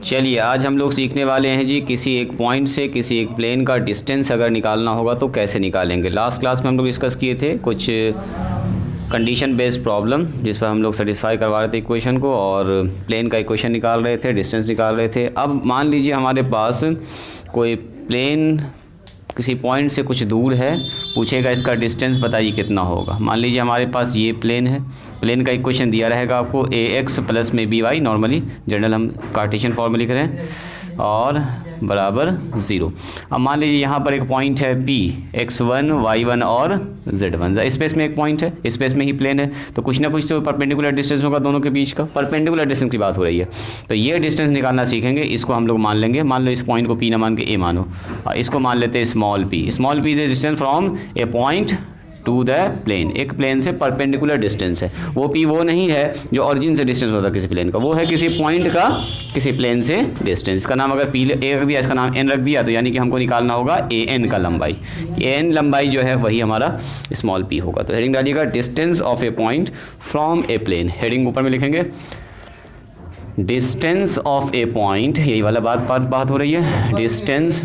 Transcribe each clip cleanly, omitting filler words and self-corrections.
चलिए आज हम लोग सीखने वाले हैं जी किसी एक पॉइंट से किसी एक प्लेन का डिस्टेंस अगर निकालना होगा तो कैसे निकालेंगे। लास्ट क्लास में हम लोग डिस्कस किए थे कुछ कंडीशन बेस्ड प्रॉब्लम जिस पर हम लोग सेटिस्फाई करवा रहे थे इक्वेशन को और प्लेन का इक्वेशन निकाल रहे थे, डिस्टेंस निकाल रहे थे। अब मान लीजिए हमारे पास कोई प्लेन किसी पॉइंट से कुछ दूर है, पूछेगा इसका डिस्टेंस बताइए कितना होगा। मान लीजिए हमारे पास ये प्लेन है, प्लेन का इक्वेशन दिया रहेगा आपको ax प्लस में by, नॉर्मली जनरल हम कार्टेशियन फॉर्म में लिख रहे हैं, और बराबर 0। अब मान लीजिए यहाँ पर एक पॉइंट है P, x1 y1 और z1, स्पेस में एक पॉइंट है, स्पेस में ही प्लेन है, तो कुछ ना कुछ तो परपेंडिकुलर डिस्टेंस होगा दोनों के बीच का। परपेंडिकुलर डिस्टेंस की बात हो रही है, तो ये डिस्टेंस निकालना सीखेंगे। इसको हम लोग मान लेंगे, मान लो इस पॉइंट को P ना मान के A मानो, और इसको मान लेते हैं small p। Small p is distance from a point to the plane, एक प्लेन से परपेंडिकुलर डिस्टेंस है। वो p वो नहीं है जो ओरिजिन से डिस्टेंस होता है किसी प्लेन का, वो है किसी पॉइंट का किसी प्लेन से डिस्टेंस। इसका नाम अगर p a रख दिया, इसका नाम n रख दिया, तो यानी कि हमको निकालना होगा an का लंबाई। an लंबाई जो है वही हमारा स्मॉल p होगा। तो हेडिंग डालिएगा distance of a point from a plane. Heading ऊपर में लिखेंगे डिस्टेंस ऑफ ए पॉइंट, यही वाला बात हो रही है। डिस्टेंस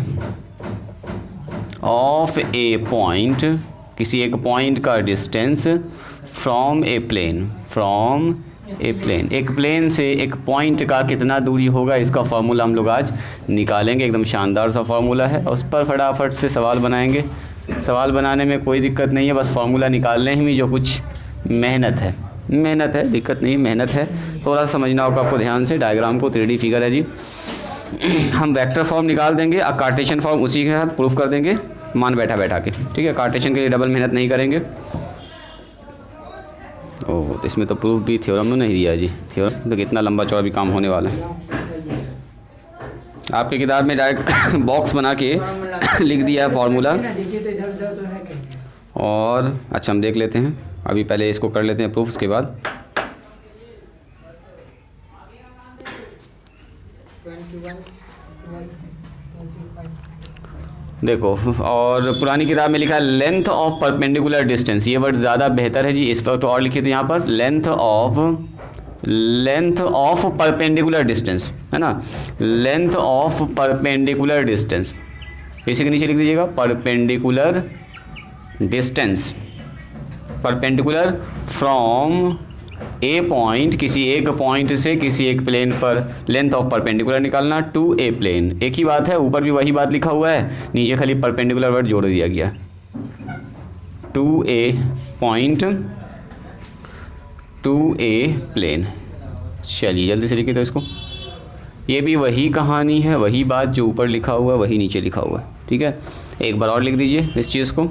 ऑफ ए पॉइंट, किसी एक पॉइंट का distance from a plane, from a plane, एक प्लेन से एक पॉइंट का कितना दूरी होगा, इसका फार्मूला हम लोग आज निकालेंगे। एकदम शानदार सा फार्मूला है, उस पर फटाफट से सवाल बनाएंगे। सवाल बनाने में कोई दिक्कत नहीं है, बस फार्मूला निकालने ही में जो कुछ मेहनत है, दिक्कत नहीं, मेहनत है। थोड़ा समझना होगा आपको ध्यान से डायग्राम को। 3D फिगर है जी। हम वेक्टर फॉर्म निकाल देंगे, अब कार्टेशियन फॉर्म उसी के साथ प्रूफ कर देंगे मान बैठा के, ठीक है। कार्टेशियन के लिए डबल मेहनत नहीं करेंगे। ओह, तो इसमें तो प्रूफ भी थ्योरम नहीं दिया जी। थ्योरम तो कितना लंबा चौड़ा भी काम होने वाला है। आपकी किताब में डायरेक्ट बॉक्स बना के लिख दिया है फार्मूला। और अच्छा हम देख लेते हैं, अभी पहले इसको कर लेते हैं प्रूफ, उसके बाद देखो। और पुरानी किताब में लिखा है लेंथ ऑफ परपेंडिकुलर डिस्टेंस, ये वर्ड ज़्यादा बेहतर है जी। इस पर तो और लिखिए, तो यहाँ पर लेंथ ऑफ परपेंडिकुलर डिस्टेंस है ना, लेंथ ऑफ परपेंडिकुलर डिस्टेंस। इसी के नीचे लिख दीजिएगा perpendicular distance, perpendicular from a point, किसी एक पॉइंट से किसी एक प्लेन पर लेंथ ऑफ परपेंडिकुलर निकालना टू ए प्लेन। एक ही बात है, ऊपर भी वही बात लिखा हुआ है, नीचे खाली परपेंडिकुलर वर्ड जोड़ दिया गया। To a point to a plane. चलिए जल्दी से लिखिए तो इसको। ये भी वही कहानी है, वही बात जो ऊपर लिखा हुआ है वही नीचे लिखा हुआ है, ठीक है। एक बार और लिख दीजिए इस चीज़ को।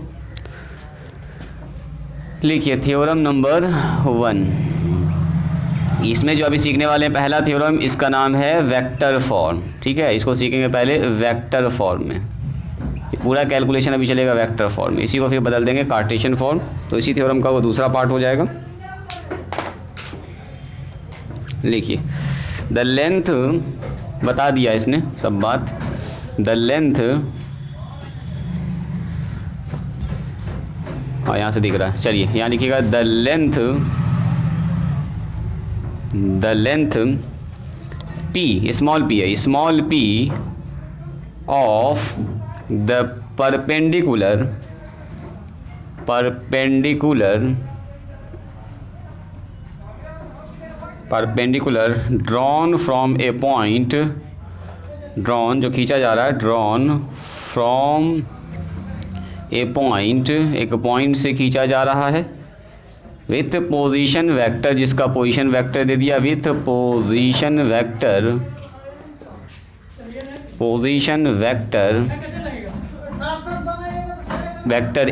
लिखिए थ्योरम नंबर 1। इसमें जो अभी सीखने वाले हैं पहला थ्योरम, इसका नाम है वेक्टर फॉर्म, ठीक है। इसको सीखेंगे पहले वेक्टर फॉर्म में, पूरा कैलकुलेशन अभी चलेगा वेक्टर फॉर्म में। इसी को फिर बदल देंगे कार्टेशियन फॉर्म, तो इसी थ्योरम का वो दूसरा पार्ट हो जाएगा। लिखिए द लेंथ, बता दिया इसने सब बात। द लेंथ, और यहाँ से दिख रहा है, चलिए यहाँ लिखिएगा the length p, small p है, small p of the perpendicular drawn from a point, drawn जो खींचा जा रहा है, ड्रॉन फ्रॉम ए पॉइंट, एक पॉइंट से खींचा जा रहा है, विथ पोजीशन वेक्टर, जिसका पोजीशन वेक्टर दे दिया, विथ पोजीशन वेक्टर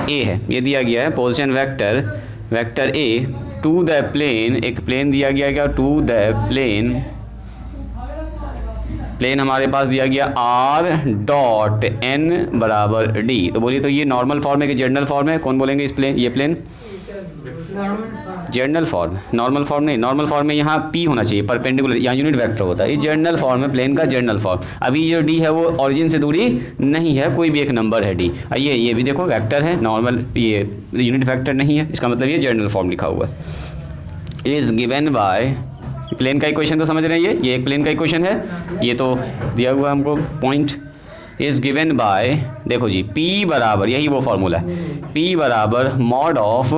ए है, ये दिया गया है position vector A to the plane, एक प्लेन दिया गया क्या, टू द प्लेन हमारे पास दिया गया r.n बराबर d। तो बोलिए तो ये नॉर्मल फॉर्म है कि जनरल फॉर्म है, कौन बोलेंगे इस प्लेन, ये plane general form, normal form नहीं। नॉर्मल फॉर्म में यहाँ p होना चाहिए, परपेंडिकुलर, यहाँ यूनिट वेक्टर होता है। ये जनरल फॉर्म है प्लेन का, जनरल फॉर्म। अभी जो d है वो ओरिजिन से दूरी नहीं है, कोई भी एक नंबर है d। ये भी देखो वेक्टर है, नॉर्मल, ये यूनिट वेक्टर नहीं है, इसका मतलब ये जनरल फॉर्म लिखा हुआ है। इज गिवन बाय प्लेन का इक्वेशन तो समझ रहे हैं, ये एक प्लेन का इक्वेशन है, ये तो दिया हुआ हमको पॉइंट इज गिवन बाय, देखो जी P बराबर, यही वो फॉर्मूला है, P बराबर mod of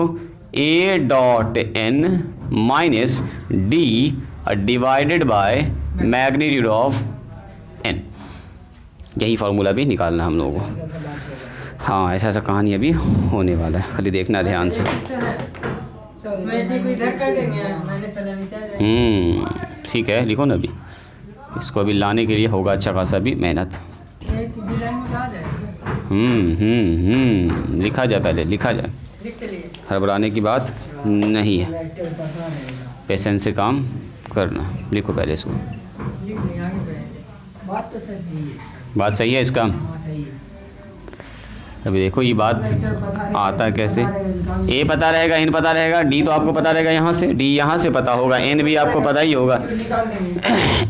A dot n minus D divided by magnitude of n। यही फार्मूला भी निकालना हम लोगों को। हाँ, ऐसा ऐसा कहानी अभी होने वाला है, खाली देखना ध्यान से। ठीक है, लिखो ना अभी, इसको अभी लाने के लिए होगा अच्छा खासा भी मेहनत। लिखा जाए, पहले लिखा जाए, हड़बड़ाने की बात नहीं है, पेशेंस से काम करना। लिखो पहले इसको, बात सही है इसका। अभी देखो ये बात आता कैसे, ए पता रहेगा, एन पता रहेगा, डी तो आपको पता रहेगा यहाँ से, डी यहाँ से पता होगा, एन भी आपको पता ही होगा,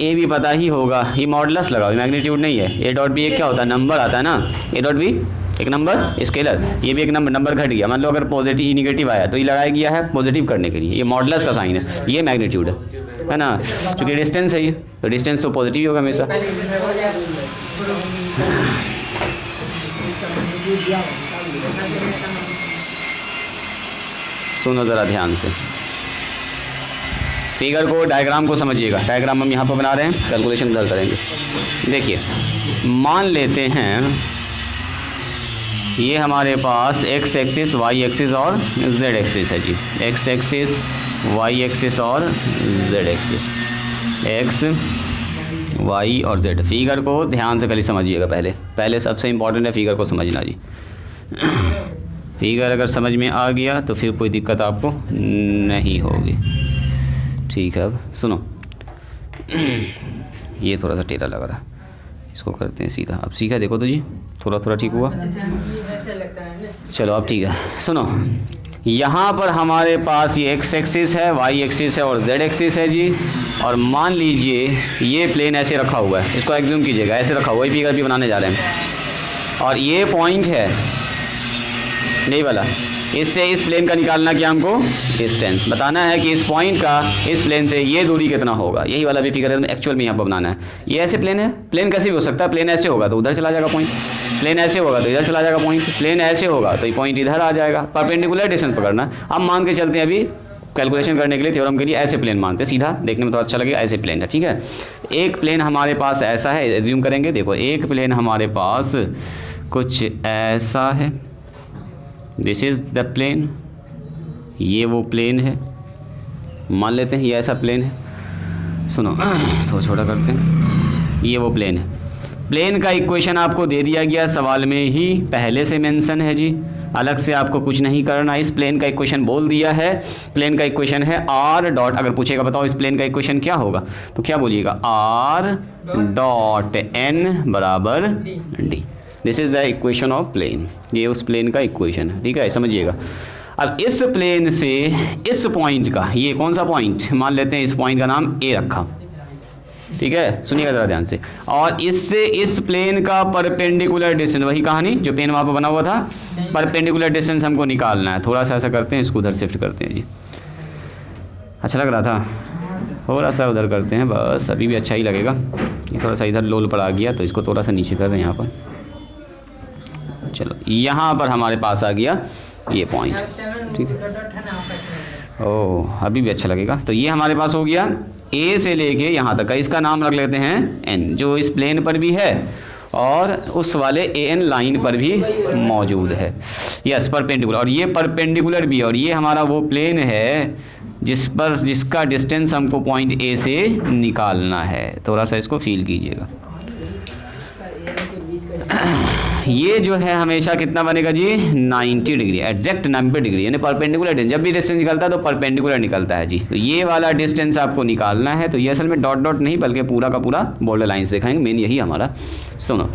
ए भी पता ही होगा। ये मॉडुलस लगाओ, मैग्नीट्यूड नहीं है। ए डॉट बी एक क्या होता है, नंबर आता है ना, ए डॉट बी एक नंबर, स्केलर, ये भी एक नंबर घट गया। मान लो अगर पॉजिटिव निगेटिव आया तो ये लगाया गया है पॉजिटिव करने के लिए, ये मॉडुलस का साइन है, ये मैग्नीट्यूड है ना, क्योंकि डिस्टेंस है ये, तो डिस्टेंस तो पॉजिटिव ही होगा हमेशा। सुनो ज़रा ध्यान से, फिगर को, डायग्राम को समझिएगा। डायग्राम हम यहाँ पर बना रहे हैं, कैलकुलेशन उधर करेंगे। देखिए, मान लेते हैं ये हमारे पास एक्स एक्सिस, वाई एक्सिस और जेड एक्सिस है जी। एक्स एक्सिस, वाई एक्सिस और जेड एक्सिस, एक्स, वाई और जेड। फिगर को ध्यान से खाली समझिएगा, पहले सबसे इम्पोर्टेंट है फिगर को समझना जी। फिगर अगर समझ में आ गया तो फिर कोई दिक्कत आपको नहीं होगी। ठीक है, अब सुनो, ये थोड़ा सा टेढ़ा लग रहा है, इसको करते हैं सीधा। अब सीखा, देखो तो जी, थोड़ा थोड़ा ठीक हुआ। चलो अब ठीक है, सुनो, यहाँ पर हमारे पास ये एक्स एक्सिस है, वाई एक्सिस है और जेड एक्सिस है जी। और मान लीजिए ये प्लेन ऐसे रखा हुआ है, इसको एग्ज्यूम कीजिएगा, ऐसे रखा हुआ है, फिगर भी बनाने जा रहे हैं। और ये पॉइंट है, नहीं वाला, इससे इस प्लेन का निकालना क्या हमको, डिस्टेंस बताना है कि इस पॉइंट का इस प्लेन से ये दूरी कितना होगा। यही वाला भी फिगर एक्चुअल में यहाँ पर बनाना है। ये ऐसे प्लेन है, प्लेन कैसे भी हो सकता है, प्लेन ऐसे होगा तो उधर चला जाएगा पॉइंट, प्लेन ऐसे होगा तो इधर चला जाएगा पॉइंट, प्लेन ऐसे होगा तो ये पॉइंट इधर आ जाएगा। परपेंडिकुलर डिस्टेंस पकड़ना। अब मान के चलते हैं, अभी कैलकुलेशन करने के लिए, थ्योरम के लिए ऐसे प्लेन मानते हैं, सीधा देखने में थोड़ा अच्छा लगेगा, ऐसे प्लेन है। ठीक है, एक प्लेन हमारे पास ऐसा है, एज्यूम करेंगे। देखो, एक प्लेन हमारे पास कुछ ऐसा है, दिस इज़ द प्लेन, ये वो प्लेन है, मान लेते हैं ये ऐसा प्लेन है। सुनो, थोड़ा छोटा करते हैं, ये वो प्लेन है। प्लेन का इक्वेशन आपको दे दिया गया, सवाल में ही पहले से मेंशन है जी, अलग से आपको कुछ नहीं करना। इस प्लेन का इक्वेशन बोल दिया है, प्लेन का इक्वेशन है आर डॉट, अगर पूछेगा बताओ इस प्लेन का इक्वेशन क्या होगा, तो क्या बोलिएगा, आर डॉट एन बराबर D. This is the equation of plane, ये उस प्लेन का इक्वेशन है। ठीक है, समझिएगा। अब इस प्लेन से इस पॉइंट का, ये कौन सा पॉइंट, मान लेते हैं इस पॉइंट का नाम ए रखा। ठीक है, सुनिएगा ज़रा ध्यान से। और इससे इस प्लेन का परपेंडिकुलर डिस्टेंस, वही कहानी जो पेन वहाँ पर बना हुआ था, परपेंडिकुलर डिस्टेंस हमको निकालना है। थोड़ा सा ऐसा करते हैं, इसको उधर शिफ्ट करते हैं जी। अच्छा लग रहा था, थोड़ा सा उधर करते हैं, बस अभी भी अच्छा ही लगेगा। ये थोड़ा सा इधर लोल पर आ गया, तो इसको थोड़ा सा नीचे कर रहे हैं यहाँ पर। चलो, यहाँ पर हमारे पास आ गया ये पॉइंट। ठीक है, ओह अभी भी अच्छा लगेगा। तो ये हमारे पास हो गया ए से लेके यहाँ तक का, इसका नाम रख लेते हैं एन, जो इस प्लेन पर भी है और उस वाले ए एन लाइन पर भी मौजूद है। यस, परपेंडिकुलर, और ये परपेंडिकुलर भी है। और ये हमारा वो प्लेन है जिसका डिस्टेंस हमको पॉइंट ए से निकालना है। थोड़ा सा इसको फील कीजिएगा। ये जो है हमेशा कितना बनेगा जी, 90 डिग्री, एग्जैक्ट 90 डिग्री, यानी परपेंडिकुलर डिस्टेंस। जब भी डिस्टेंस निकलता है तो परपेंडिकुलर निकलता है जी। तो ये वाला डिस्टेंस आपको निकालना है। तो ये असल में डॉट डॉट नहीं बल्कि पूरा का पूरा बॉर्डर लाइंस दिखाएंगे, मेन यही हमारा। सुनो,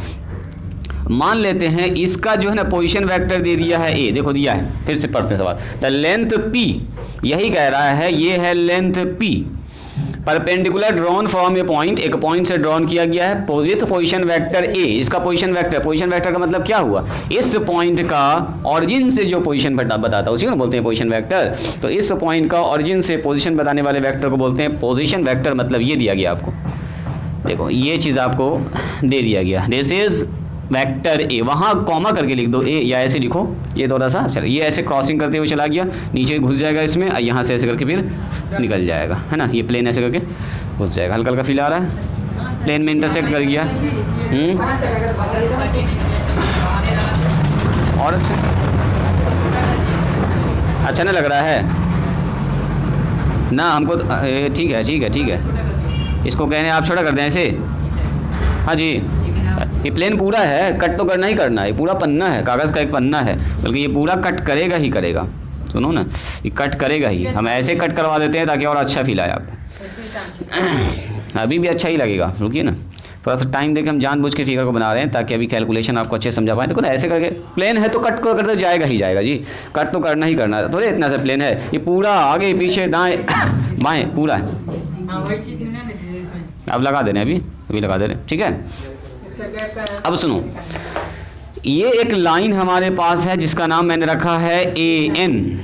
मान लेते हैं इसका जो है ना पोजीशन वेक्टर दे दिया है ए, देखो दिया है, फिर से पढ़ते सवाल। द लेंथ पी, यही कह रहा है, ये है length P. Perpendicular drawn from a point, एक पॉइंट से ड्रॉन किया गया है विथ पोजीशन वेक्टर ए। इसका पोजीशन वेक्टर का मतलब क्या हुआ, इस पॉइंट का ऑरिजिन से जो पोजीशन बताता है उसी को बोलते हैं पोजीशन वेक्टर। तो इस पॉइंट का ऑरिजिन से पोजीशन बताने वाले वेक्टर को बोलते हैं पोजीशन वेक्टर। मतलब ये दिया गया आपको, देखो ये चीज़ आपको दे दिया गया, दिस इज वेक्टर ए, वहाँ कॉमा करके लिख दो ए, या ऐसे लिखो, ये थोड़ा सा चलो, ये ऐसे क्रॉसिंग करते हुए चला गया, नीचे घुस जाएगा इसमें, यहाँ से ऐसे करके फिर निकल जाएगा, है ना, ये प्लेन ऐसे करके घुस जाएगा। हल्का हल्का फील आ रहा है, प्लेन में इंटरसेक्ट कर गया। और अच्छा नहीं लग रहा है ना हमको, ठीक है ठीक है ठीक है, इसको कहने आप छोटा कर दें ऐसे। हाँ जी, ये प्लेन पूरा है, कट तो करना ही करना है, ये पूरा पन्ना है, कागज़ का एक पन्ना है, बल्कि ये पूरा कट करेगा ही करेगा। सुनो ना, ये कट करेगा ही, हम ऐसे कट करवा देते हैं ताकि और अच्छा फील आए आपको। अभी भी अच्छा ही लगेगा, रुकिए ना, थोड़ा सा टाइम देके हम जानबूझ के फिगर को बना रहे हैं ताकि अभी कैलकुलेशन आपको अच्छे समझा पाए। देखो ना ऐसे करके, प्लेन है तो कट को करते जाएगा ही जाएगा जी, कट तो करना ही करना है, थोड़े इतना सा प्लेन है, ये पूरा आगे पीछे दाएँ बाएँ पूरा है। अब लगा दे रहे हैं, अभी लगा दे रहे हैं, ठीक है। अब सुनो, ये एक लाइन हमारे पास है जिसका नाम मैंने रखा है ए एन।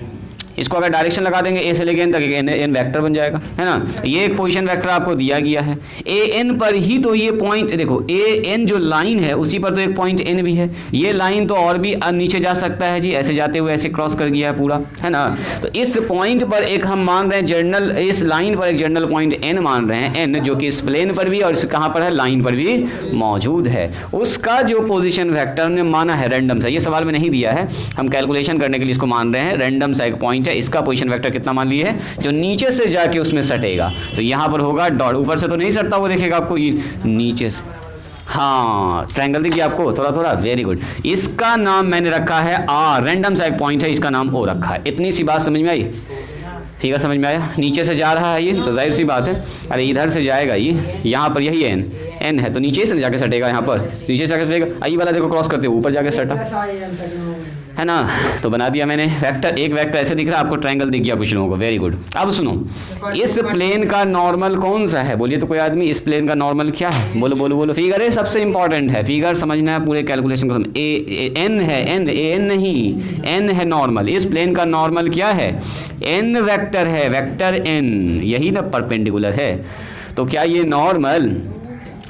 इसको अगर डायरेक्शन लगा देंगे ए से लेके एन तक, एन वेक्टर बन जाएगा, है ना। ये एक पोजीशन वेक्टर आपको दिया गया है, ए एन पर ही तो ये पॉइंट, देखो ए एन जो लाइन है उसी पर तो एक पॉइंट एन भी है, ये लाइन तो और भी नीचे जा सकता है जी, ऐसे जाते हुए ऐसे क्रॉस कर गया है पूरा, है ना। तो इस पॉइंट पर एक हम मान रहे हैं जर्नल, इस लाइन पर एक जर्नल पॉइंट एन मान रहे हैं, एन जो कि इस प्लेन पर भी और इस कहाँ पर है, लाइन पर भी मौजूद है। उसका जो पोजिशन वेक्टर ने माना है रैंडम सा, ये सवाल में नहीं दिया है, हम कैलकुलेशन करने के लिए इसको मान रहे हैं, रैंडम सा एक पॉइंट है, इसका पोजीशन वेक्टर कितना मान लिए है, जो नीचे से जाके उसमें सटेगा। तो यहाँ पर होगा डॉट, ऊपर से तो नहीं सटता, वो देखेगा आपको नीचे से, हाँ ट्रायंगल देखिए आपको थोड़ा थोड़ा, वेरी गुड। इसका नाम मैंने रखा है आर, रैंडम सा एक पॉइंट है, इसका नाम ओ रखा है। इतनी सी बात समझ में आई, ठीक है, समझ में आया। नीचे से जा रहा है ये तो जाहिर सी बात है, अरे इधर से जाएगा ये, यहाँ पर यही एन एन है तो नीचे से जाके सटेगा, यहाँ पर नीचे से जाके सटेगा, आई वाला देखो क्रॉस करते ऊपर जाके सटा, है ना। तो बना दिया मैंने वेक्टर, एक वेक्टर ऐसे दिख रहा है आपको, ट्रायंगल दिख गया कुछ लोगों को, वेरी गुड। अब सुनो, इस प्लेन का नॉर्मल कौन सा है, बोलिए तो कोई आदमी, इस प्लेन का नॉर्मल क्या है, बोलो बोलो बोलो। फिगर है, सबसे इंपॉर्टेंट है, फिगर समझना है, पूरे कैलकुलेशन को समझ। एन है, एन ए एन नहीं, एन है नॉर्मल, इस प्लेन का नॉर्मल क्या है, एन वेक्टर है, वेक्टर एन, यही ना परपेंडिकुलर है। तो क्या ये नॉर्मल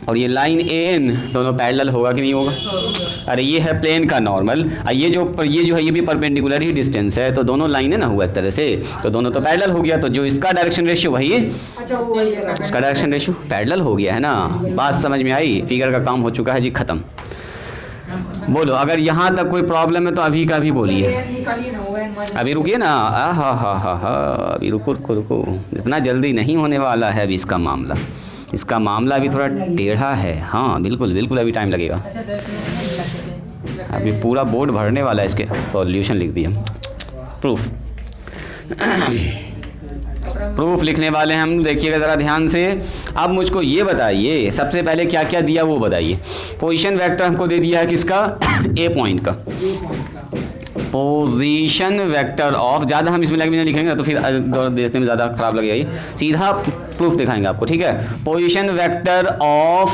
और ये लाइन ए एन दोनों पैरेलल होगा कि नहीं होगा, अरे ये है प्लेन का नॉर्मल, ये जो है ये भी परपेंडिकुलर ही डिस्टेंस है, तो दोनों लाइन है ना हुआ एक तरह से, तो दोनों तो पैरेलल हो गया, तो जो इसका डायरेक्शन रेशियो वही है, इसका डायरेक्शन रेशियो पैरेलल हो गया, है ना। बात समझ में आई, फिगर का काम हो चुका है जी, खत्म। बोलो अगर यहाँ तक कोई प्रॉब्लम है तो अभी का भी बोलिए, अभी रुकिए ना, हा अभी रुको रुको रुको, इतना जल्दी नहीं होने वाला है अभी इसका मामला, इसका मामला अभी थोड़ा टेढ़ा है, हाँ बिल्कुल बिल्कुल अभी टाइम लगेगा, अभी पूरा बोर्ड भरने वाला है, इसके सॉल्यूशन लिख दिया, प्रूफ लिखने वाले हैं हम, देखिएगा ज़रा ध्यान से। अब मुझको ये बताइए, सबसे पहले क्या क्या दिया वो बताइए। पोजीशन वेक्टर हमको दे दिया है किसका, ए पॉइंट का, पोजीशन वेक्टर ऑफ, ज़्यादा हम इसमें लैंग्वेज लिखेंगे ना तो फिर देखने में ज़्यादा खराब लगेगा, ये सीधा प्रूफ दिखाएंगे आपको, ठीक है। Position vector of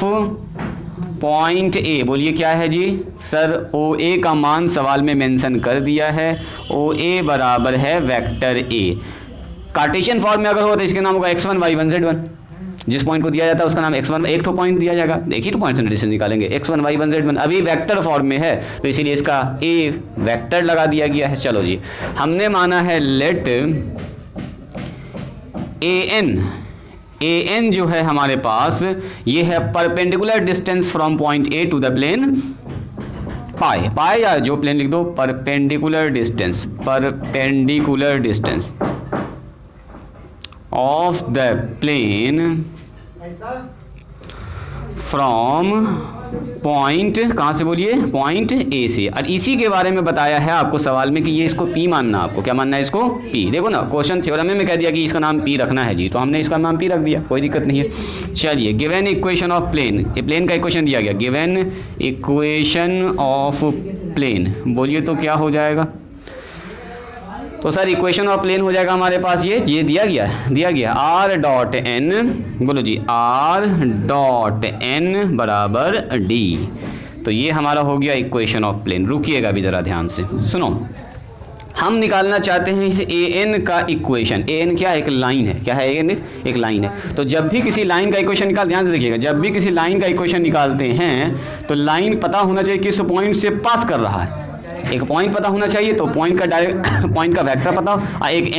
point A, बोलिए क्या है जी सर, ओ ए का मान सवाल में मेंशन कर दिया है, ओ ए बराबर है वेक्टर ए। कार्टेशियन फॉर्म में अगर हो तो इसके नाम होगा x1 y1 z1, जिस पॉइंट को दिया जाता है उसका नाम x1, एक तो पॉइंट दिया जाएगा, एक ही तो पॉइंट से डिस्टेंस निकालेंगे, x1 y1 z1। अभी वेक्टर फॉर्म में है तो इसीलिए इसका a वेक्टर लगा दिया गया है। चलो जी, हमने माना है लेट an जो है हमारे पास ये है perpendicular distance from point a to the plane pi, या जो प्लेन लिख दो, perpendicular distance of the plane from point, कहाँ से बोलिए, पॉइंट ए से। और इसी के बारे में बताया है आपको सवाल में कि ये इसको पी मानना, आपको क्या मानना है, इसको पी। देखो ना क्वेश्चन थ्योरम में कह दिया कि इसका नाम पी रखना है जी, तो हमने इसका नाम पी रख दिया, कोई दिक्कत नहीं है। चलिए, गिवन इक्वेशन ऑफ प्लेन, ये प्लेन का इक्वेशन दिया गया, गिवन इक्वेशन ऑफ प्लेन, बोलिए तो क्या हो जाएगा, तो सर इक्वेशन ऑफ प्लेन हो जाएगा हमारे पास ये दिया गया आर डॉट एन, बोलो जी आर डॉट एन बराबर डी। तो ये हमारा हो गया इक्वेशन ऑफ प्लेन। रुकिएगा अभी ज़रा ध्यान से सुनो, हम निकालना चाहते हैं इस ए एन का इक्वेशन। ए एन क्या है? एक लाइन है। क्या है? ए एन एक लाइन है। तो जब भी किसी लाइन का इक्वेशन ध्यान से देखिएगा, जब भी किसी लाइन का इक्वेशन निकालते हैं तो लाइन पता होना चाहिए किस पॉइंट से पास कर रहा है। एक पॉइंट पता होना चाहिए, तो पॉइंट का डायरेक्ट पॉइंट का वेक्टर पता हो, एक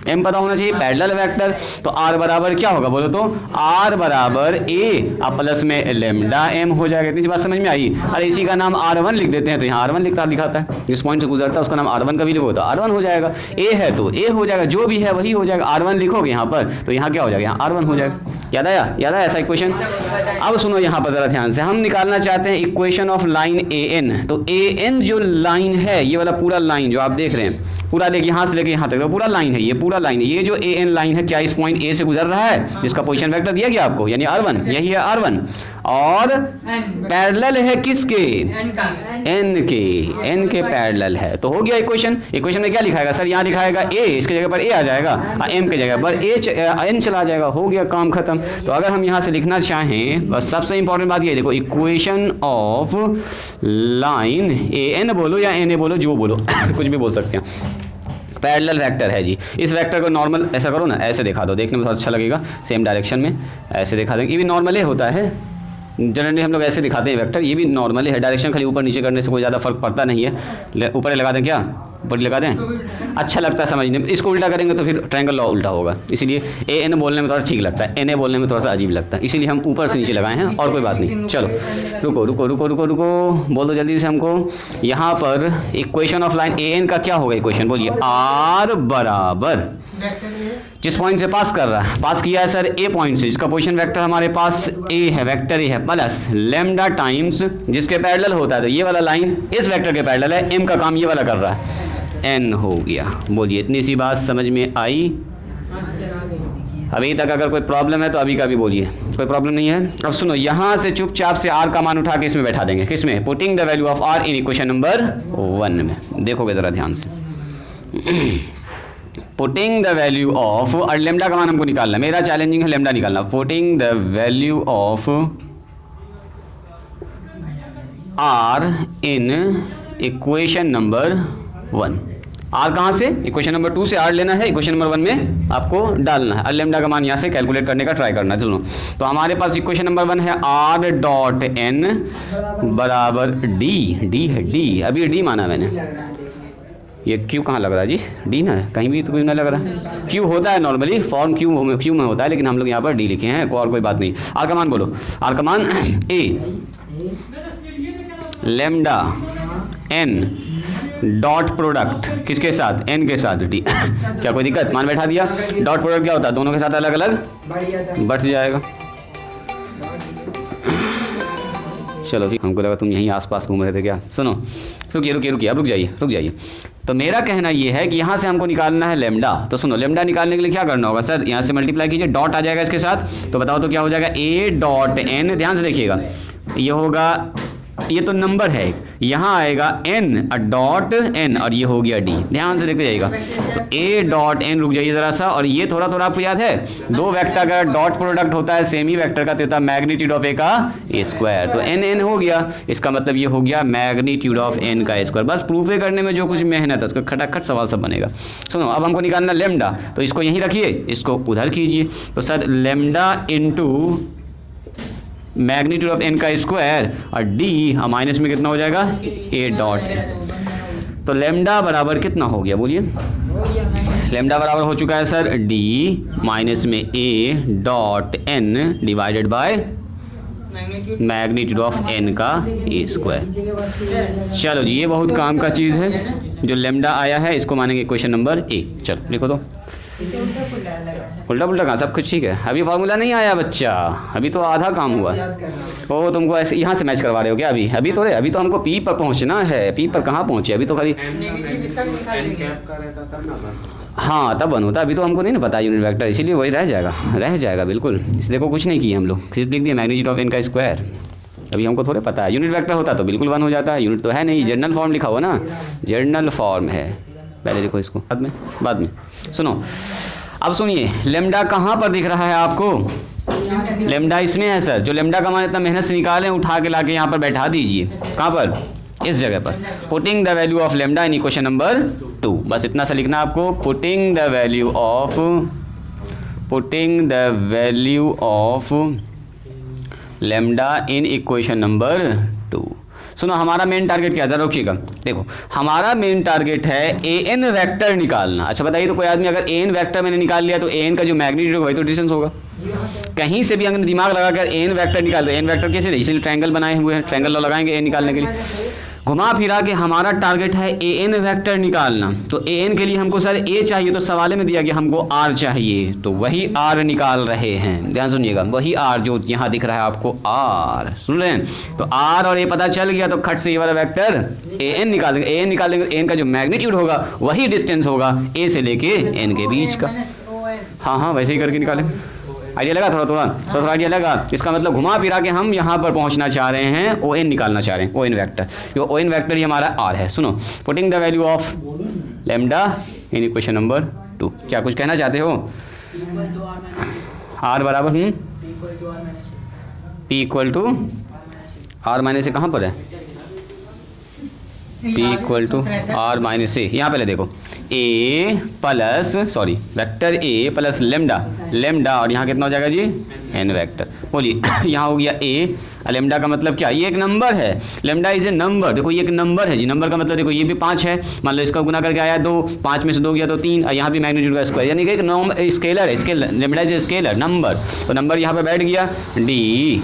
एम पता होना चाहिए, पैरेलल वेक्टर। तो आर बराबर क्या होगा बोलो तो? आर बराबर ए अब प्लस में लेमडा एम हो जाएगा। इतनी सी बात समझ में आई? अरे इसी का नाम R1 लिख देते हैं, तो यहाँ R1 लिखाता है, जिस पॉइंट से गुजरता है उसका नाम R1 का भी लिखो तो R1 हो जाएगा। ए है तो ए हो जाएगा, जो भी है वही हो जाएगा। R1 लिखोगे यहाँ पर तो यहाँ क्या हो जाएगा? यहाँ R1 हो जाएगा। याद आया ऐसा इक्वेशन? अब सुनो यहाँ पर जरा ध्यान से, हम निकालना चाहते हैं equation of line A N. तो ए एन जो लाइन है, ये वाला पूरा लाइन जो आप देख रहे हैं, पूरा लेके यहाँ से लेके यहाँ तक पूरा लाइन है, ये पूरा लाइन है। ये जो ए एन लाइन है क्या इस पॉइंट ए से गुजर रहा है, जिसका पोजीशन वेक्टर दिया गया आपको, यानी R1, यही है R1। और पैरेलल है किसके? एन के पैरेलल है। तो हो गया इक्वेशन। इक्वेशन में क्या लिखाएगा सर? यहाँ लिखाएगा ए, इसकी जगह पर ए आ जाएगा, एम की जगह पर एन चला जाएगा। हो गया काम खत्म। तो अगर हम यहाँ से लिखना चाहें, बस सबसे इंपॉर्टेंट बात ये देखो, equation of line A N बोलो या एन ए बोलो, जो बोलो कुछ भी बोल सकते हैं। पैरेलल वेक्टर है जी। इस वेक्टर को नॉर्मल ऐसा करो ना, ऐसे दिखा दो, देखने में थोड़ा अच्छा लगेगा। सेम डायरेक्शन में ऐसे दिखा देंगे। ये भी नॉर्मल ही होता है, जनरली हम लोग ऐसे दिखाते हैं वेक्टर। ये भी नॉर्मल है, डायरेक्शन खाली ऊपर नीचे करने से कोई ज़्यादा फर्क पड़ता नहीं है। ऊपर लगा दें, क्या ऊपर लगा दें? अच्छा लगता है समझने में। इसको उल्टा करेंगे तो फिर ट्रायंगल लॉ उल्टा होगा, इसीलिए ए एन बोलने में थोड़ा ठीक लगता है, एन ए बोलने में थोड़ा सा अजीब लगता है, इसीलिए हम ऊपर से नीचे लगाए हैं, और कोई बात नहीं। चलो रुको, बोल दो जल्दी से हमको। यहाँ पर equation of line A N का क्या होगा इक्वेशन? बोलिए। आर बराबर जिस पॉइंट से पास कर रहा है, पास किया है सर ए पॉइंट से, जिसका पोजीशन वेक्टर हमारे पास ए है, वेक्टर ए है, प्लस लेमडा टाइम्स जिसके पैरेलल होता है, तो ये वाला लाइन इस वेक्टर के पैरेलल है, एम का काम ये वाला कर रहा है, एन हो गया। बोलिए इतनी सी बात समझ में आई? अभी तक अगर कोई प्रॉब्लम है तो अभी का भी बोलिए, कोई प्रॉब्लम नहीं है। अब सुनो, यहाँ से चुपचाप से आर का मान उठा के इसमें बैठा देंगे। किसमें? Putting the value of R in equation number 1 में। देखोगे ज़रा ध्यान से। पुटिंग द वैल्यू ऑफ, और लेमडा का मान हमको निकालना, मेरा चैलेंजिंग है लेमडा निकालना। Putting the value of R in equation number 1। R कहाँ से? इक्वेशन नंबर 2 से आर लेना है, इक्वेशन नंबर 1 में आपको डालना है। और लेमडा का मान यहाँ से कैलकुलेट करने का ट्राई करना है। सुनो, तो हमारे पास इक्वेशन नंबर 1 है आर डॉट एन बराबर डी है, डी अभी डी माना मैंने। ये क्यू कहाँ लग रहा है जी? डी ना, कहीं भी तो कोई ना लग रहा। क्यू होता है नॉर्मली, फॉर्म क्यू में होता है, लेकिन हम लोग यहाँ पर डी लिखे हैं, और कोई बात नहीं। आर का मान बोलो। आर का मान ए लेमडा एन डॉट प्रोडक्ट किसके साथ? एन के साथ, डी। क्या कोई दिक्कत? मान बैठा दिया। डॉट प्रोडक्ट क्या होता है? दोनों के साथ अलग अलग बढ़ जाएगा। चलो ठीक, हमको लगा तुम यहीं आसपास घूम रहे थे क्या। सुनो, रुकिए, अब रुक जाइए। तो मेरा कहना ये है कि यहाँ से हमको निकालना है लेमडा। तो सुनो, लेमडा निकालने के लिए क्या करना होगा सर? यहाँ से मल्टीप्लाई कीजिए, डॉट आ जाएगा इसके साथ। तो बताओ तो क्या हो जाएगा? ए डॉट एन, ध्यान से देखिएगा, ये होगा, ये तो नंबर है, यहाँ आएगा एन डॉट एन, और ये हो गया डी। ध्यान से देखते जाइएगा। तो ए डॉट एन, रुक जाइए ज़रा सा, और ये थोड़ा आपको याद है, दो वेक्टर का डॉट प्रोडक्ट होता है सेम ही वेक्टर का, तो होता है मैग्नीट्यूड ऑफ ए का ए स्क्वायर। तो एन हो गया, इसका मतलब ये हो गया मैग्नीट्यूड ऑफ एन का स्क्वायर। बस प्रूफे करने में जो कुछ मेहनत है उसका खटाखट सवाल सब बनेगा। सुनो, अब हमको निकालना लेमडा, तो इसको यहीं रखिए, इसको उधर कीजिए। तो sir lambda into magnitude of N का स्क्वायर, और डी माइनस में कितना हो जाएगा? A dot N. तो लेमडा बराबर कितना हो गया बोलिए? लेमडा बराबर हो चुका है सर डी माइनस में A dot N divided by magnitude of N का ए स्क्वायर। चलो जी, ये बहुत काम का चीज़ है। जो लेमडा आया है इसको मानेंगे क्वेश्चन नंबर ए। चलो लिखो तो। उल्टा पुल्टा कहाँ, सब कुछ ठीक है। अभी फार्मूला नहीं आया बच्चा, अभी तो आधा काम हुआ। ओ तुमको ऐसे यहाँ से मैच करवा रहे हो क्या? अभी तो हमको पी पर पहुँचना है। पी पर कहाँ पहुँचे? अभी तो खाली हाँ तब बनता, अभी तो हमको नहीं ना पता यूनिट वेक्टर, इसीलिए वही रह जाएगा बिल्कुल। इसलिए कुछ नहीं किया हम लोग, सिर्फ लिख दिया मैग्नीट्यूड ऑफ एन का स्क्वायर। अभी हमको थोड़े पता है, यूनिट वेक्टर होता तो बिल्कुल 1 हो जाता है। यूनिट तो है नहीं, जर्नल फॉर्म लिखा हुआ ना, जर्नल फॉर्म है। पहले देखो इसको, बाद में सुनो। अब सुनिए, लेमडा कहाँ पर दिख रहा है आपको? लेमडा इसमें है सर। जो लेमडा का मान इतना मेहनत से निकालें, उठा के लाके यहाँ पर बैठा दीजिए। कहाँ पर? इस जगह पर। Putting the value of lambda in equation number 2, बस इतना सा लिखना आपको। Putting the value of lambda in equation number 2। सुनो, हमारा मेन टारगेट क्या है? जरा रुकिएगा, देखो हमारा मेन टारगेट है एन वेक्टर निकालना। अच्छा बताइए, तो कोई आदमी अगर एन वेक्टर मैंने निकाल लिया तो एन का जो मैग्नीट्यूड होगा वही तो डिस्टेंस होगा। कहीं से भी अगर दिमाग लगा कर एन वेक्टर निकाल दो, एन वेक्टर कैसे? इसलिए ट्रायंगल बनाए हुए हैं, ट्रायंगल लगाएंगे एन निकालने के लिए। घुमा फिरा के हमारा टारगेट है ए एन वेक्टर निकालना। तो ए एन के लिए हमको सर ए चाहिए, तो सवाल में दिया गया हमको आर चाहिए, तो वही आर निकाल रहे हैं। ध्यान सुनिएगा, वही आर जो यहाँ दिख रहा है आपको, आर सुन रहे हैं? तो आर और ए पता चल गया, तो खट से ये वाला वेक्टर ए एन निकाल देंगे। ए एन निकालेंगे, एन का जो मैग्नीट्यूड होगा वही डिस्टेंस होगा ए से लेके एन के बीच का। हाँ, वैसे ही करके निकालेंगे। आइडिया लगा? थोड़ा आइडिया लगा? इसका मतलब घुमा फिरा के हम यहाँ पर पहुँचना चाह रहे हैं, ओ एन निकालना चाह रहे हैं, ओ एन वैक्टर। जो ओ एन वैक्टर ही हमारा आर है। सुनो, putting the value of lambda in equation number 2। क्या कुछ कहना चाहते हो? आर बराबर P equal to R minus A. कहाँ पर है? P equal to R minus A. यहाँ पहले देखो, A plus vector A plus lambda और यहाँ कितना हो जाएगा जी? N vector. बोलिए यहाँ हो गया ए। लेमडा का मतलब क्या? ये एक नंबर है। Lambda is A number. देखो ये एक नंबर है जी। नंबर का मतलब देखो ये भी 5 है, मान लो इसका गुना करके आया 2, 5 में से 2 गया तो 3, और यहाँ भी मैग्नीट्यूड का स्क्वायर, यानी कि एक स्केलर है। Lambda is a scalar number. तो नंबर यहाँ पे बैठ गया, डी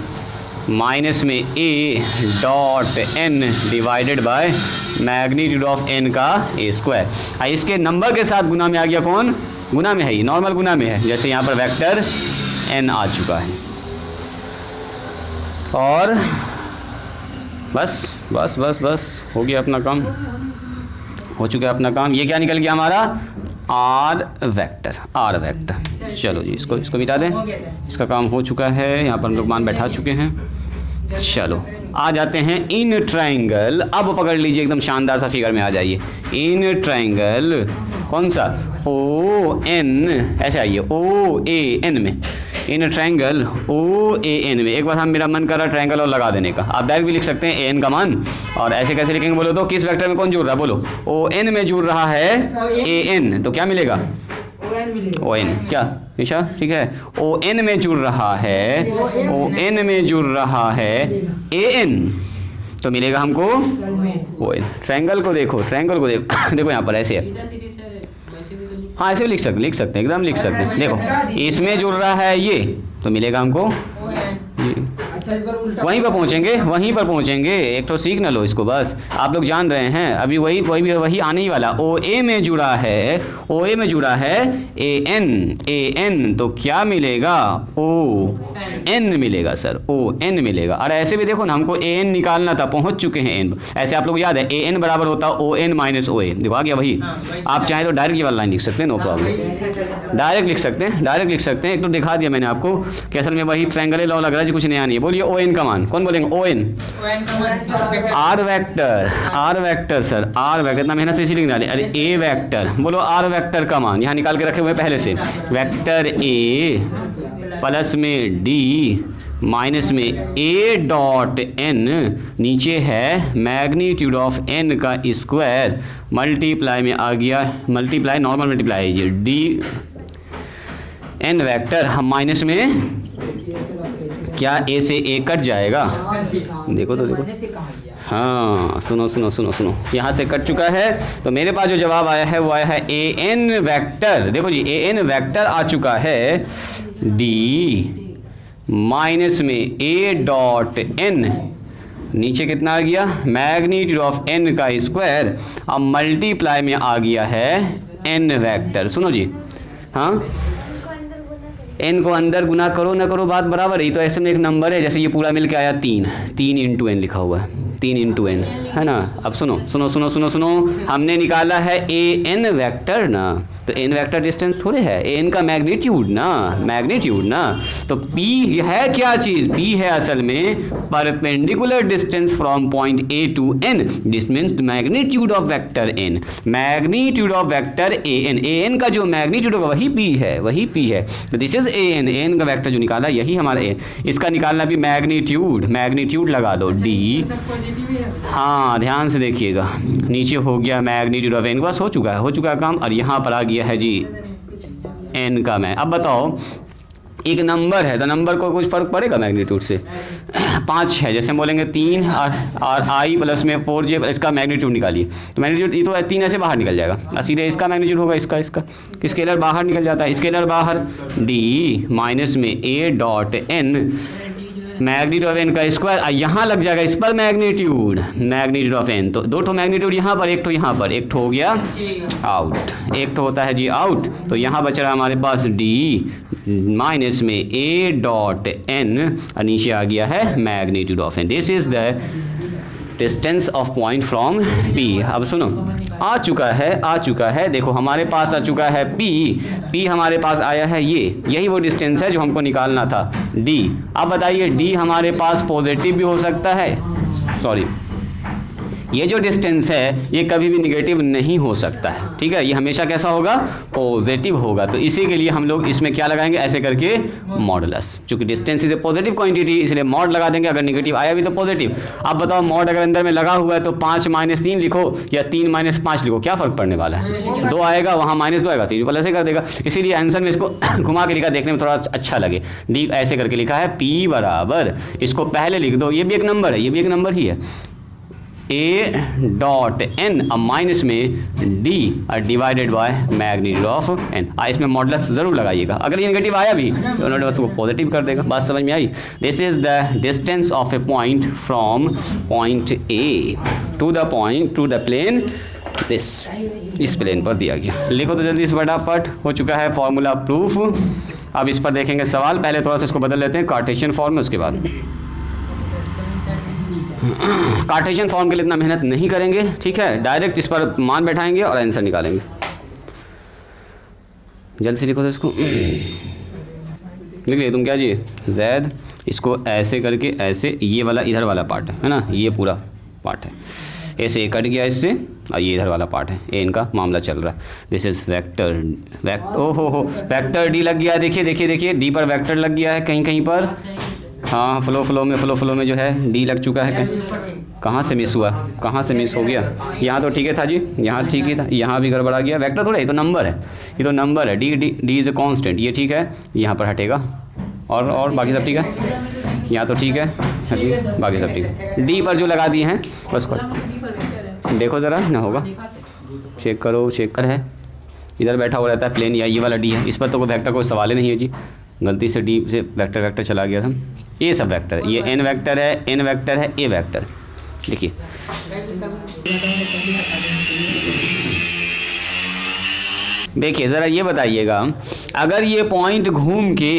माइनस में A dot N divided by magnitude of N का ए स्क्वायर। इसके नंबर के साथ गुना में आ गया। कौन गुना में है? ये नॉर्मल गुना में है। जैसे यहाँ पर वेक्टर एन आ चुका है, और बस हो गया अपना काम, हो चुका है अपना काम। ये क्या निकल गया हमारा? R vector. चलो जी, इसको मिटा दें। इसका काम हो चुका है, यहाँ पर हम लोग मान बैठा चुके हैं। चलो आ जाते हैं इन ट्रायंगल। अब पकड़ लीजिए, एकदम शानदार सा फिगर में आ जाइए। इन ट्रायंगल कौन सा? ओ एन, ऐसे आइए, ओ ए एन में। In triangle O A N में एक बार हम मेरा मन कर रहा है ट्रायंगल और लगा देने का। आप डायरेक्ट भी लिख सकते हैं ए एन का मान, और ऐसे कैसे लिखेंगे बोलो तो? किस वेक्टर में कौन जुड़ रहा है बोलो? ओ एन में जुड़ रहा है ए एन, तो क्या मिलेगा? O N. क्या निशा? ठीक है, ओ एन में जुड़ रहा है, ओ एन में जुड़ रहा है ए एन, तो मिलेगा हमको ओ एन। ट्रायंगल को देखो देखो यहाँ पर ऐसे है। हाँ ऐसे भी लिख सकते हैं, एकदम लिख सकते हैं। देखो इसमें जुड़ रहा है ये, तो मिलेगा हमको ये। वहीं पर पहुंचेंगे। एक तो सीख ना लो इसको, बस आप लोग जान रहे हैं अभी वही आने ही वाला। ओ ए में जुड़ा है ए एन, तो क्या मिलेगा? ओ एन मिलेगा सर, ओ एन मिलेगा। और ऐसे भी देखो ना, हमको ए एन निकालना था, पहुंच चुके हैं एन। ऐसे आप लोग याद है ए एन बराबर होता ओ एन माइनस ओ ए। देखो आ गया वही। आप चाहे तो डायरेक्ट ये वाला लाइन लिख सकते हैं, नो प्रॉब्लम। डायरेक्ट लिख सकते हैं। एक तो दिखा दिया मैंने आपको कि असल में वही ट्रायंगल लॉ लग रहा है जी, कुछ नया नहीं है। बोलिए ओ एन का मान। कौन बोलेंगे? O N. R vector sir, R vector. इतना मेहनत से इसी लिख डाले। अरे ए वेक्टर, बोलो आर वेक्टर का मान यहाँ निकाल के रखे हुए पहले से। वेक्टर ए प्लस में डी माइनस में ए डॉट एन, नीचे है मैग्नीट्यूड ऑफ एन का स्क्वायर, मल्टीप्लाई में आ गया, मल्टीप्लाई नॉर्मल मल्टीप्लाई है डी एन वेक्टर। हम माइनस में क्या ए से ए कट जाएगा? देखो तो देखो, हाँ सुनो, यहाँ से कट चुका है। तो मेरे पास जो जवाब आया है वो आया है ए एन वेक्टर। देखो जी ए एन वेक्टर आ चुका है डी माइनस में ए डॉट एन, नीचे कितना आ गया? मैग्नीट्यूड ऑफ एन का स्क्वायर, अब मल्टीप्लाई में आ गया है एन वेक्टर। सुनो जी, हाँ एन को अंदर गुना करो ना करो बात बराबर ही। तो ऐसे में एक नंबर है, जैसे ये पूरा मिल के आया 3 इंटू एन लिखा हुआ है, 3 इंटू एन, है ना। अब सुनो सुनो सुनो सुनो सुनो, हमने निकाला है ए एन वैक्टर ना, तो एन वैक्टर डिस्टेंस थोड़े है, एन का मैग्नीट्यूड ना, मैग्नीट्यूड ना। तो पी है क्या चीज़, पी है असल में perpendicular distance from point A to N, this means magnitude of vector N, magnitude of vector A N का जो मैग्नीट्यूड होगा वही पी है, वही पी है। तो दिस इज ए एन का वेक्टर जो निकाला यही हमारा ए, इसका निकालना भी मैग्नीट्यूड, मैग्नीट्यूड लगा दो डी। हाँ ध्यान से देखिएगा, नीचे हो गया मैग्नीट्यूड ऑफ एन, बस हो चुका है काम। और यहाँ पर आ गया है जी एन का मैं। अब बताओ एक नंबर है तो नंबर को कुछ फर्क पड़ेगा मैग्नीट्यूड से? 5 है, जैसे हम बोलेंगे 3 और आई प्लस में 4j, इसका मैग्नीट्यूड निकालिए, तो मैग्नीट्यूड ये तो 3 ऐसे बाहर निकल जाएगा, सीधे इसका मैग्नीट्यूड होगा, इसका स्केलर बाहर निकल जाता है, स्केलर बाहर डी माइनस में A dot N magnitude of N का स्क्वायर, यहाँ लग जाएगा इस पर मैग्नीट्यूड ऑफ एन, तो 2 मैग्नीट्यूड यहाँ पर, 1 ठो यहाँ पर, 1 ठो हो गया आउट, 1 ठो होता है जी आउट। तो यहाँ बच रहा हमारे पास डी माइनस में ए डॉट एन और नीचे आ गया है magnitude of N. This is the distance of point from P. अब सुनो आ चुका है, देखो हमारे पास आ चुका है पी हमारे पास आया है यही वो डिस्टेंस है जो हमको निकालना था डी। अब बताइए डी हमारे पास पॉजिटिव भी हो सकता है, सॉरी ये जो डिस्टेंस है ये कभी भी निगेटिव नहीं हो सकता है, ठीक है, ये हमेशा कैसा होगा, पॉजिटिव होगा। तो इसी के लिए हम लोग इसमें क्या लगाएंगे, ऐसे करके मॉडुलस, क्योंकि distance is a positive quantity इसलिए मॉड लगा देंगे, अगर निगेटिव आया भी तो पॉजिटिव। अब बताओ मॉड अगर अंदर में लगा हुआ है तो 5 - 3 लिखो या 3 - 5 लिखो, क्या फर्क पड़ने वाला है, 2 आएगा वहाँ -2 आएगा, 3 प्लस कर देगा। इसीलिए आंसर में इसको घुमा के लिखा, देखने में थोड़ा अच्छा लगे, डी ऐसे करके लिखा है पी बराबर, इसको पहले लिख दो, ये भी एक नंबर है, ये भी एक नंबर ही है, ए डॉट एन अब माइनस में D divided by magnitude of N. इसमें मॉडुलस जरूर लगाइएगा, अगर ये नेगेटिव आया भी तो मॉडुलस को पॉजिटिव कर देगा। बात समझ में आई? This is the distance of a point from point A to the plane, this इस प्लेन पर दिया गया। लिखो तो जल्दी से फटाफट, हो चुका है फॉर्मूला प्रूफ। अब इस पर देखेंगे सवाल, पहले थोड़ा सा इसको बदल लेते हैं कार्टेशियन फॉर्म में, उसके बाद कार्टेशियन फॉर्म के लिए इतना मेहनत नहीं करेंगे, ठीक है, डायरेक्ट इस पर मान बैठाएंगे और आंसर निकालेंगे। जल्द से लिखो तो इसको, लिख तुम क्या जी जैद, इसको ऐसे करके ऐसे, ये वाला इधर वाला पार्ट है ना, ये पूरा पार्ट है, ऐसे ये कट गया इससे और ये इधर वाला पार्ट है, ए इनका मामला चल रहा है। दिस इज वेक्टर ओहो वेक्टर डी लग गया, देखिए डी पर वेक्टर लग गया है कहीं पर, हाँ फ्लो में जो है डी लग चुका है, कहाँ से मिस हुआ, कहाँ से मिस हो गया, यहाँ तो ठीक है था जी, यहाँ ठीक ही था, यहाँ भी गड़बड़ा गया, वेक्टर थोड़ा, ये तो नंबर है, डी इज़ ए कांस्टेंट, ये ठीक है, यहाँ पर हटेगा और बाकी सब ठीक है, यहाँ तो ठीक है, बाकी सब ठीक है, डी पर जो लगा दिए हैं बस देखो ज़रा ना होगा, चेक कर है, इधर बैठा हुआ रहता है प्लेन, या ये वाला डी है, इस पर तो कोई वेक्टर कोई सवाल ही नहीं है जी, गलती से डी से वेक्टर चला गया था। ये सब वेक्टर, ये एन वेक्टर है, ए वेक्टर, देखिए ज़रा ये बताइएगा, अगर ये पॉइंट घूम के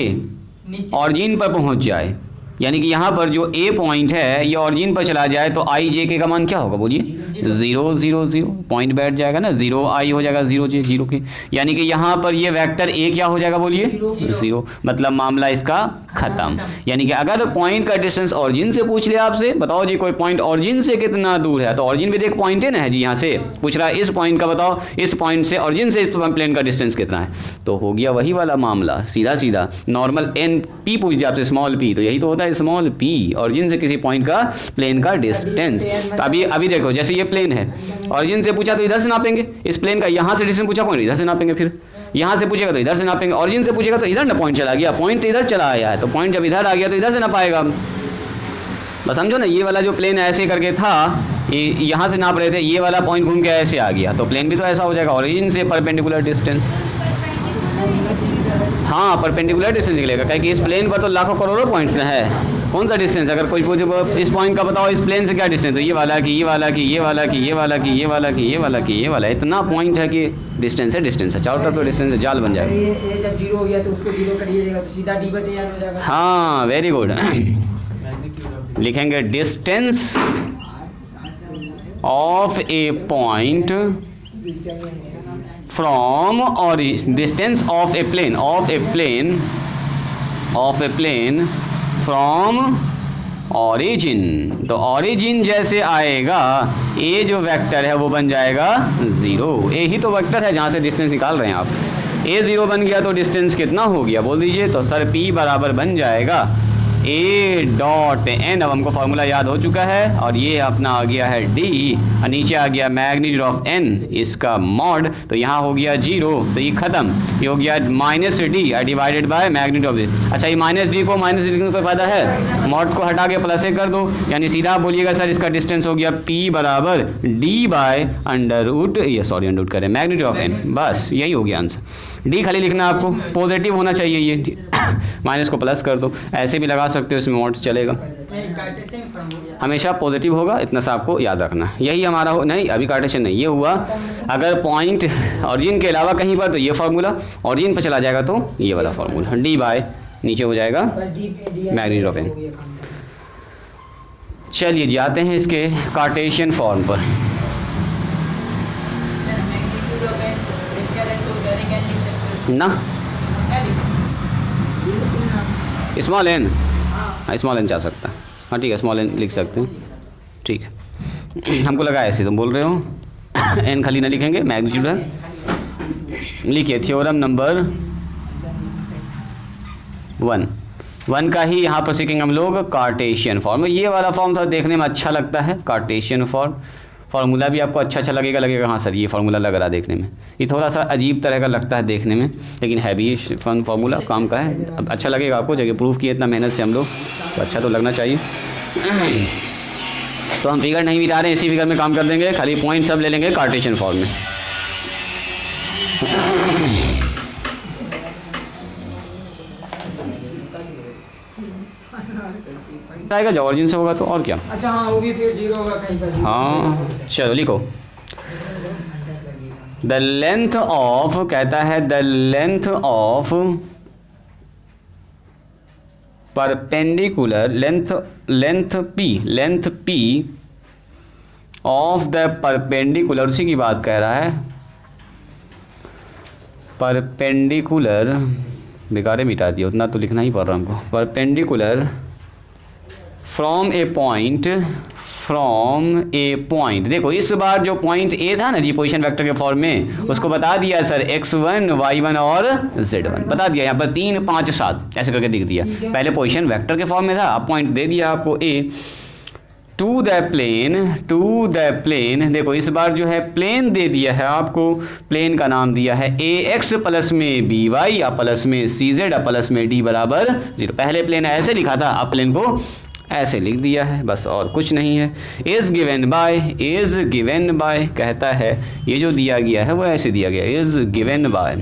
ऑरिजिन पर पहुंच जाए, यानी कि यहाँ पर जो ए पॉइंट है ये ऑरिजिन पर चला जाए, तो आई जे के का मान क्या होगा बोलिए, 0 0 0, पॉइंट बैठ जाएगा ना, 0 आई हो जाएगा 0 जे 0 के, यानी कि यहाँ पर ये वेक्टर ए क्या हो जाएगा बोलिए 0, मतलब मामला इसका खत्म। यानी कि अगर पॉइंट का डिस्टेंस ऑरिजिन से पूछ लिया आपसे, बताओ जी कोई पॉइंट ऑरिजिन से कितना दूर है, तो ऑरिजिन भी देख पॉइंट है ना है जी, यहाँ से पूछ रहा है इस पॉइंट का बताओ, इस पॉइंट से ऑरिजिन से इस प्लेन का डिस्टेंस कितना है, तो हो गया वही वाला मामला, सीधा नॉर्मल एन पी पूछ जाए आपसे, स्मॉल पी, तो यही तो होता है स्मॉल पी, ऑरिजिन से किसी पॉइंट का प्लेन का डिस्टेंस। तो अभी देखो, जैसे ये प्लेन है, ऑरिजिन से पूछा तो इधर से नापेंगे, इस प्लेन का यहाँ से डिस्टेंस पूछा पॉइंट इधर से नापेंगे, फिर यहाँ से पूछेगा तो इधर से नापेंगे, ऑरिजिन से पूछेगा तो इधर ना पॉइंट चला गया, पॉइंट इधर चला आया है, तो पॉइंट जब इधर आ गया तो इधर से नापाएगा। बस समझो ना, ये वाला जो प्लेन ऐसे करके था, ये यहाँ से नाप रहे थे, ये वाला पॉइंट घूम के ऐसे आ गया, तो प्लेन भी तो ऐसा हो जाएगा, ऑरिजिन से परपेंडिकुलर डिस्टेंस, हाँ परपेंडिकुलर डिस्टेंस निकलेगा, क्योंकि इस प्लेन पर तो लाखों करोड़ों पॉइंट्स है, कौन सा डिस्टेंस, अगर कोई पूछे इस पॉइंट का बताओ इस प्लेन से क्या डिस्टेंस, तो ये वाला कि ये वाला कि ये वाला कि ये वाला कि ये वाला कि ये वाला कि ये वाला, इतना पॉइंट है कि डिस्टेंस है, चारों तरफ तो डिस्टेंस है, जाल बन जाएगा। ये जब 0 हो गया तो उसको 0 कर दीजिएगा तो सीधा d/n हो जाएगा। हाँ वेरी गुड, लिखेंगे distance of a point from और distance of a plane from origin. तो ऑरिजिन जैसे आएगा ए जो वेक्टर है वो बन जाएगा 0। ए ही तो वेक्टर है जहाँ से डिस्टेंस निकाल रहे हैं आप। ए 0 बन गया तो डिस्टेंस कितना हो गया बोल दीजिए। तो सर P बराबर बन जाएगा A डॉट एन। अब हमको फार्मूला याद हो चुका है और ये अपना आ गया है D और नीचे आ गया मैग्नीट्यूड ऑफ n इसका मॉड। तो यहाँ हो गया 0 तो ये खत्म। ये हो गया minus D divided by magnitude of this. अच्छा ये माइनस डी को माइनस लिखने का फायदा है, मॉड को हटा के प्लस ए कर दो, यानी सीधा आप बोलिएगा सर इसका डिस्टेंस हो गया P बराबर D बाय अंडर रूट करें मैग्नीट्यूड ऑफ n। बस यही हो गया आंसर। डी खाली लिखना है आपको, पॉजिटिव होना चाहिए ये माइनस को प्लस कर दो, ऐसे भी लगा सकते हो, इसमें मॉड चलेगा, हमेशा पॉजिटिव होगा, इतना सा आपको याद रखना है। यही हमारा नहीं अभी कार्टेशियन नहीं, ये हुआ अगर पॉइंट ऑरिजिन के अलावा कहीं पर तो ये फार्मूला, ऑरिजिन पर चला जाएगा तो ये वाला फार्मूला डी बाय नीचे हो जाएगा मैग्नीट्यूड ऑफ एन। चलिए जी आते हैं इसके कार्टेशियन फॉर्म पर। ना स्मॉल एन, स्मॉल एन जा सकता है, हाँ ठीक है स्मॉल एन लिख सकते हैं, ठीक है। हमको लगा ऐसे तुम बोल रहे हो एन खाली ना लिखेंगे, मैग्नीट्यूड है। लिखिए थ्योरम नंबर 1 का ही यहाँ पर सीखेंगे हम लोग कार्टेशियन फॉर्म। ये वाला फॉर्म थोड़ा देखने में अच्छा लगता है, कार्टेशियन फॉर्म। फार्मूला भी आपको अच्छा लगेगा हाँ सर ये फार्मूला लग रहा है देखने में, ये थोड़ा सा अजीब तरह का लगता है देखने में, लेकिन है भी फन फार्मूला, काम का है, अब अच्छा लगेगा आपको, जगह प्रूफ किए इतना मेहनत से हम लोग, तो अच्छा तो लगना चाहिए। तो हम फिगर नहीं मिटा रहे हैं, इसी फिगर में काम कर देंगे, खाली पॉइंट सब ले लेंगे कार्टेशियन फॉर्म में। आएगा जो ऑरिजिन से होगा तो और क्या। अच्छा हाँ वो भी फिर 0 होगा कहीं पर। हाँ चलो लिखो, द लेंथ ऑफ कहता है the length of perpendicular length P of the perpendicular, उसी की बात कह रहा है, परपेंडिकुलर बेकारे मिटा दिया, उतना तो लिखना ही पड़ रहा हमको, परपेंडिकुलर फ्रॉम ए पॉइंट। देखो इस बार जो पॉइंट ए था ना जी पोजीशन वेक्टर के फॉर्म में, उसको बता दिया सर x1 y1 और z1 बता दिया, यहाँ पर 3 5 7 ऐसे करके दिख दिया। पहले पोजीशन वेक्टर के फॉर्म में था, अब पॉइंट दे दिया आपको ए। टू द प्लेन, देखो इस बार जो है प्लेन दे दिया है आपको, प्लेन का नाम दिया है ax प्लस में by या प्लस में cz या प्लस में d बराबर 0। पहले प्लेन ऐसे लिखा था, अब प्लेन को ऐसे लिख दिया है, बस और कुछ नहीं है। इज़ गिवन बाय कहता है, ये जो दिया गया है वो ऐसे दिया गया, इज़ गिवन बाय।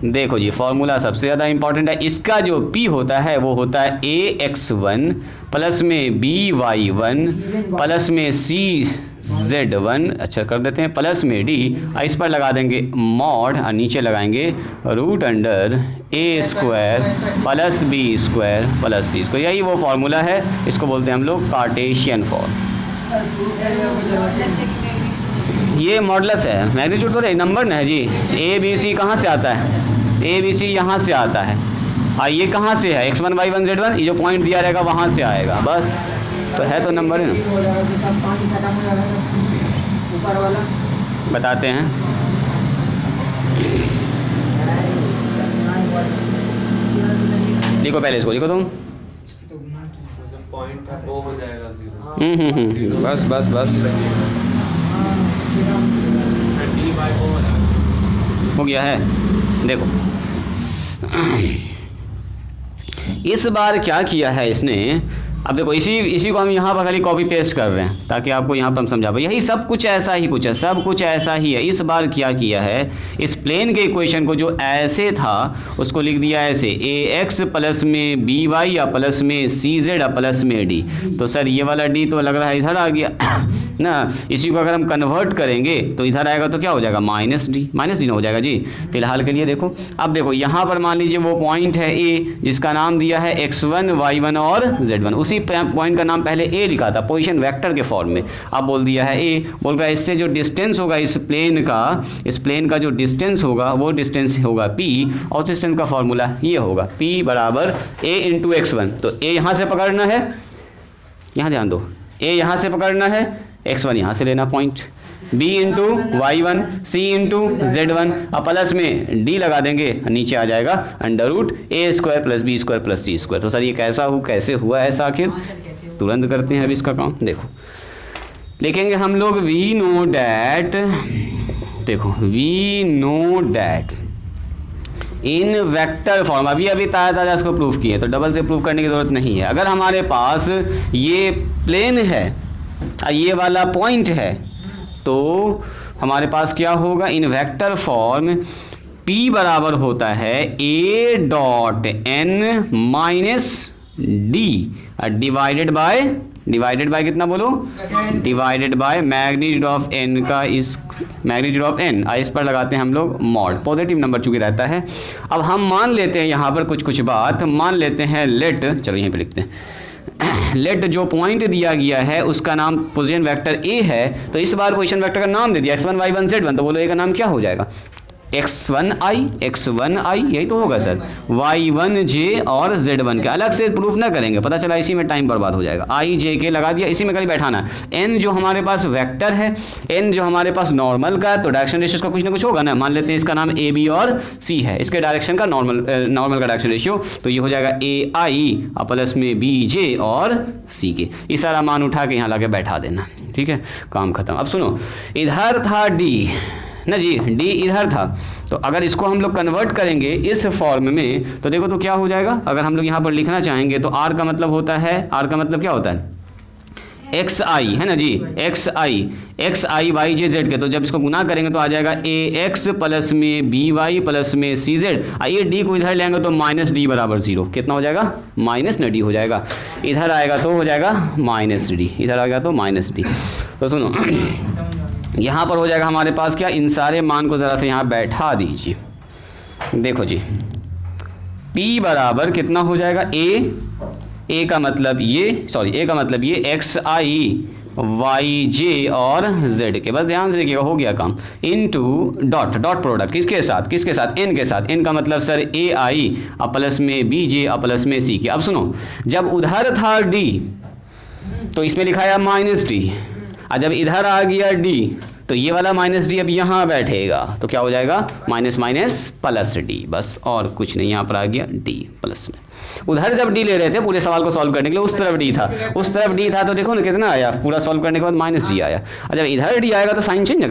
देखो जी फॉर्मूला सबसे ज़्यादा इंपॉर्टेंट है, इसका जो P होता है वो होता है ax1 प्लस में by1 प्लस में cz1, अच्छा कर देते हैं, प्लस में d, इस पर लगा देंगे मॉड और नीचे लगाएंगे root under a² plus b² plus c²। यही वो फार्मूला है, इसको बोलते हैं हम लोग कार्टेशियन फॉर्म। ये मॉडुलस है, मैग्नीट्यूड तो नंबर ना है जी, ए बी सी कहाँ से आता है, ए बी सी यहाँ से आता है, और ये कहाँ से है x1 y1 z1, ये जो पॉइंट दिया रहेगा वहाँ से आएगा, बस तो है तो नंबर है ना। बताते हैं, लिखो पहले इसको, लिखो तुम, पॉइंट है वो हो जाएगा 0। बस बस बस हो गया है। देखो इस बार क्या किया है इसने, अब देखो इसी को हम यहाँ पर खाली कॉपी पेस्ट कर रहे हैं ताकि आपको यहाँ पर हम समझा पाए, यही सब कुछ ऐसा ही कुछ है, सब कुछ ऐसा ही है। इस बार क्या किया है, इस प्लेन के इक्वेशन को जो ऐसे था उसको लिख दिया ऐसे, ax प्लस में by या प्लस में cz या प्लस में d। तो सर ये वाला d तो लग रहा है इधर आ गया ना। इसी को अगर हम कन्वर्ट करेंगे तो इधर आएगा तो क्या हो जाएगा माइनस डी ना हो जाएगा जी। फिलहाल के लिए देखो, अब देखो यहाँ पर मान लीजिए वो पॉइंट है ए जिसका नाम दिया है x1 y1 और z1। उसी पॉइंट का नाम पहले ए लिखा था पोजीशन वेक्टर के फॉर्म में, अब बोल दिया है ए। बोल रहा है इससे जो डिस्टेंस होगा इस प्लेन का जो डिस्टेंस होगा वो डिस्टेंस होगा p, और डिस्टेंस का फॉर्मूला ये होगा p बराबर a इंटू x1। तो a यहाँ से पकड़ना है, यहाँ ध्यान दो, a यहाँ से पकड़ना है, x1 यहाँ से लेना point, b into y1 c into z1, अब प्लस में d लगा देंगे, नीचे आ जाएगा under root a square plus B square plus C square. तो सर ये कैसे हुआ ऐसा आखिर? तुरंत करते हैं अब इसका काम। देखो लिखेंगे हम लोग वी नो डैट, देखो we know that in vector form, अभी ताज़ा इसको प्रूफ किए तो डबल से प्रूफ करने की ज़रूरत नहीं है। अगर हमारे पास ये प्लेन है ये वाला पॉइंट है तो हमारे पास क्या होगा, इन वेक्टर फॉर्म P बराबर होता है a dot n minus D divided bye कितना बोलो, divided by magnitude of n का इस मैग्नीट्यूड ऑफ n, इस पर लगाते हैं हम लोग मॉड, पॉजिटिव नंबर चूंकि रहता है। अब हम मान लेते हैं यहाँ पर कुछ बात मान लेते हैं, लेट, चलो यहीं पे लिखते हैं, लेट जो पॉइंट दिया गया है उसका नाम पोजीशन वेक्टर ए है, तो इस बार पोजीशन वेक्टर का नाम दे दिया x1 y1 z1, तो बोलो ए का नाम क्या हो जाएगा, x1i, यही तो होगा सर, y1j और z1 के अलग से प्रूफ ना करेंगे, पता चला इसी में टाइम बर्बाद हो जाएगा। i j के लगा दिया, इसी में कहीं बैठाना। n जो हमारे पास वेक्टर है, n जो हमारे पास नॉर्मल का, तो डायरेक्शन रेशियो का कुछ ना कुछ होगा ना। मान लेते हैं इसका नाम a b और c है, इसके डायरेक्शन का नॉर्मल का डायरेक्शन रेशियो, तो ये हो जाएगा ai प्लस में bj और c के, ये सारा मान उठा के यहाँ ला के बैठा देना, ठीक है, काम खत्म। अब सुनो, इधर था d ना जी, d इधर था, तो अगर इसको हम लोग कन्वर्ट करेंगे इस फॉर्म में तो देखो तो क्या हो जाएगा। अगर हम लोग यहाँ पर लिखना चाहेंगे तो r का मतलब होता है, r का मतलब क्या होता है xi, है ना जी, xi y j z के, तो जब इसको गुना करेंगे तो आ जाएगा ax प्लस में by प्लस में cz, ये d को इधर लेंगे तो माइनस डी बराबर 0, कितना हो जाएगा, माइनस न डी हो जाएगा, इधर आएगा तो हो जाएगा माइनस डी, इधर आएगा तो माइनस डी। तो सुनो यहाँ पर हो जाएगा हमारे पास क्या, इन सारे मान को ज़रा से यहाँ बैठा दीजिए। देखो जी P बराबर कितना हो जाएगा, a का मतलब ये, सॉरी a का मतलब ये xi yj और z के, बस ध्यान से देखिएगा, हो गया काम, इनटू डॉट प्रोडक्ट किसके साथ n के साथ, n का मतलब सर ai प्लस में bj प्लस में c के। अब सुनो, जब उधर था d तो इसमें लिखा है माइनस डी, और जब इधर आ गया d तो ये वाला माइनस डी अब यहाँ बैठेगा, तो क्या हो जाएगा, माइनस माइनस प्लस डी, बस और कुछ नहीं, यहाँ पर आ गया d प्लस में। उधर जब डी ले रहे थे पूरे सवाल को सॉल्व करने के लिए, उस तरफ डी था तो देखो ना कितना आया, पूरा सॉल्व करने के बाद माइनस डी आया, और जब इधर डी आएगा तो साइन चेंज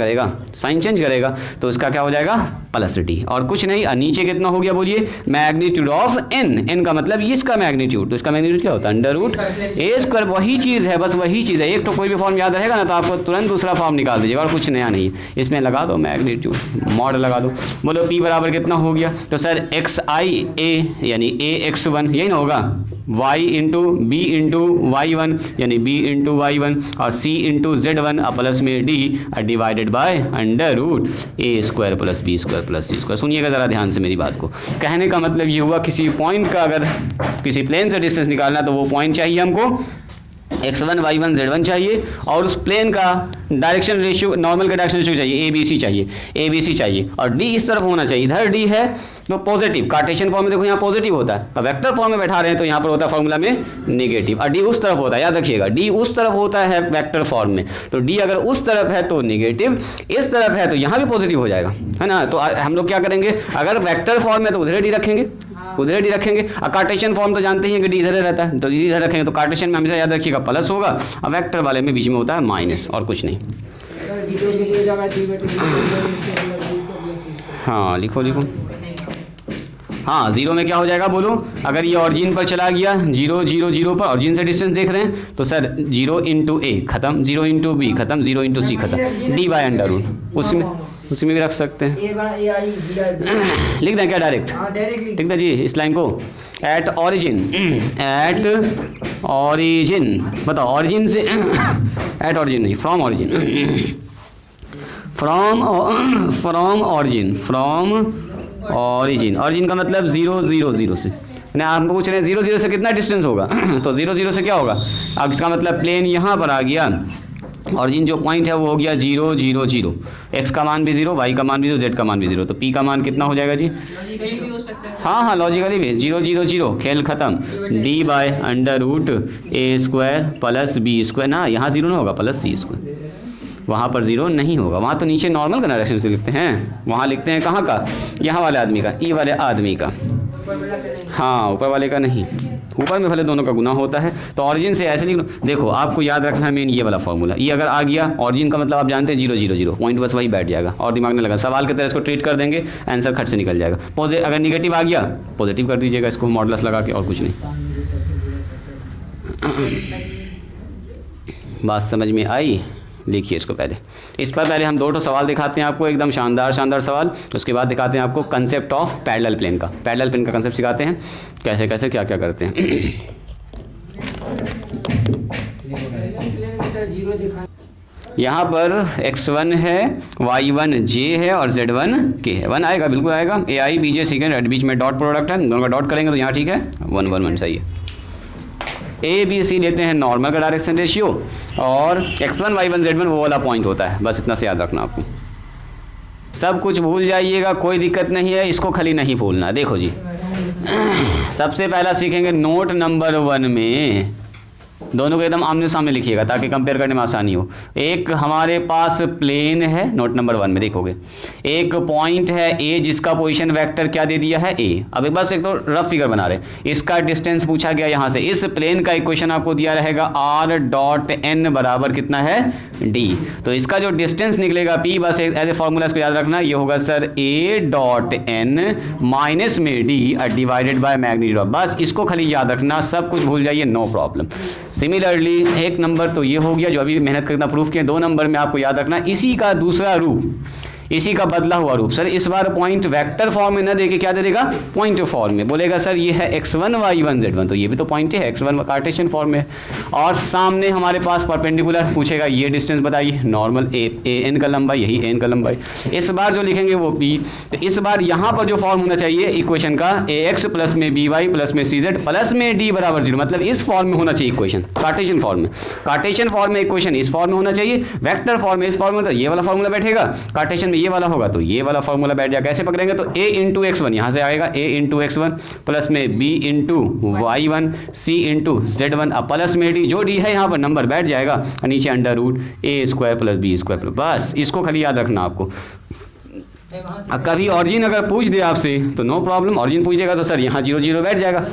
करेगा, तो इसका क्या हो जाएगा, प्लस डी, और कुछ नहीं। और नीचे कितना हो गया बोलिए, मैग्नीट्यूड ऑफ n का मतलब ये इसका मैग्नीट्यूड, तो इसका मैग्नीट्यूड क्या होता है, अंडर रूट ए स्क्वायर, वही चीज़ है, बस वही चीज़ है। एक तो कोई भी फॉर्म याद रहेगा ना तो आपको तुरंत दूसरा फॉर्म निकाल दीजिएगा, और कुछ नया नहीं है, इसमें लगा दो मैग्नीट्यूड, मॉड लगा दो। बोलो p बराबर कितना हो गया, तो सर xi a यानी ax1 यही ना होगा, y into B into y1 यानी b इंटू y1 और c इंटू z1 प्लस में d divided by under root a square plus B square plus C square. सुनिएगा ज़रा ध्यान से मेरी बात को, कहने का मतलब ये हुआ किसी पॉइंट का अगर किसी प्लेन से डिस्टेंस निकालना तो वो पॉइंट चाहिए हमको x1 y1 z1 चाहिए, और उस प्लेन का डायरेक्शन रेशियो, नॉर्मल का डायरेक्शन रेशियो चाहिए, ABC चाहिए, और D इस तरफ होना चाहिए। इधर D है तो पॉजिटिव, कार्टेशियन फॉर्म में देखो यहाँ पॉजिटिव होता है, तो वेक्टर फॉर्म में बैठा रहे हैं तो यहाँ पर होता है फॉर्मूला में नेगेटिव, और D उस तरफ होता है, याद रखिएगा D उस तरफ होता है वेक्टर फॉर्म में, तो D अगर उस तरफ है तो नेगेटिव, इस तरफ है तो यहाँ भी पॉजिटिव हो जाएगा, है ना। तो हम लोग क्या करेंगे, अगर वेक्टर फॉर्म में तो उधर D रखेंगे, और कार्टेशियन फॉर्म तो जानते हैं कि डी इधर रहता है, तो डी इधर रखेंगे, तो कार्टेशियन में हमेशा याद रखिएगा प्लस होगा, और वेक्टर वाले में बीच में होता है माइनस, और कुछ नहीं। हाँ लिखो, हाँ जीरो में क्या हो जाएगा बोलो, अगर ये ऑरिजिन पर चला गया 0 0 0 पर, ऑरिजिन से डिस्टेंस देख रहे हैं तो सर 0 इंटू ए खत्म, 0 इंटू बी खत्म, 0 इंटू सी खत्म, डी बाय अंडर रूट, उसी में भी रख सकते हैं, लिख दें क्या डायरेक्ट, लिख दें जी इस लाइन को, एट ऑरिजिन बताओ, ऑरिजिन से एट ऑरिजिन नहीं, फ्रॉम ऑरिजिन, फ्रॉम ऑरिजिन का मतलब 0 0 0 से, ना आप पूछ रहे हैं 0 0 से कितना डिस्टेंस होगा तो 0 0 से क्या होगा, अब इसका मतलब प्लेन यहाँ पर आ गया, ऑरिजिन जो पॉइंट है वो हो गया 0 0 0, एक्स का मान भी 0, वाई का मान भी 0, जेड का मान भी 0, तो पी का मान कितना हो जाएगा जी, हाँ लॉजिकली भी 0 0 0, खेल खत्म, D by under root A square plus B square, ना यहाँ 0 ना होगा, प्लस सी स्क्वायर, वहाँ पर 0 नहीं होगा, वहाँ तो नीचे नॉर्मल का डायरेक्शन से लिखते हैं, वहाँ लिखते हैं कहाँ का, यहाँ वाले आदमी का, ई वाले आदमी का, हाँ ऊपर वाले का नहीं, ऊपर में भले दोनों का गुना होता है, तो ऑरिजिन से ऐसे लिख लो। देखो आपको याद रखना है मेन ये वाला फॉर्मूला, ये अगर आ गया ऑरिजिन का मतलब आप जानते हैं 0 0 0, पॉइंट बस वही बैठ जाएगा और दिमाग में लगा, सवाल की तरह इसको ट्रीट कर देंगे, आंसर खट से निकल जाएगा। अगर निगेटिव आ गया पॉजिटिव कर दीजिएगा इसको मॉडुलस लगा के, और कुछ नहीं। बात समझ में आई? लिखिए इसको पहले, इस पर पहले हम 2 सवाल दिखाते हैं आपको, एकदम शानदार सवाल, उसके बाद दिखाते हैं आपको कंसेप्ट ऑफ पैरेलल प्लेन का, पैरेलल प्लेन का कंसेप्ट सिखाते हैं कैसे कैसे क्या क्या करते हैं। यहाँ पर x1 है, y1 j है और z1 k है, 1 आएगा, बिल्कुल आएगा, ए आई बी जे सेकेंड, बीच में डॉट प्रोडक्ट है, दोनों का डॉट करेंगे तो यहाँ ठीक है 1 1 1 सही है। ए बी सी लेते हैं नॉर्मल का डायरेक्शन रेशियो, और x1 y1 z1 वो वाला पॉइंट होता है, बस इतना से याद रखना आपको, सब कुछ भूल जाइएगा, कोई दिक्कत नहीं है, इसको खाली नहीं भूलना। देखो जी सबसे पहला सीखेंगे नोट नंबर 1 में, दोनों को एकदम आमने सामने लिखिएगा ताकि कंपेयर करने में आसानी हो। एक हमारे पास प्लेन है, नोट नंबर 1 में देखोगे, एक पॉइंट है ए जिसका पोजीशन वेक्टर क्या दे दिया है ए। अब एक बस एक तो रफ फिगर बना रहे, इसका डिस्टेंस पूछा गया यहाँ से, इस प्लेन का इक्वेशन आपको दिया रहेगा आर डॉट एन बराबर कितना है डी, तो इसका जो डिस्टेंस निकलेगा पी, बस एज ए फॉर्मूला इसको याद रखना, ये होगा sir A dot N minus में डी डिवाइडेड बाय मैग्नीट्यूड, बस इसको खाली याद रखना, सब कुछ भूल जाइए, नो प्रॉब्लम। सिमिलरली 1 नंबर तो ये हो गया जो अभी मेहनत करना प्रूफ किया, 2 नंबर में आपको याद रखना इसी का दूसरा रूप, इसी का बदला हुआ रूप। सर इस बार पॉइंट वेक्टर फॉर्म में न देके क्या दे देगा, पॉइंट फॉर्म में, बोलेगा सर ये है x1 y1 z1, तो ये भी तो पॉइंट है, x1 कार्टेशियन फॉर्म में, और सामने हमारे पास परपेंडिकुलर पूछेगा, ये डिस्टेंस बताइए, नॉर्मल ए एन का लंबाई, यही एन का लंबाई, इस बार जो लिखेंगे वो p, तो इस बार यहाँ पर जो फॉर्म होना चाहिए इक्वेशन का ax प्लस में by प्लस में cz प्लस में d बराबर 0, मतलब इस फॉर्म में होना चाहिए इक्वेशन, कार्टेशियन फॉर्म में, कार्टेशियन फॉर्म में इक्वेशन इस फॉर्म में होना चाहिए, वेक्टर फॉर्म में इस फॉर्म में, तो ये वाला फॉर्मूला बैठेगा, कार्टेशियन ये वाला होगा तो ये वाला फॉर्मूला बैठ जाएगा। कैसे पकड़ेंगे, तो a इंटू x1 यहाँ से आएगा, a इंटू x1 प्लस में b into y1 c into z1 अब प्लस में d, जो d है यहाँ पर नंबर बैठ जाएगा, और नीचे under root a square plus b square plus, बस इसको खाली याद रखना आपको। कभी ऑरिजिन अगर पूछ दे आपसे तो नो प्रॉब्लम, ऑरिजिन पूछ देगा तो सर यहाँ 0 0 बैठ जाएगा,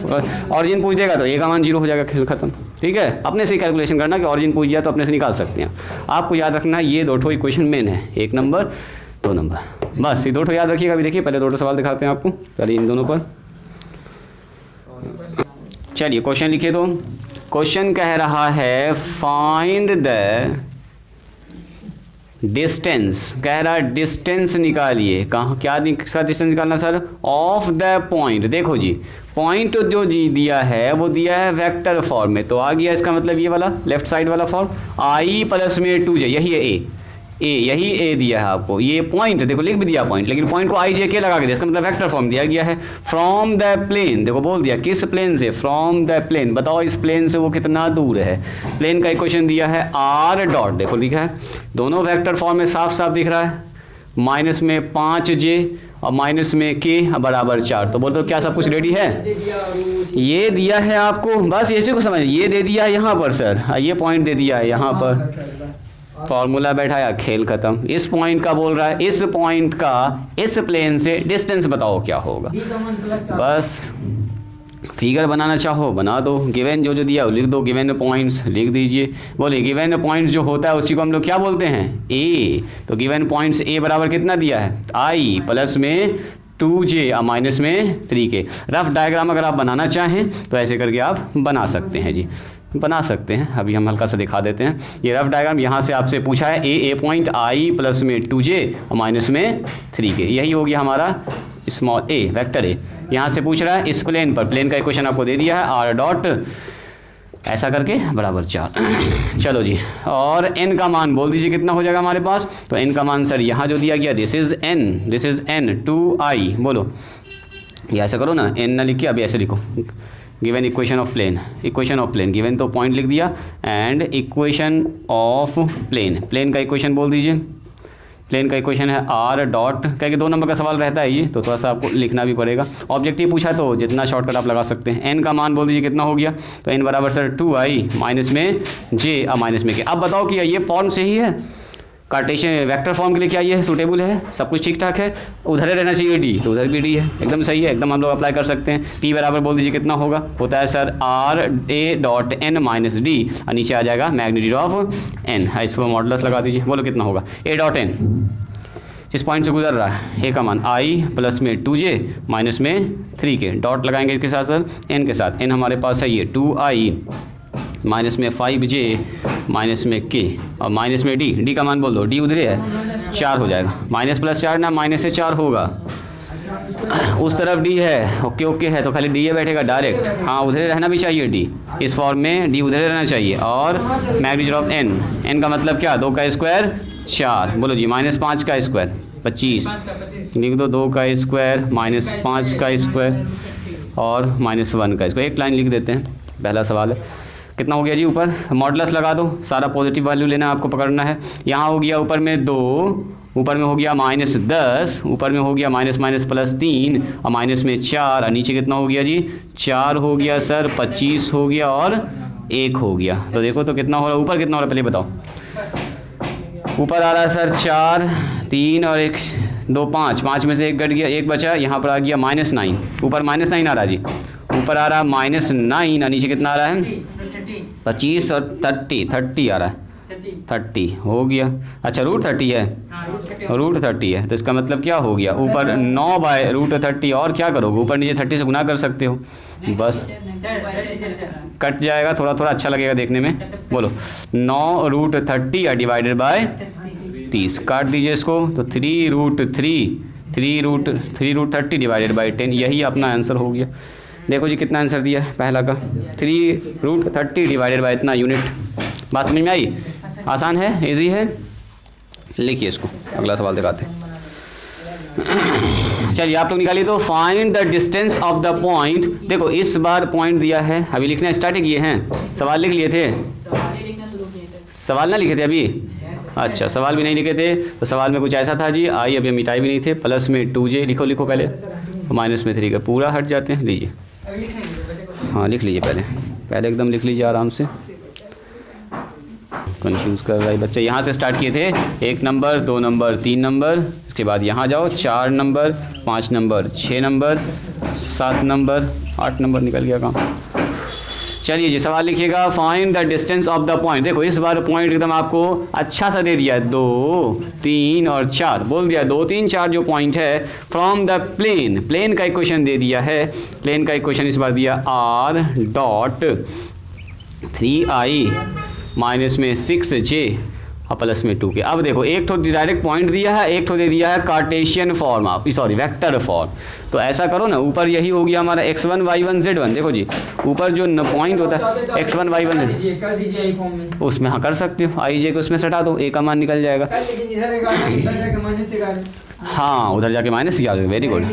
ऑरिजिन पूछ देगा तो a का मान 0 हो जाएगा, खेल खत्म। ठीक है, अपने से कैलकुलेशन करना कि ऑरिजिन पूछ दिया तो अपने से निकाल सकते हैं। आपको याद रखना ये 2 इक्वेशन मेन है, 1 नंबर 2 नंबर, बस ये 2 याद रखिएगा। अभी देखिए पहले 2 सवाल दिखाते हैं आपको, चलिए इन दोनों पर, चलिए क्वेश्चन लिखिए। तो क्वेश्चन कह रहा है फाइंड द डिस्टेंस, कह रहा है डिस्टेंस निकालिए, कहाँ क्या डिस्टेंस निकालना सर, ऑफ द पॉइंट। देखो जी पॉइंट जो जी दिया है वो दिया है वेक्टर फॉर्म में, तो आ गया इसका मतलब ये वाला लेफ्ट साइड वाला फॉर्म, आई प्लस में 2j, यही है यही ए दिया है आपको, ये पॉइंट देखो लिख भी दिया पॉइंट, लेकिन पॉइंट को आई जे के लगा के दिया, इसका मतलब वेक्टर फॉर्म दिया गया है। फ्रॉम द प्लेन, देखो बोल दिया किस प्लेन से, फ्रॉम द प्लेन, बताओ इस प्लेन से वो कितना दूर है, प्लेन का इक्वेशन दिया है आर डॉट, देखो लिखा है दोनों वेक्टर फॉर्म में साफ साफ दिख रहा है, माइनस में 5j और माइनस में k बराबर 4, तो बोल दो क्या सब कुछ रेडी है, ये दिया है आपको, बस इसी को समझ, ये दे दिया है यहाँ पर सर, ये पॉइंट दे दिया है यहाँ पर, फॉर्मूला बैठाया, खेल खत्म। इस पॉइंट का बोल रहा है, इस पॉइंट का इस प्लेन से डिस्टेंस बताओ क्या होगा, बस फिगर बनाना चाहो बना दो, गिवन जो दिया वो लिख दो, गिवन पॉइंट्स लिख दीजिए। बोले गिवन पॉइंट्स जो होता है उसी को हम लोग क्या बोलते हैं, ए, तो गिवन पॉइंट्स ए बराबर कितना दिया है, आई प्लस में 2j और माइनस में 3k। रफ डायग्राम अगर आप बनाना चाहें तो ऐसे करके आप बना सकते हैं जी, बना सकते हैं, अभी हम हल्का सा दिखा देते हैं। ये रफ डायग्राम यहाँ से आपसे पूछा है, ए पॉइंट आई प्लस में 2j और माइनस में 3k, यही हो गया हमारा स्मॉल ए वेक्टर ए। यहाँ से पूछ रहा है इस प्लेन पर, प्लेन का इक्वेशन आपको दे दिया है आर डॉट ऐसा करके बराबर 4। चलो जी, और n का मान बोल दीजिए कितना हो जाएगा हमारे पास। तो n का मान सर यहाँ जो दिया गया दिस इज़ n 2i, बोलो ये ऐसा करो ना, n ना लिख के अभी ऐसे लिखो, given equation of plane given तो पॉइंट लिख दिया, एंड इक्वेशन ऑफ प्लेन का इक्वेशन बोल दीजिए। प्लेन का इक्वेशन है r डॉट, क्या 2 नंबर का सवाल रहता है ये, तो थोड़ा सा आपको लिखना भी पड़ेगा। ऑब्जेक्टिव पूछा तो जितना शॉर्टकट आप लगा सकते हैं। n का मान बोल दीजिए कितना हो गया, तो n बराबर सर 2i माइनस में j, अब माइनस में के। अब बताओ कि ये फॉर्म सही है, कार्टेशियन वेक्टर फॉर्म के लिए क्या ये सूटेबल है, सब कुछ ठीक ठाक है। उधर ही रहना चाहिए d, तो उधर भी d है, एकदम सही है, एकदम हम लोग अप्लाई कर सकते हैं। p बराबर बोल दीजिए कितना होगा, होता है sir r a dot n minus D, और नीचे आ जाएगा मैग्नीट्यूड ऑफ n, है इसको मॉडुलस लगा दीजिए, बोलो कितना होगा a डॉट n, जिस पॉइंट से गुजर रहा है a का मान i प्लस में 2j माइनस में 3k, डॉट लगाएंगे इसके साथ सर n के साथ, n हमारे पास है ये 2i माइनस में 5j माइनस में k, और माइनस में d का मान बोल दो, d उधर है 4 हो जाएगा, माइनस प्लस 4 ना माइनस से 4 होगा, उस तरफ d है, ओके है, तो खाली d है बैठेगा डायरेक्ट, हाँ उधर रहना भी चाहिए d, इस फॉर्म में d उधर रहना चाहिए। और मैग्नीट्यूड ऑफ n का मतलब क्या, 2 का स्क्वायर 4, बोलो जी माइनस 5 का स्क्वायर 25, लिख दो 2 का स्क्वायर माइनस 5 का स्क्वायर और माइनस 1 का स्क्वायर, एक लाइन लिख देते हैं। पहला सवाल है कितना हो गया जी, ऊपर मॉडुलस लगा दो, सारा पॉजिटिव वैल्यू लेना आपको पकड़ना है। यहाँ हो गया ऊपर में 2, ऊपर में हो गया माइनस 10, ऊपर में हो गया माइनस माइनस प्लस 3 और माइनस में 4, और नीचे कितना हो गया जी 4 हो गया सर, 25 हो गया और 1 हो गया। तो देखो तो कितना हो रहा है, ऊपर कितना हो रहा है पहले बताओ। ऊपर आ रहा है सर 4, 3 और 1 2 5 में से 1 घट गया, 1 बचा, यहाँ पर आ गया -9, ऊपर -9 आ रहा है जी, ऊपर आ रहा है -9 और नीचे कितना आ रहा है 25 और 30 आ रहा है, 30 हो गया। अच्छा रूट 30 है, रूट 30 है, तो इसका मतलब क्या हो गया, ऊपर 9 बाय रूट 30, और क्या करोगे ऊपर नीचे 30 से गुना कर सकते हो, बस कट जाएगा, थोड़ा थोड़ा अच्छा लगेगा देखने में। बोलो 9 रूट 30 या डिवाइडेड बाय 30, काट दीजिए इसको, तो 3 रूट 30 डिवाइडेड बाई 10, यही अपना आंसर हो गया। देखो जी कितना आंसर दिया है पहला का, 3 रूट 30 डिवाइडेड बाई इतना यूनिट। बात समझ में आई, आसान है, इजी है। लिखिए इसको, अगला सवाल दिखाते हैं। चलिए आप लोग निकालिए, तो find the distance of the point. देखो इस बार पॉइंट दिया है, अभी लिखना स्टार्ट किए हैं, सवाल लिख लिए थे, सवाल ना लिखे थे अभी, अच्छा सवाल भी नहीं लिखे थे, तो सवाल में कुछ ऐसा था जी, आई अभी मिटाई भी नहीं थे, प्लस में 2j लिखो पहले, माइनस में 3 का पूरा हट जाते हैं, लीजिए हाँ लिख लीजिए, पहले एकदम लिख लीजिए आराम से, कंफ्यूज कर रहा है बच्चा। यहाँ से स्टार्ट किए थे, 1 नंबर 2 नंबर 3 नंबर, इसके बाद यहाँ जाओ 4 number 5 number 6 number 7 number 8 number, निकल गया काम। चलिए जी सवाल लिखिएगा, find the distance of the point. देखो इस बार पॉइंट एकदम आपको अच्छा सा दे दिया है, 2 3 और 4 बोल दिया, 2 3 4 जो पॉइंट है फ्रॉम द प्लेन का इक्वेशन दे दिया है। प्लेन का इक्वेशन इस बार दिया r डॉट 3i माइनस में 6j और प्लस में 2k। अब देखो एक तो डायरेक्ट पॉइंट दिया है, एक तो दे दिया है Cartesian form, sorry vector form. तो ऐसा करो ना, ऊपर यही हो गया हमारा x1 y1 z1। देखो जी ऊपर जो पॉइंट होता है x1 y1 कर दीजिए आई फॉर्म में, उसमें हाँ कर सकते हो, आई जे को उसमें सटा दो, a का मान निकल जाएगा। लेकिन इधर माइनस से कर, हाँ उधर जाके माइनस किया, वेरी गुड,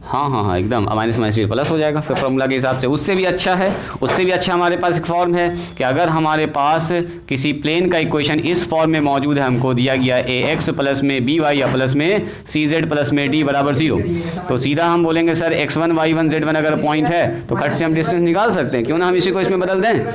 हाँ एकदम, माइनस माइनस फिर प्लस हो जाएगा फिर फॉर्मूला के हिसाब से। उससे भी अच्छा है, उससे भी अच्छा हमारे पास एक फॉर्म है कि अगर हमारे पास किसी प्लेन का इक्वेशन इस फॉर्म में मौजूद है, हमको दिया गया ax प्लस में by या प्लस में cz प्लस में d बराबर 0, तो सीधा हम बोलेंगे सर x1 y1 z1 अगर पॉइंट है तो कट से हम डिस्टेंस निकाल सकते हैं, क्यों ना हम इसी को इसमें बदल दें।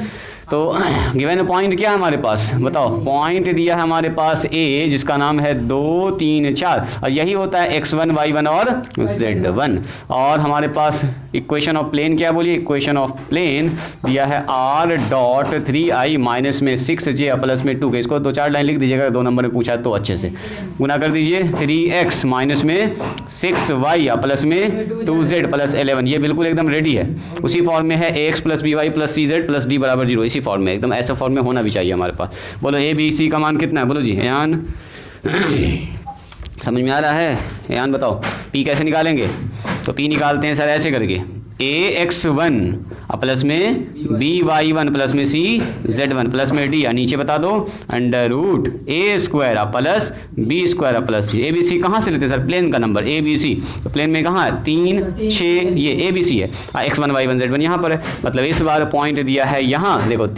तो गिवन पॉइंट क्या है हमारे पास, बताओ। पॉइंट दिया है हमारे पास a जिसका नाम है 2 3 4, और यही होता है x1 y1 और z1। और हमारे पास इक्वेशन ऑफ प्लेन क्या बोलिए, इक्वेशन ऑफ प्लेन दिया है r डॉट 3i माइनस में 6j प्लस में 2k। इसको 2 4 लाइन लिख दीजिएगा, 2 नंबर में पूछा तो अच्छे से गुना कर दीजिए, 3x माइनस में 6y प्लस में 2z प्लस 11। ये बिल्कुल एकदम रेडी है, उसी फॉर्म में है ax plus by plus cz plus d बराबर 0, इसी फॉर्म में, एकदम ऐसा फॉर्म में होना भी चाहिए हमारे पास। बोलो a b c का मान कितना है, बोलो जी यान समझ में आ रहा है, यान बताओ। p कैसे निकालेंगे, तो p निकालते हैं सर ऐसे करके, ax1 प्लस में by1 प्लस में cz1 प्लस में d, नीचे बता दो under root a square plus b square plus c। ABC कहाँ से लेते हैं सर? प्लेन का नंबर ABC, तो प्लेन में कहाँ है? 3 6, ये ABC है, x1 y1 z1 यहाँ पर है, मतलब इस बार पॉइंट दिया है यहाँ देखो 2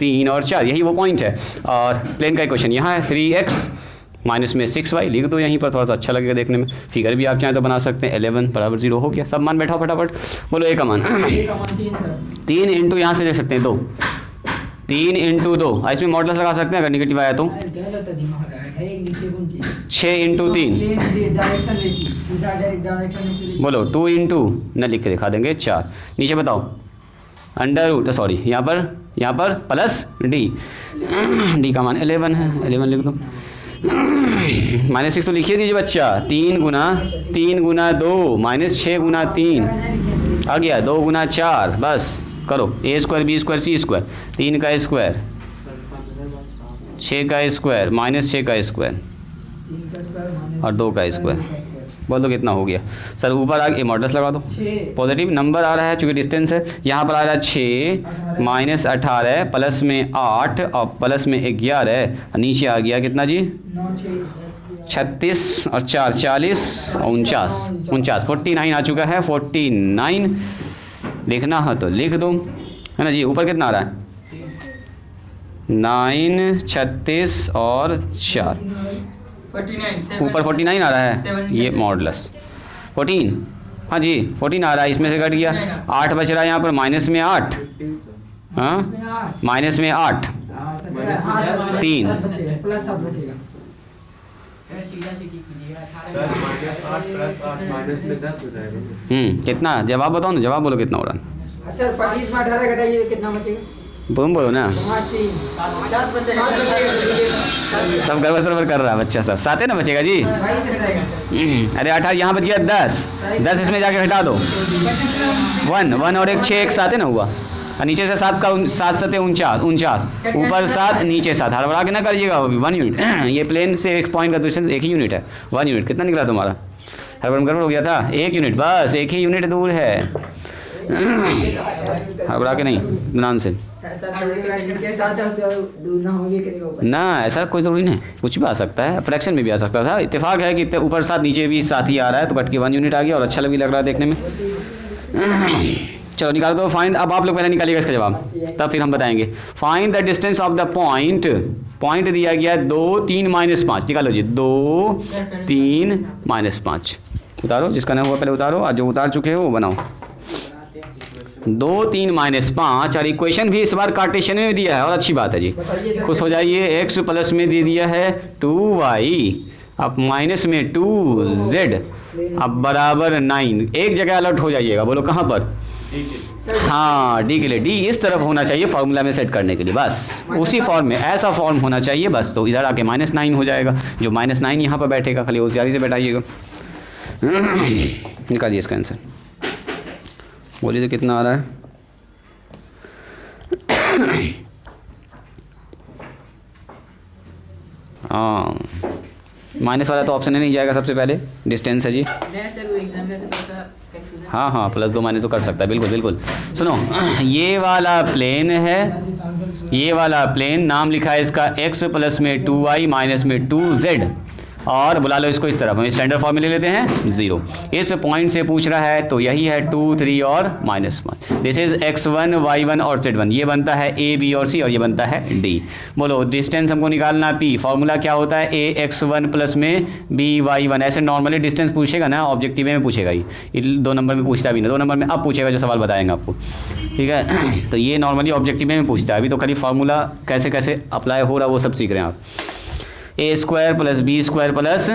3 और 4, यही वो पॉइंट है। और प्लेन का इक्वेशन यहाँ है 3x माइनस में 6y, लिख दो यहीं पर, थोड़ा सा अच्छा लगेगा देखने में। फिगर भी आप चाहें तो बना सकते हैं। 11 बराबर 0 हो गया। सब मान बैठाओ फटाफट, बोलो ए का मान 3 इंटू यहाँ से ले सकते हैं 2, 3 इंटू 2, इसमें मॉडल्स लगा सकते हैं अगर निगेटिव आया तो 6 इंटू 3, बोलो 2 इंटू न लिख के दिखा देंगे 4, नीचे बताओ अंडर रूट सॉरी यहाँ पर प्लस डी का मान 11 है, 11 लिख दो। -6 तो लिखिए दीजिए बच्चा, 3 गुना 2 -6 गुना 3 आ गया, 2 गुना 4, बस करो a square b square c square, 3 का स्क्वायर 6 का स्क्वायर -6 का स्क्वायर और 2 का स्क्वायर, बोल दो कितना हो गया सर? ऊपर आगे मॉडल्स लगा दो, पॉजिटिव नंबर आ रहा है चूँकि डिस्टेंस है, यहाँ पर आ रहा है 6 -18 प्लस में 8 और प्लस में 11, नीचे आ गया कितना जी? 36 और 4 40 और 49 49 आ चुका है। 49 लिखना है तो लिख दो, है ना जी। ऊपर कितना आ रहा है? 9 36 और 4, ऊपर 49 आ रहा है, ये मॉडलस 14, हाँ जी 14 आ रहा है, इसमें से कट गया 8 बच रहा है यहाँ पर, माइनस में 8, हाँ माइनस में 8 3, कितना? जवाब बताओ ना, जवाब बोलो कितना हो रहा है सर? 25 में 18 घटाइए कितना बचेगा? तुम बोलो ना, सब गड़बड़ सरबर कर रहा है बच्चा सब, 7 है ना बचेगा जी। अरे 18 यहाँ बच गया 10 इसमें जाके घटा दो, 1 और 1 6 एक साथ है ना हुआ, और नीचे से 7 का 7 7 49, ऊपर 7 नीचे 7, हड़बड़ा के ना करिएगा, 1 यूनिट ये प्लेन से एक पॉइंट का डिस्टेंस 1 ही यूनिट है, 1 यूनिट कितना निकला तुम्हारा? हड़बड़ हो गया था, 1 यूनिट, बस 1 ही यूनिट दूर है, हड़बड़ा के नहीं ध्यान से ना, ऐसा कोई ज़रूरी नहीं, कुछ भी आ सकता है, फ्रैक्शन में भी आ सकता था। इत्तेफाक है कि ऊपर 7 नीचे भी 7 ही आ रहा है, तो कट के 1 यूनिट आ गया और अच्छा भी लग रहा है देखने में। चलो निकाल दो फाइंड, अब आप लोग पहले निकालिएगा इसका जवाब, तब फिर हम बताएंगे। Find the distance of the point दिया गया 2 3 -5, निकालो जी 2 3 -5, उतारो जिसका नहीं हुआ पहले उतारो, और जो उतार चुके हो वो बनाओ। 2 3 -5, और इक्वेशन भी इस बार कार्टेशियन में दिया है, और अच्छी बात है जी, खुश हो जाइए। x प्लस में दे दिया है 2y, अब माइनस में 2z, अब बराबर 9, एक जगह अलर्ट हो जाइएगा, बोलो कहाँ पर? हाँ डी के लिए, डी इस तरफ होना चाहिए फार्मूला में सेट करने के लिए, बस उसी फॉर्म में ऐसा फॉर्म होना चाहिए बस, तो इधर आके -9 हो जाएगा, जो -9 यहाँ पर बैठेगा, खाली होशियारी से बैठाइएगा। निकालिए इसका आंसर, बोलिए तो कितना आ रहा है? हाँ माइनस वाला तो ऑप्शन ही नहीं जाएगा, सबसे पहले डिस्टेंस है जी। हाँ +2 माइनस तो कर सकता है, बिल्कुल। सुनो, ये वाला प्लेन है, ये वाला प्लेन नाम लिखा है इसका x प्लस में 2y माइनस में 2z, और बुला लो इसको इस तरफ, हम स्टैंडर्ड फॉर्म में ले लेते हैं 0। इस पॉइंट से पूछ रहा है, तो यही है 2 3 और -1, दिस इज x1 y1 और z1, ये बनता है a b और c, और ये बनता है d। बोलो डिस्टेंस हमको निकालना p, फॉर्मूला क्या होता है? ax1 प्लस में by1, ऐसे नॉर्मली डिस्टेंस पूछेगा ना, ऑब्जेक्टिव में पूछेगा ही, 2 नंबर में पूछता भी ना, 2 नंबर में अब पूछेगा जो सवाल बताएंगे आपको, ठीक है। तो ये नॉर्मली ऑब्जेक्टिव में पूछता है, अभी तो खाली फार्मूला कैसे कैसे अप्लाई हो रहा है वो सब सीख रहे हैं आप। a square plus B square plus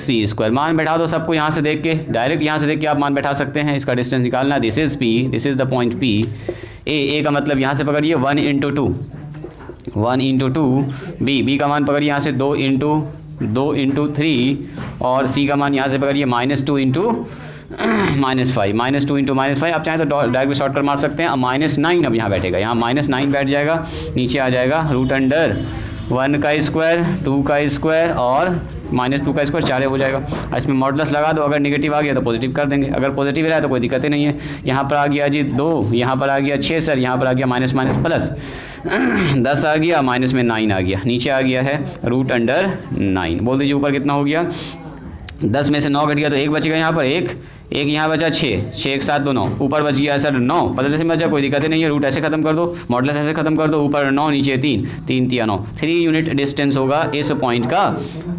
C square, मान बैठा दो सबको यहाँ से देख के, डायरेक्ट यहाँ से देख के आप मान बैठा सकते हैं। इसका डिस्टेंस निकालना, this is p, this is the point p, a का मतलब यहाँ से पकड़िए 1 × 2, b का मान पकड़िए यहाँ से 2 × 3, और c का मान यहाँ से पकड़िए -2 × -5, -2 × -5, आप चाहें तो डायरेक्ट शॉर्टकट मार सकते हैं। -9 अब यहाँ बैठेगा, यहाँ -9 बैठ जाएगा, नीचे आ जाएगा √1 का स्क्वायर, 2 का स्क्वायर और -2 का स्क्वायर 4 हो जाएगा। और इसमें मॉडुलस लगा दो, अगर नेगेटिव आ गया तो पॉजिटिव कर देंगे, अगर पॉजिटिव रहा तो कोई दिक्कत ही नहीं है। यहाँ पर आ गया जी 2, यहाँ पर आ गया 6 सर, यहाँ पर आ गया माइनस माइनस प्लस 10 आ गया, माइनस में 9 आ गया, नीचे आ गया है √9। बोल दीजिए ऊपर कितना हो गया, 10 में से 9 घट गया तो 1 बचेगा यहाँ पर, एक यहाँ बचा 6 एक 7 2 9, ऊपर बच गया सर 9, पता से बचा, कोई दिक्कत नहीं है। रूट ऐसे खत्म कर दो, मॉडुलस ऐसे खत्म कर दो, ऊपर 9 नीचे 3 3 3 9, 3 यूनिट डिस्टेंस होगा इस पॉइंट का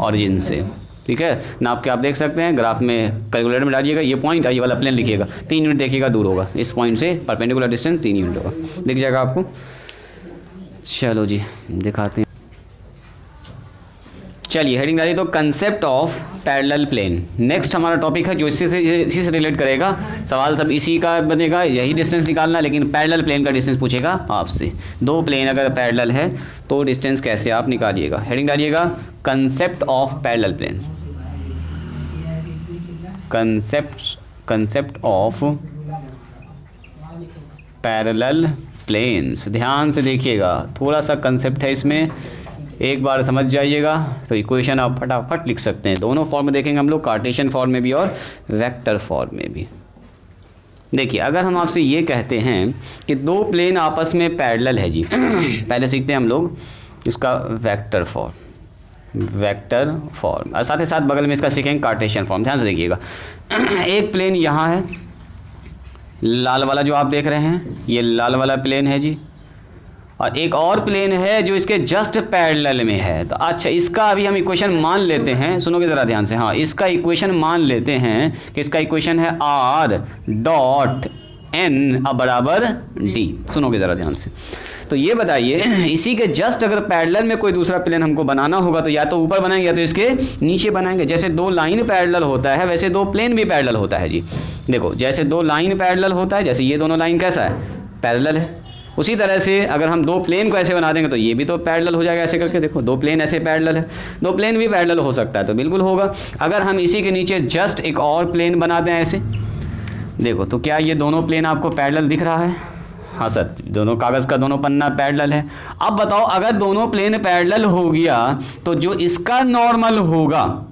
ऑरिजिन से। ठीक है, नाप के आप देख सकते हैं, ग्राफ में कैलकुलेटर में डालिएगा, ये पॉइंट ये वाला प्लेन लिखिएगा, 3 यूनिट देखिएगा दूर होगा, इस पॉइंट से परपेंडिकुलर डिस्टेंस 3 यूनिट होगा, दिख जाएगा आपको। चलो जी दिखाते हैं, चलिए हेडिंग डालिए तो concept of parallel plane. Next हमारा टॉपिक है जो इसी से रिलेट करेगा, सवाल सब इसी का बनेगा, यही डिस्टेंस निकालना, लेकिन पैरेलल प्लेन का डिस्टेंस पूछेगा आपसे। 2 प्लेन अगर पैरेलल है तो डिस्टेंस कैसे आप निकालिएगा। हेडिंग डालिएगा concept of parallel plane, concept of parallel planes. ध्यान से देखिएगा, थोड़ा सा कंसेप्ट है इसमें, एक बार समझ जाइएगा तो इक्वेशन आप फटाफट लिख सकते हैं। दोनों फॉर्म में देखेंगे हम लोग, कार्टेशियन फॉर्म में भी और वेक्टर फॉर्म में भी। देखिए अगर हम आपसे ये कहते हैं कि 2 प्लेन आपस में पैरेलल है जी, पहले सीखते हैं हम लोग इसका वेक्टर फॉर्म, और साथ ही साथ बगल में इसका सीखेंगे कार्टेशियन फॉर्म। ध्यान से देखिएगा, एक प्लेन यहाँ है, लाल वाला जो आप देख रहे हैं ये लाल वाला प्लेन है जी, और एक और प्लेन है जो इसके जस्ट पैरेलल में है। तो अच्छा इसका अभी हम इक्वेशन मान लेते हैं, सुनोगे ज़रा ध्यान से, हाँ इसका इक्वेशन मान लेते हैं कि इसका इक्वेशन है R.n बराबर D। सुनोगे ज़रा ध्यान से, तो ये बताइए इसी के जस्ट अगर पैरेलल में कोई दूसरा प्लेन हमको बनाना होगा तो या तो ऊपर बनाएंगे या तो इसके नीचे बनाएंगे। जैसे 2 लाइन पैरेलल होता है वैसे 2 प्लेन भी पैरेलल होता है जी। देखो जैसे 2 लाइन पैरेलल होता है, जैसे ये दोनों लाइन कैसा है, पैरेलल है, उसी तरह से अगर हम 2 प्लेन को ऐसे बना देंगे तो ये भी तो पैरेलल हो जाएगा। ऐसे करके देखो 2 प्लेन ऐसे पैरेलल है, 2 प्लेन भी पैरेलल हो सकता है, तो बिल्कुल होगा। अगर हम इसी के नीचे जस्ट एक और प्लेन बना दें ऐसे, देखो तो क्या ये दोनों प्लेन आपको पैरेलल दिख रहा है? हाँ सर, दोनों कागज़ का दोनों पन्ना पैरेलल है। अब बताओ अगर दोनों प्लेन पैरेलल हो गया तो जो इसका नॉर्मल होगा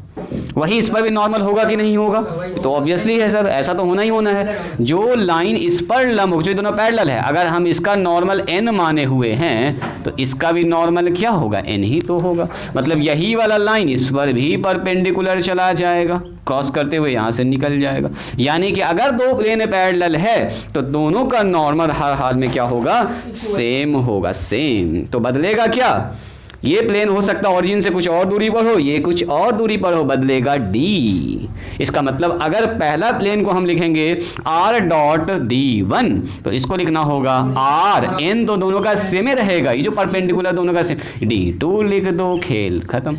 वही इस पर भी नॉर्मल होगा कि नहीं होगा? तो ऑब्वियसली है सर, ऐसा तो होना ही होना है। जो लाइन इस पर लंब हो, जो दोनों पैरेलल है, अगर हम इसका नॉर्मल n माने हुए हैं तो इसका भी नॉर्मल क्या होगा, n ही तो होगा। मतलब यही वाला लाइन इस पर भी परपेंडिकुलर चला जाएगा, क्रॉस करते हुए यहाँ से निकल जाएगा। यानी कि अगर 2 प्लेन पैरेलल है तो दोनों का नॉर्मल हर हाल में क्या होगा, सेम होगा, सेम। तो बदलेगा क्या, ये प्लेन हो सकता है ओरिजिन से कुछ और दूरी पर हो, ये कुछ और दूरी पर हो, बदलेगा d। इसका मतलब अगर पहला प्लेन को हम लिखेंगे R.D1 तो इसको लिखना होगा Rn, तो दोनों का सेम रहेगा, ये जो परपेंडिकुलर दोनों का सेम, D2 लिख दो, खेल खत्म।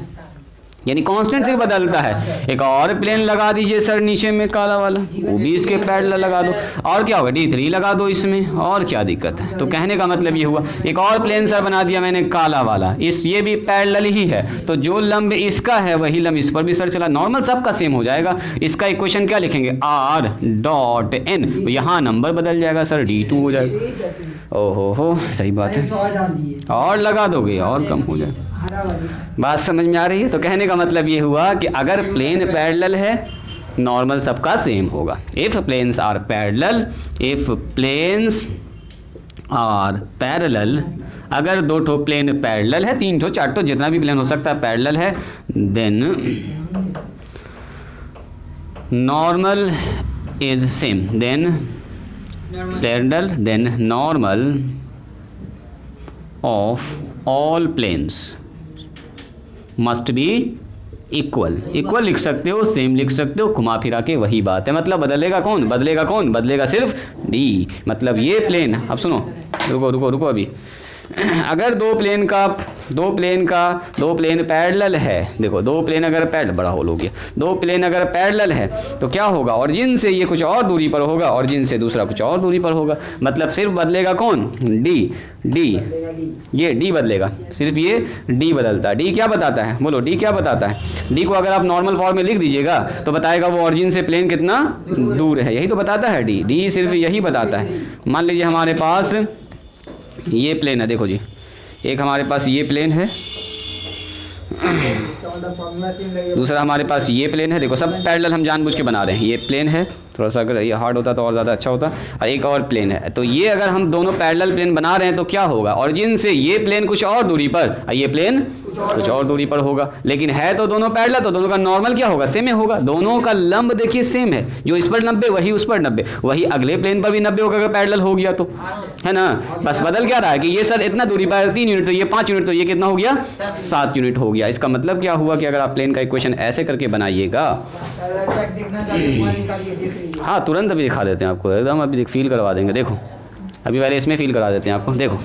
यानी कांस्टेंट सिर्फ बदलता है। एक और प्लेन लगा दीजिए सर नीचे में काला वाला, वो भी इसके पैरेलल लगा दो, और क्या होगा, D3 लगा दो इसमें, और क्या दिक्कत है। तो कहने का मतलब ये हुआ, एक और प्लेन सर बना दिया मैंने काला वाला, ये भी पैरेलल ही है, तो जो लंब इसका है वही लंब इस पर भी सर चला, नॉर्मल सबका सेम हो जाएगा। इसका इक्वेशन क्या लिखेंगे, R.n, यहाँ नंबर बदल जाएगा सर, D2 हो जाएगा। ओहो हो, सही बात है, और लगा दोगे और कम हो जाएगा। बात समझ में आ रही है? तो कहने का मतलब ये हुआ कि अगर प्लेन पैरेलल है नॉर्मल सबका सेम होगा। If planes are parallel, if planes are parallel, अगर 2 ठो प्लेन पैरेलल है, 3 ठो 4 ठो जितना भी प्लेन हो सकता है पैरेलल है, then normal is same, then parallel, then normal of all planes must be equal. Equal लिख सकते हो, सेम लिख सकते हो, घुमा फिरा के वही बात है। मतलब बदलेगा कौन, बदलेगा कौन, बदलेगा सिर्फ D। मतलब ये प्लेन, अब सुनो, रुको अभी, अगर 2 प्लेन पैरेलल है, देखो 2 प्लेन अगर पैरेलल, बड़ा होल हो गया, 2 प्लेन अगर पैरेलल है तो क्या होगा, ओरिजिन से ये कुछ और दूरी पर होगा, ओरिजिन से दूसरा कुछ और दूरी पर होगा। मतलब सिर्फ बदलेगा कौन, D, ये D बदलेगा, सिर्फ ये D बदलता है। D क्या बताता है, बोलो D क्या बताता है? D को अगर आप नॉर्मल फॉर्म में लिख दीजिएगा तो बताएगा वो ओरिजिन से प्लेन कितना दूर है, यही तो बताता है D सिर्फ यही बताता है। मान लीजिए हमारे पास ये प्लेन है, देखो जी, एक हमारे पास ये प्लेन है, मतलब फॉर्मूला सेम लगेगा। दूसरा हमारे पास ये प्लेन है, देखो सब पैरेलल हम जानबूझ के बना रहे हैं। ये प्लेन है, थोड़ा सा अगर ये हार्ड होता तो और ज़्यादा अच्छा होता। और एक और प्लेन है, तो ये अगर हम दोनों पैरेलल प्लेन बना रहे हैं तो क्या होगा, ओरिजिन से ये प्लेन कुछ और दूरी पर और ये प्लेन कुछ और दूरी पर होगा। लेकिन है तो दोनों पैरेलल, तो दोनों का नॉर्मल क्या होगा, सेम ही होगा। दोनों का लंब देखिए सेम है, जो इस पर 90 वही उस पर 90, वही अगले प्लेन पर भी 90 होगा अगर पैरेलल हो गया तो, है ना। बस बदल क्या रहा है कि ये सर इतना दूरी पर 3 यूनिट, तो ये 5 यूनिट, तो ये कितना हो गया 7 यूनिट हो गया। इसका मतलब क्या हुआ कि अगर आप प्लेन का इक्वेशन ऐसे करके बनाइएगा, देखना चाहते हैं निकालिए, देख लीजिए। हाँ तुरंत अभी दिखा देते हैं आपको, एकदम अभी फील करवा देंगे। देखो अभी पहले इसमें फील करा देते हैं आपको। देखो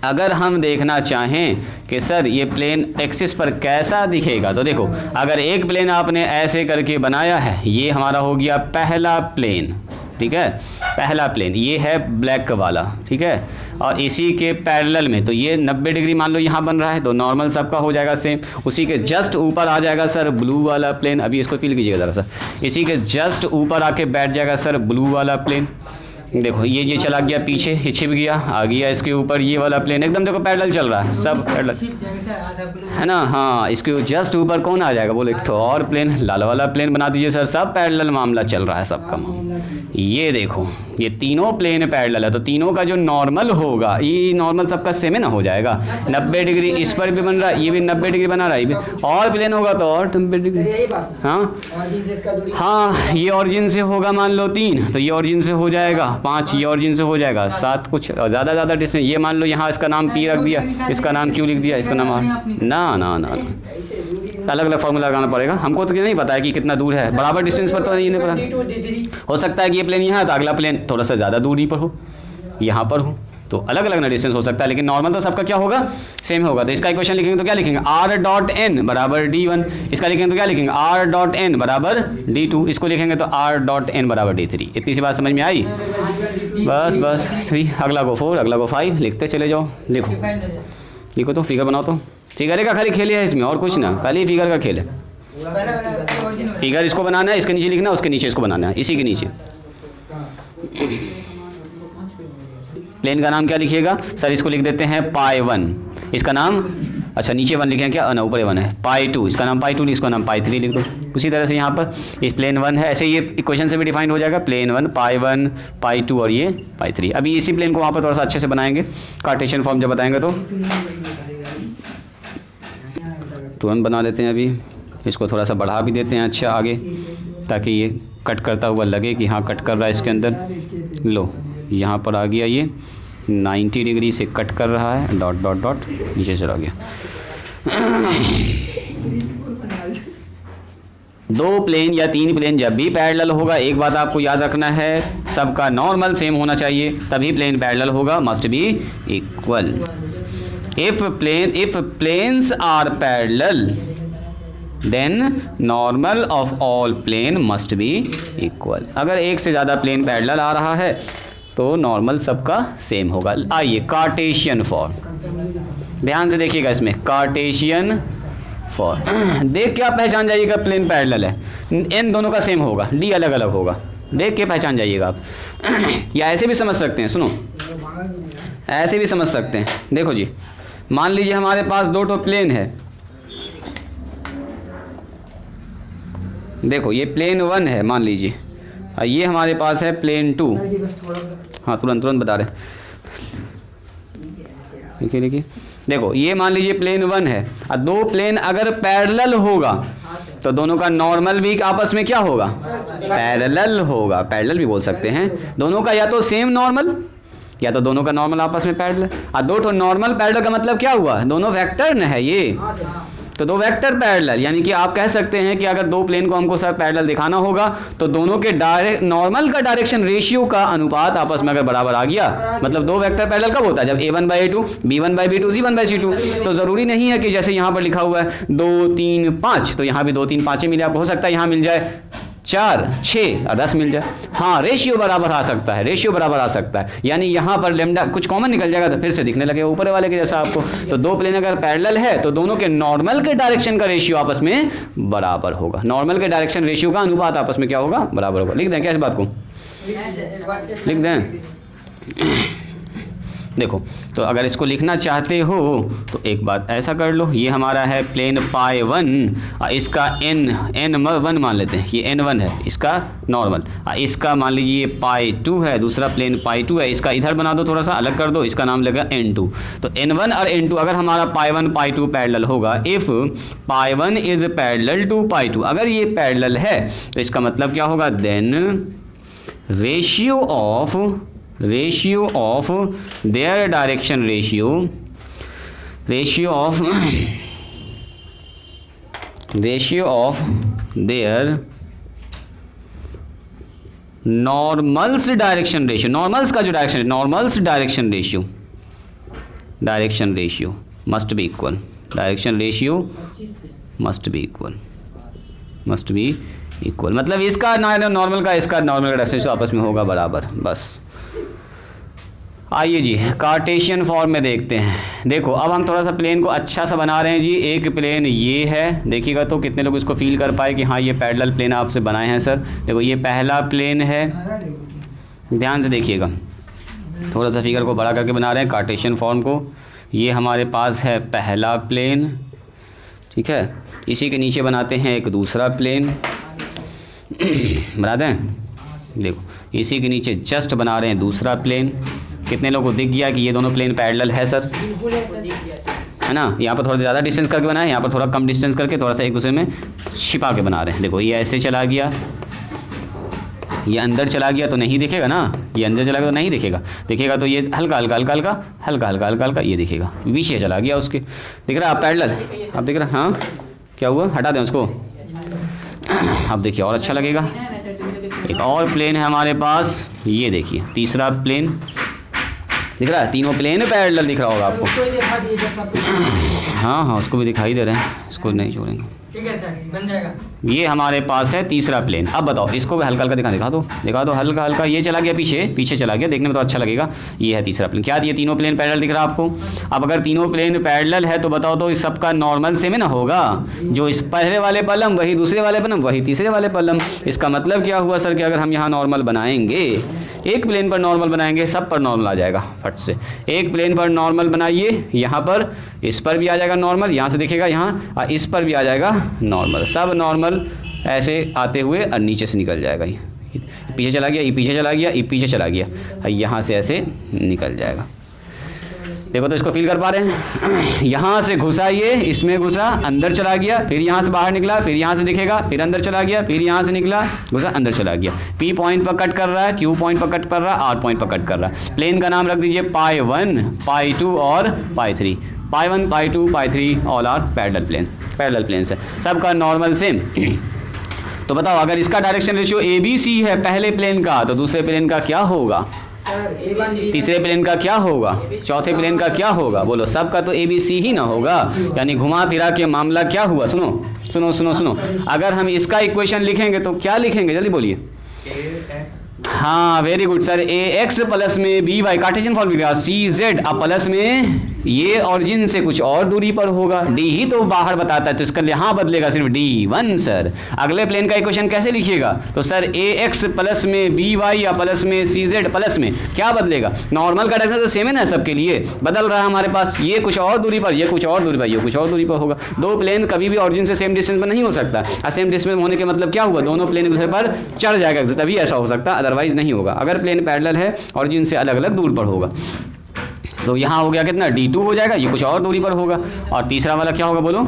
अगर हम देखना चाहें कि सर ये प्लेन एक्सिस पर कैसा दिखेगा, तो देखो अगर एक प्लेन आपने ऐसे करके बनाया है, ये हमारा हो गया पहला प्लेन, ठीक है, पहला प्लेन ये है ब्लैक वाला, ठीक है, और इसी के पैरेलल में तो ये 90 डिग्री मान लो यहाँ बन रहा है, तो नॉर्मल सबका हो जाएगा सेम। उसी के जस्ट ऊपर आ जाएगा सर ब्लू वाला प्लेन, अभी इसको फील कीजिएगा ज़रा सा, इसी के जस्ट ऊपर आके बैठ जाएगा सर ब्लू वाला प्लेन। देखो ये चला गया पीछे, ये छिप गया, आ गया इसके ऊपर ये वाला प्लेन, एकदम देखो पैरेलल चल रहा है, सब पैरेलल है ना। हाँ इसके जस्ट ऊपर कौन आ जाएगा, बोले एक तो और प्लेन, लाल वाला प्लेन बना दीजिए सर, सब पैरेलल मामला चल रहा है सबका मामला। ये देखो ये तीनों प्लेन पैरेलल है, तो तीनों का जो नॉर्मल होगा, ये नॉर्मल सबका सेम है ना हो जाएगा। 90 डिग्री इस पर भी बन रहा है, ये भी 90 डिग्री बना रहा है, ये भी, और प्लेन होगा तो और 90 डिग्री। हाँ ये ऑरिजिन से होगा मान लो 3, तो ये ऑरिजिन से हो जाएगा 5, ये ऑरिजिन से हो जाएगा 7, कुछ ज़्यादा डिस्टेंस। ये मान लो यहाँ इसका नाम P रख दिया, इसका नाम Q लिख दिया, इसका नाम ना अलग अलग फॉर्मूला लगाना पड़ेगा। हमको तो नहीं पता है कि कितना दूर है, बराबर डिस्टेंस पर तो नहीं पता। हो सकता है कि ये प्लेन यहाँ है तो अगला प्लेन थोड़ा सा ज़्यादा दूरी पर हो, यहाँ पर हो, तो अलग अलग ना डिस्टेंस हो सकता है, लेकिन नॉर्मल तो सबका क्या होगा, सेम होगा। तो इसका इक्वेशन लिखेंगे तो क्या लिखेंगे, r.n बराबर d1, इसका लिखेंगे तो क्या लिखेंगे, r.n बराबर d2, इसको लिखेंगे तो r.n बराबर d3। इतनी सी बात समझ में आई, बस 3, अगला को 4, अगला को 5, लिखते चले जाओ। लिखो तो फिगर बनाओ, तो फिगर का खाली खेल है इसमें, और कुछ ना, खाली फिगर का खेल है। फिगर इसको बनाना है, इसके नीचे लिखना है, उसके नीचे इसको बनाना है, इसी के नीचे। प्लेन का नाम क्या लिखिएगा सर, इसको लिख देते हैं π1, इसका नाम, अच्छा नीचे 1 लिखें क्या, ना ऊपर 1 है, π2, इसका नाम π2, इसका नाम π3 लिख दो। उसी तरह से यहाँ पर इस प्लेन 1 है, ऐसे ये इक्वेशन से भी डिफाइन हो जाएगा, प्लेन 1 π1 π2 और ये π3। अभी इसी प्लेन को वहाँ पर थोड़ा सा अच्छे से बनाएंगे, कार्टेशियन फॉर्म जब बताएंगे तो तुरंत बना लेते हैं। अभी इसको थोड़ा सा बढ़ा भी देते हैं अच्छा आगे, ताकि ये कट करता हुआ लगे कि हाँ कट कर रहा है इसके अंदर। लो यहाँ पर आ गया, ये 90 डिग्री से कट कर रहा है, डॉट डॉट डॉट नीचे चला गया। 2 प्लेन या 3 प्लेन जब भी पैरेलल होगा, एक बात आपको याद रखना है, सबका नॉर्मल सेम होना चाहिए, तभी प्लेन पैरेलल होगा, must be equal. If planes are parallel then normal of all plane must be equal. अगर एक से ज़्यादा प्लेन पैरेलल आ रहा है तो नॉर्मल सबका सेम होगा। आइए कार्टेशियन फॉर्म, ध्यान से देखिएगा इसमें, कार्टेशियन फॉर्म देख के आप पहचान जाइएगा प्लेन पैरेलल है, इन दोनों का सेम होगा, डी अलग अलग होगा, देख के पहचान जाइएगा आप। या ऐसे भी समझ सकते हैं, सुनो ऐसे भी समझ सकते हैं। देखो जी, मान लीजिए हमारे पास 2 तो प्लेन है, देखो ये प्लेन 1 है मान लीजिए, और ये हमारे पास है प्लेन 2। हाँ तुरंत बता रहे, देखिए देखो ये मान लीजिए प्लेन 1 है, और 2 प्लेन अगर पैरेलल होगा तो दोनों का नॉर्मल भी आपस में क्या होगा, पैरेलल होगा, पैरेलल भी बोल सकते हैं। दोनों का या तो सेम नॉर्मल या तो दोनों का नॉर्मल आपस में पैरेलल। और 2 तो नॉर्मल पैरेलल का मतलब क्या हुआ, दोनों वेक्टर न है ये, तो 2 वेक्टर पैरेलल, यानी कि आप कह सकते हैं कि अगर 2 प्लेन को हमको सर पैरेलल दिखाना होगा तो दोनों के नॉर्मल का डायरेक्शन रेशियो का अनुपात आपस में अगर बराबर आ गया, मतलब 2 वेक्टर पैरेलल कब होता है, जब a1/a2 b1/b2 c1/c2। तो ज़रूरी नहीं है कि जैसे यहाँ पर लिखा हुआ है 2 3 5, तो यहाँ भी 2 3 5 मिले, आपको हो सकता है यहाँ मिल जाए 4 6 और 10 मिल जाए। हाँ रेशियो बराबर आ सकता है, रेशियो बराबर आ सकता है, यानी यहाँ पर लेमडा कुछ कॉमन निकल जाएगा तो फिर से दिखने लगेगा ऊपर वाले के जैसा आपको। तो 2 प्लेन अगर पैरेलल है तो दोनों के नॉर्मल के डायरेक्शन का रेशियो आपस में बराबर होगा, नॉर्मल के डायरेक्शन रेशियो का अनुपात आपस में क्या होगा, बराबर होगा। लिख दें क्या इस बात को, लिख दें। देखो, तो अगर इसको लिखना चाहते हो तो एक बात ऐसा कर लो, ये हमारा है प्लेन पाई 1, इसका n1 मान लेते हैं, ये n1 है इसका नॉर्मल, इसका मान लीजिए ये पाई 2 है, दूसरा प्लेन पाई 2 है, इसका इधर बना दो, थोड़ा सा अलग कर दो, इसका नाम लगेगा n2। तो n1 और n2 अगर हमारा पाई 1 पाई 2 पैरेलल होगा, if pi 1 is parallel to pi 2, अगर ये पैरेलल है तो इसका मतलब क्या होगा, then ratio of their direction ratio of their normals direction ratio, normals का जो डायरेक्शन है, normals direction ratio must be equal, direction ratio must be equal, मतलब इसका नॉर्मल का इसका नॉर्मल का डायरेक्शन आपस में होगा बराबर, बस। आइए जी कार्टेशियन फॉर्म में देखते हैं। देखो अब हम थोड़ा सा प्लेन को अच्छा सा बना रहे हैं जी। एक प्लेन ये है, देखिएगा तो कितने लोग इसको फील कर पाए कि हाँ ये पैरेलल प्लेन आपसे बनाए हैं सर। देखो ये पहला प्लेन है, ध्यान से देखिएगा, थोड़ा सा फिगर को बड़ा करके बना रहे हैं कार्टेशियन फॉर्म को। ये हमारे पास है पहला प्लेन, ठीक है, इसी के नीचे बनाते हैं एक दूसरा प्लेन बनाते हैं। देखो इसी के नीचे जस्ट बना रहे हैं दूसरा प्लेन। कितने लोगों को दिख गया कि ये दोनों प्लेन पैरेलल है सर, है ना। यहाँ पर थोड़ा ज़्यादा डिस्टेंस करके बनाए, यहाँ पर थोड़ा कम डिस्टेंस करके थोड़ा सा एक दूसरे में छिपा के बना रहे हैं। देखो ये ऐसे चला गया, ये अंदर चला गया तो नहीं दिखेगा ना, ये अंदर चला गया तो नहीं दिखेगा, दिखेगा तो ये हल्का हल्का हल्का हल्का हल्का हल्का हल्का हल्का ये दिखेगा, पीछे चला गया उसके, दिख रहा है आप पैरेलल, आप दिख रहा है। हाँ क्या हुआ, हटा दें उसको, अब देखिए और अच्छा लगेगा। एक और प्लेन है हमारे पास, ये देखिए तीसरा प्लेन दिख रहा है, तीनों प्लेन पैरेलल दिख रहा होगा आपको। हाँ हाँ उसको भी दिखाई दे रहे हैं, इसको नहीं छोड़ेंगे, ठीक है सर, बन जाएगा। ये हमारे पास है तीसरा प्लेन। अब बताओ इसको भी हल्का हल्का दिखा दो हल्का हल्का, ये चला गया पीछे चला गया, देखने में तो अच्छा लगेगा। ये है तीसरा प्लेन, क्या ये तीनों प्लेन पैरेलल दिख रहा है आपको। अब अगर तीनों प्लेन पैरेलल है तो बताओ तो इस सबका नॉर्मल सेम है ना होगा, जो इस पहले वाले पलम वही दूसरे वाले पलम वही तीसरे वाले पलम। इसका मतलब क्या हुआ सर कि अगर हम यहाँ नॉर्मल बनाएंगे, एक प्लेन पर नॉर्मल बनाएंगे, सब पर नॉर्मल आ जाएगा फट से। एक प्लेन पर नॉर्मल बनाइए, यहाँ पर इस पर भी आ जाएगा नॉर्मल, यहाँ से दिखेगा यहाँ, और इस पर भी आ जाएगा नॉर्मल, सब नॉर्मल ऐसे आते हुए और नीचे से निकल जाएगा। ये पीछे चला गया, ये पीछे चला गया, ये पीछे चला गया, यहाँ से ऐसे निकल जाएगा। देखो तो इसको फील कर पा रहे हैं, यहाँ से घुसा, ये इसमें घुसा, अंदर चला गया, फिर यहाँ से बाहर निकला, फिर यहाँ से दिखेगा, फिर अंदर चला गया, फिर यहाँ से निकला, घुसा, अंदर चला गया। P पॉइंट पर कट कर रहा है, Q पॉइंट पर कट कर रहा है, R पॉइंट पर कट कर रहा है। प्लेन का नाम रख दीजिए पाई 1, पाई 2 और पाई 3। पाई 1, pi 2, pi 3 all are parallel planes है, सबका नॉर्मल सेम। तो बताओ अगर इसका डायरेक्शन रेशियो ABC है पहले प्लेन का, तो दूसरे प्लेन का क्या होगा, तीसरे प्लेन का क्या होगा, चौथे प्लेन का क्या होगा, बोलो। सबका तो ABC ही ना होगा, यानी घुमा फिरा के मामला क्या हुआ। सुनो, अगर हम इसका इक्वेशन लिखेंगे तो क्या लिखेंगे, जल्दी बोलिए। हाँ very good sir, AX plus में BY कार्टेशियन फॉर्म लिखा, CZ अब प्लस में ये ऑरिजिन से कुछ और दूरी पर होगा, D ही तो बाहर बताता है, तो इसका यहाँ बदलेगा सिर्फ D1 सर। अगले प्लेन का इक्वेशन कैसे लिखिएगा, तो सर AX प्लस में BY या प्लस में CZ प्लस में क्या बदलेगा, नॉर्मल का डायरेक्शन तो सेम है ना सबके लिए, बदल रहा है हमारे पास, ये कुछ और दूरी पर, ये कुछ और दूरी पर, ये कुछ और दूरी पर होगा। दो प्लेन कभी भी ऑरिजिन से सेम डिस्टेंस पर नहीं हो सकता, और सेम डिस्टेंस होने के मतलब क्या हुआ, दोनों प्लेन एक दूसरे पर चढ़ जाएगा, तभी ऐसा हो सकता है, अदरवाइज नहीं होगा। अगर प्लेन पैरेलल है ऑरिजिन से अलग अलग दूर पर होगा, तो यहाँ हो गया कितना, D2 हो जाएगा, ये कुछ और दूरी पर होगा। और तीसरा वाला क्या होगा बोलो,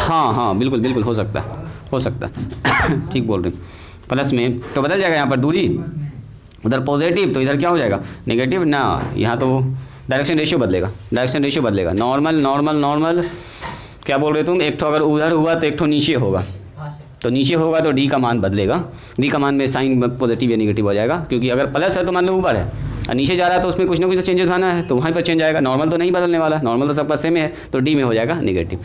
हाँ बिल्कुल हो सकता है ठीक बोल रहे, प्लस में तो बदल जाएगा यहाँ पर दूरी, उधर पॉजिटिव तो इधर क्या हो जाएगा नेगेटिव ना, यहाँ तो डायरेक्शन रेशियो बदलेगा। नॉर्मल क्या बोल रहे तुम, एक ठो अगर उधर हुआ तो एक ठो नीचे होगा, तो नीचे होगा तो D का मान बदलेगा, D का मान में साइन पॉजिटिव या नेगेटिव हो जाएगा, क्योंकि अगर प्लस है तो मान लो ऊपर है और नीचे जा रहा है तो उसमें कुछ ना कुछ तो चेंजेस आना है, तो वहीं पर चेंज आएगा। नॉर्मल तो नहीं बदलने वाला, नॉर्मल तो सबका सेम है, तो D में हो जाएगा नेगेटिव।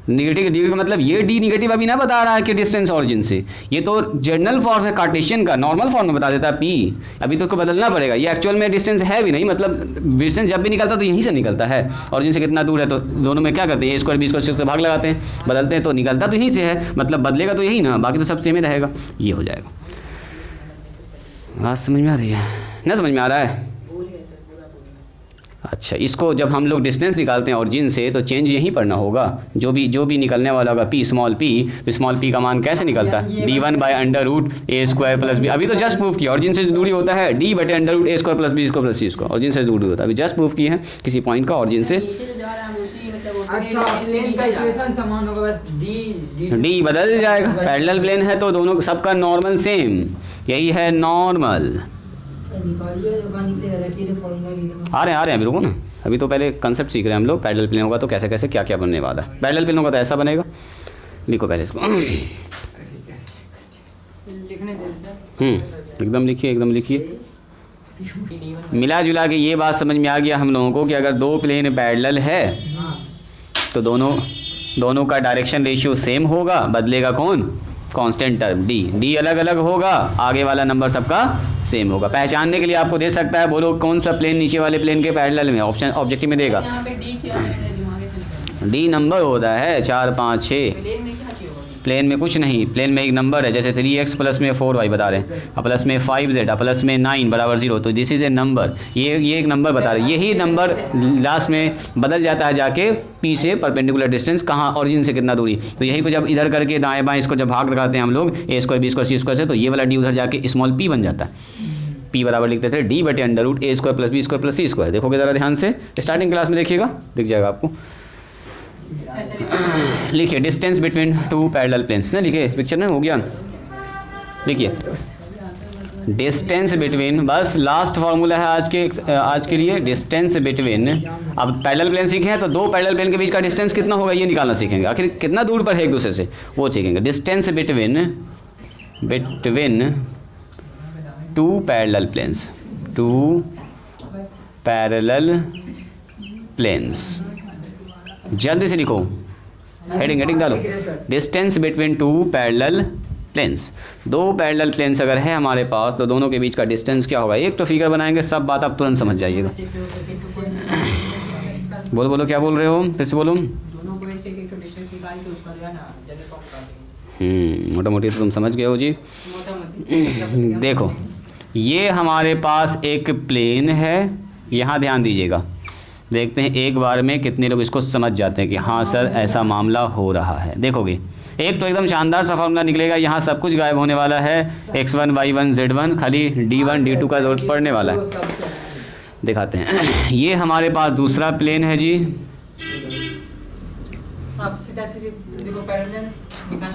नेगेटिव डी का मतलब ये डी नेगेटिव अभी ना बता रहा है कि डिस्टेंस ऑरिजिन से, ये तो जनरल फॉर्म है कार्टेशियन का, नॉर्मल फॉर्म में बता देता है पी। अभी तो उसको बदलना पड़ेगा, ये एक्चुअल में डिस्टेंस है भी नहीं, मतलब डिस्टेंस जब भी निकलता तो यहीं से निकलता है, ऑरिजिन से कितना दूर है, तो दोनों में क्या करते हैं, ए स्क्वायर बी स्क्वायर से भाग लगाते हैं, बदलते हैं तो निकलता तो यहीं से है, मतलब बदलेगा तो यही ना, बाकी तो सब सेम ही रहेगा, ये हो जाएगा। बात समझ में आ रही है ना, समझ में आ रहा है? अच्छा, इसको जब हम लोग डिस्टेंस निकालते हैं ऑरिजिन से तो चेंज यहीं पढ़ना होगा, जो भी निकलने वाला होगा पी स्मॉल पी, तो स्मॉल पी का मान कैसे निकलता है, d1 by under root A square plus B. अभी तो जस्ट प्रूफ किया ऑरिजिन से दूरी होता है d बटे under root A square plus B square plus C square, origin से दूरी होता है, अभी जस्ट प्रूफ किए हैं किसी पॉइंट का ऑरिजिन से। अच्छा, प्लेन का इक्वेशन समान होगा, बस डी बदल जाएगा, पैरेलल प्लेन है तो दोनों सबका नॉर्मल सेम, यही है नॉर्मल। आ रहे हैं अभी, रुको ना, अभी तो पहले कंसेप्ट सीख रहे हैं हम लोग। पैरेलल प्लेन होगा तो कैसे कैसे क्या क्या बनने वाला है, पैरेलल प्लेन होगा तो ऐसा बनेगा, लिखो पहले इसको। एकदम लिखिए, एकदम लिखिए। मिला जुला के ये बात समझ में आ गया हम लोगों को कि अगर दो प्लेन पैरेलल है तो दोनों का डायरेक्शन रेशियो सेम होगा, बदलेगा कौन, कांस्टेंट टर्म डी अलग अलग होगा, आगे वाला नंबर सबका सेम होगा। पहचानने के लिए आपको दे सकता है, बोलो कौन सा प्लेन नीचे वाले प्लेन के पैरेलल में, ऑप्शन ऑब्जेक्टिव में देगा। डी नंबर होता है 4 5 6, प्लेन में कुछ नहीं, प्लेन में एक नंबर है, जैसे 3x प्लस में 4y बता रहे हैं, और प्लस में 5z और प्लस में 9 बराबर 0, तो दिस इज़ ए नंबर, ये एक नंबर बता रहे हैं। यही नंबर लास्ट में बदल जाता है जाके p से परपेंडिकुलर डिस्टेंस, कहाँ ऑरिजिन से कितना दूरी, तो यही को जब इधर करके दाएं बाएं इसको जब भाग लगाते हैं हम लोग a square B square C square से, तो ये वाला d उधर जाके स्मॉल p बन जाता है। p बराबर लिखते थे d बटे under root A square plus B square plus C square. देखोगे ज़रा ध्यान से, स्टार्टिंग क्लास में देखिएगा, दिख जाएगा आपको। लिखिए distance between two parallel planes, ना लिखिए पिक्चर में हो गया, लिखिए डिस्टेंस बिटवीन, बस लास्ट फार्मूला है आज के लिए, डिस्टेंस बिटवीन। अब पैरेलल प्लेन सीखे हैं तो दो पैरेलल प्लेन के बीच का डिस्टेंस कितना होगा ये निकालना सीखेंगे, आखिर कितना दूर पर है एक दूसरे से वो सीखेंगे। Distance between two parallel planes, जल्दी से लिखो, हेडिंग डालो, distance between two parallel planes. दो पैरेलल प्लेन्स अगर है हमारे पास तो दोनों के बीच का डिस्टेंस क्या होगा, एक तो फिगर बनाएंगे, सब बात आप तुरंत समझ जाइएगा। बोलो क्या बोल रहे हो, फिर से बोलो। मोटा मोटी तो तुम समझ गए हो जी। देखो ये हमारे पास एक प्लेन है, यहाँ ध्यान दीजिएगा, देखते हैं एक बार में कितने लोग इसको समझ जाते हैं कि हाँ सर ऐसा मामला हो रहा है। देखोगे एक तो एकदम शानदार सा फॉर्मूला निकलेगा, यहाँ सब कुछ गायब होने वाला है, x1 y1 z1, खाली d1 d2 का जरूरत पड़ने वाला है। दिखाते हैं, ये हमारे पास दूसरा प्लेन है जी,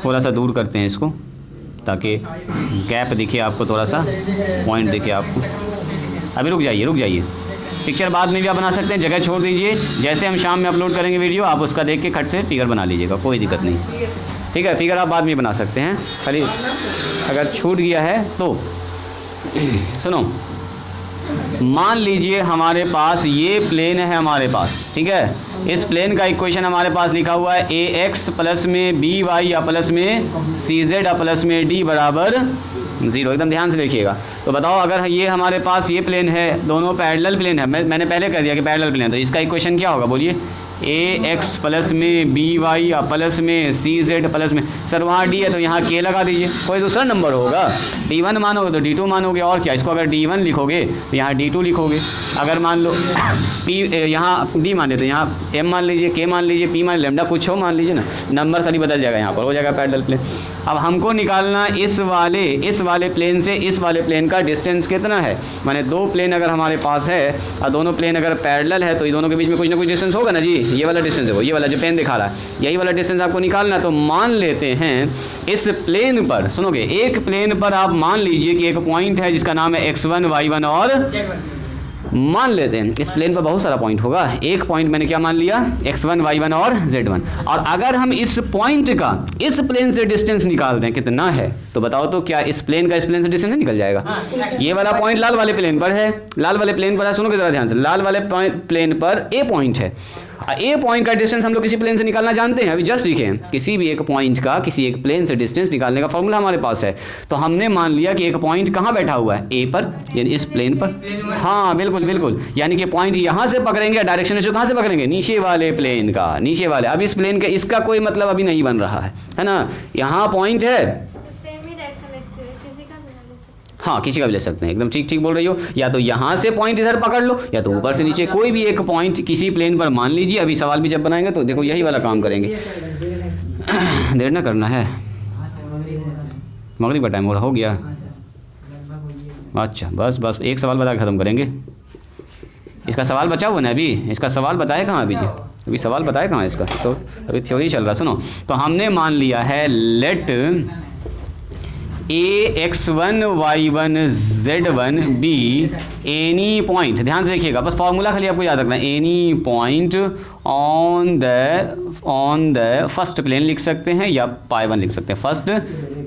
थोड़ा सा दूर करते हैं इसको ताकि गैप दिखे आपको, थोड़ा सा पॉइंट दिखे आपको। अभी रुक जाइए, पिक्चर बाद में भी आप बना सकते हैं, जगह छोड़ दीजिए, जैसे हम शाम में अपलोड करेंगे वीडियो आप उसका देख के खट से फिगर बना लीजिएगा, कोई दिक्कत नहीं, ठीक है। फिगर आप बाद में बना सकते हैं, खाली अगर छूट गया है तो सुनो। मान लीजिए हमारे पास ये प्लेन है हमारे पास, ठीक है, इस प्लेन का इक्वेशन हमारे पास लिखा हुआ है ax प्लस में by या प्लस में cz या प्लस में d बराबर 0। एकदम ध्यान से देखिएगा। तो बताओ अगर ये हमारे पास ये प्लेन है, दोनों पैरेलल प्लेन है, मैंने पहले कह दिया कि पैरेलल प्लेन है, तो इसका इक्वेशन क्या होगा बोलिए, ax प्लस में by या प्लस में cz प्लस में, सर वहाँ d है तो यहाँ k लगा दीजिए, कोई दूसरा नंबर होगा, d1 मानोगे तो d2 मानोगे, और क्या, इसको अगर d1 लिखोगे तो यहाँ d2 लिखोगे, अगर मान लो p यहाँ d मान लेते, यहाँ m मान लीजिए, k मान लीजिए, p मान लैम्डा कुछ हो मान लीजिए ना, नंबर खाली बदल जाएगा, यहाँ पर हो जाएगा पैरेलल प्लेन। अब हमको निकालना इस वाले प्लेन से इस वाले प्लेन का डिस्टेंस कितना है, माने दो प्लेन अगर हमारे पास है और दोनों प्लेन अगर पैरेलल है तो दोनों के बीच में कुछ ना कुछ डिस्टेंस होगा ना जी, ये वाला डिस्टेंस है वो, ये वाला जो प्लेन दिखा रहा है यही वाला डिस्टेंस आपको निकालना। तो मान लेते हैं इस प्लेन पर, सुनोगे, एक प्लेन पर आप मान लीजिए कि एक पॉइंट है जिसका नाम है x1 y1 और मान लेते हैं इस प्लेन पर बहुत सारा पॉइंट होगा, एक पॉइंट मैंने क्या मान लिया, x1 y1 और z1, और अगर हम इस पॉइंट का इस प्लेन से डिस्टेंस निकाल दें कितना है, तो बताओ तो क्या इस प्लेन का इस प्लेन से डिस्टेंस नहीं निकल जाएगा। ये वाला पॉइंट लाल वाले प्लेन पर है, लाल वाले प्लेन पर है, सुनो जरा ध्यान से, लाल वाले प्लेन पर ए पॉइंट है ए पॉइंट का डिस्टेंस हम लोग किसी प्लेन से निकालना जानते हैं, अभी जस्ट सीखे हैं। किसी भी एक पॉइंट का किसी एक प्लेन से डिस्टेंस निकालने का फॉर्मूला हमारे पास है। तो हमने मान लिया कि एक पॉइंट कहाँ बैठा हुआ है, ए पर, यानी इस प्लेन पर। हाँ बिल्कुल बिल्कुल, यानी कि पॉइंट यहाँ से पकड़ेंगे, डायरेक्शन रेशियो कहाँ से पकड़ेंगे, नीचे वाले प्लेन का, नीचे वाले। अब इस प्लेन का इसका कोई मतलब अभी नहीं बन रहा है ना। यहाँ पॉइंट है, हाँ किसी का भी ले सकते हैं, एकदम ठीक ठीक बोल रही हो। या तो यहाँ से पॉइंट इधर पकड़ लो, या तो ऊपर से नीचे कोई भी एक पॉइंट किसी प्लेन पर मान लीजिए। अभी सवाल भी जब बनाएंगे तो देखो यही वाला काम करेंगे। देर ना करना है, मगरिब का टाइम हो गया। अच्छा बस बस एक सवाल बता के ख़त्म करेंगे। इसका सवाल बचा हुआ ना अभी, इसका सवाल बताए कहाँ अभी जी, अभी सवाल बताए कहाँ इसका, तो अभी थ्योरी चल रहा। सुनो, तो हमने मान लिया है late ax1 y1 z1 b any point, ध्यान से देखिएगा, बस फॉर्मूला खाली आपको याद रखना है। Any point on the first plane लिख सकते हैं या पाई1 लिख सकते हैं, फर्स्ट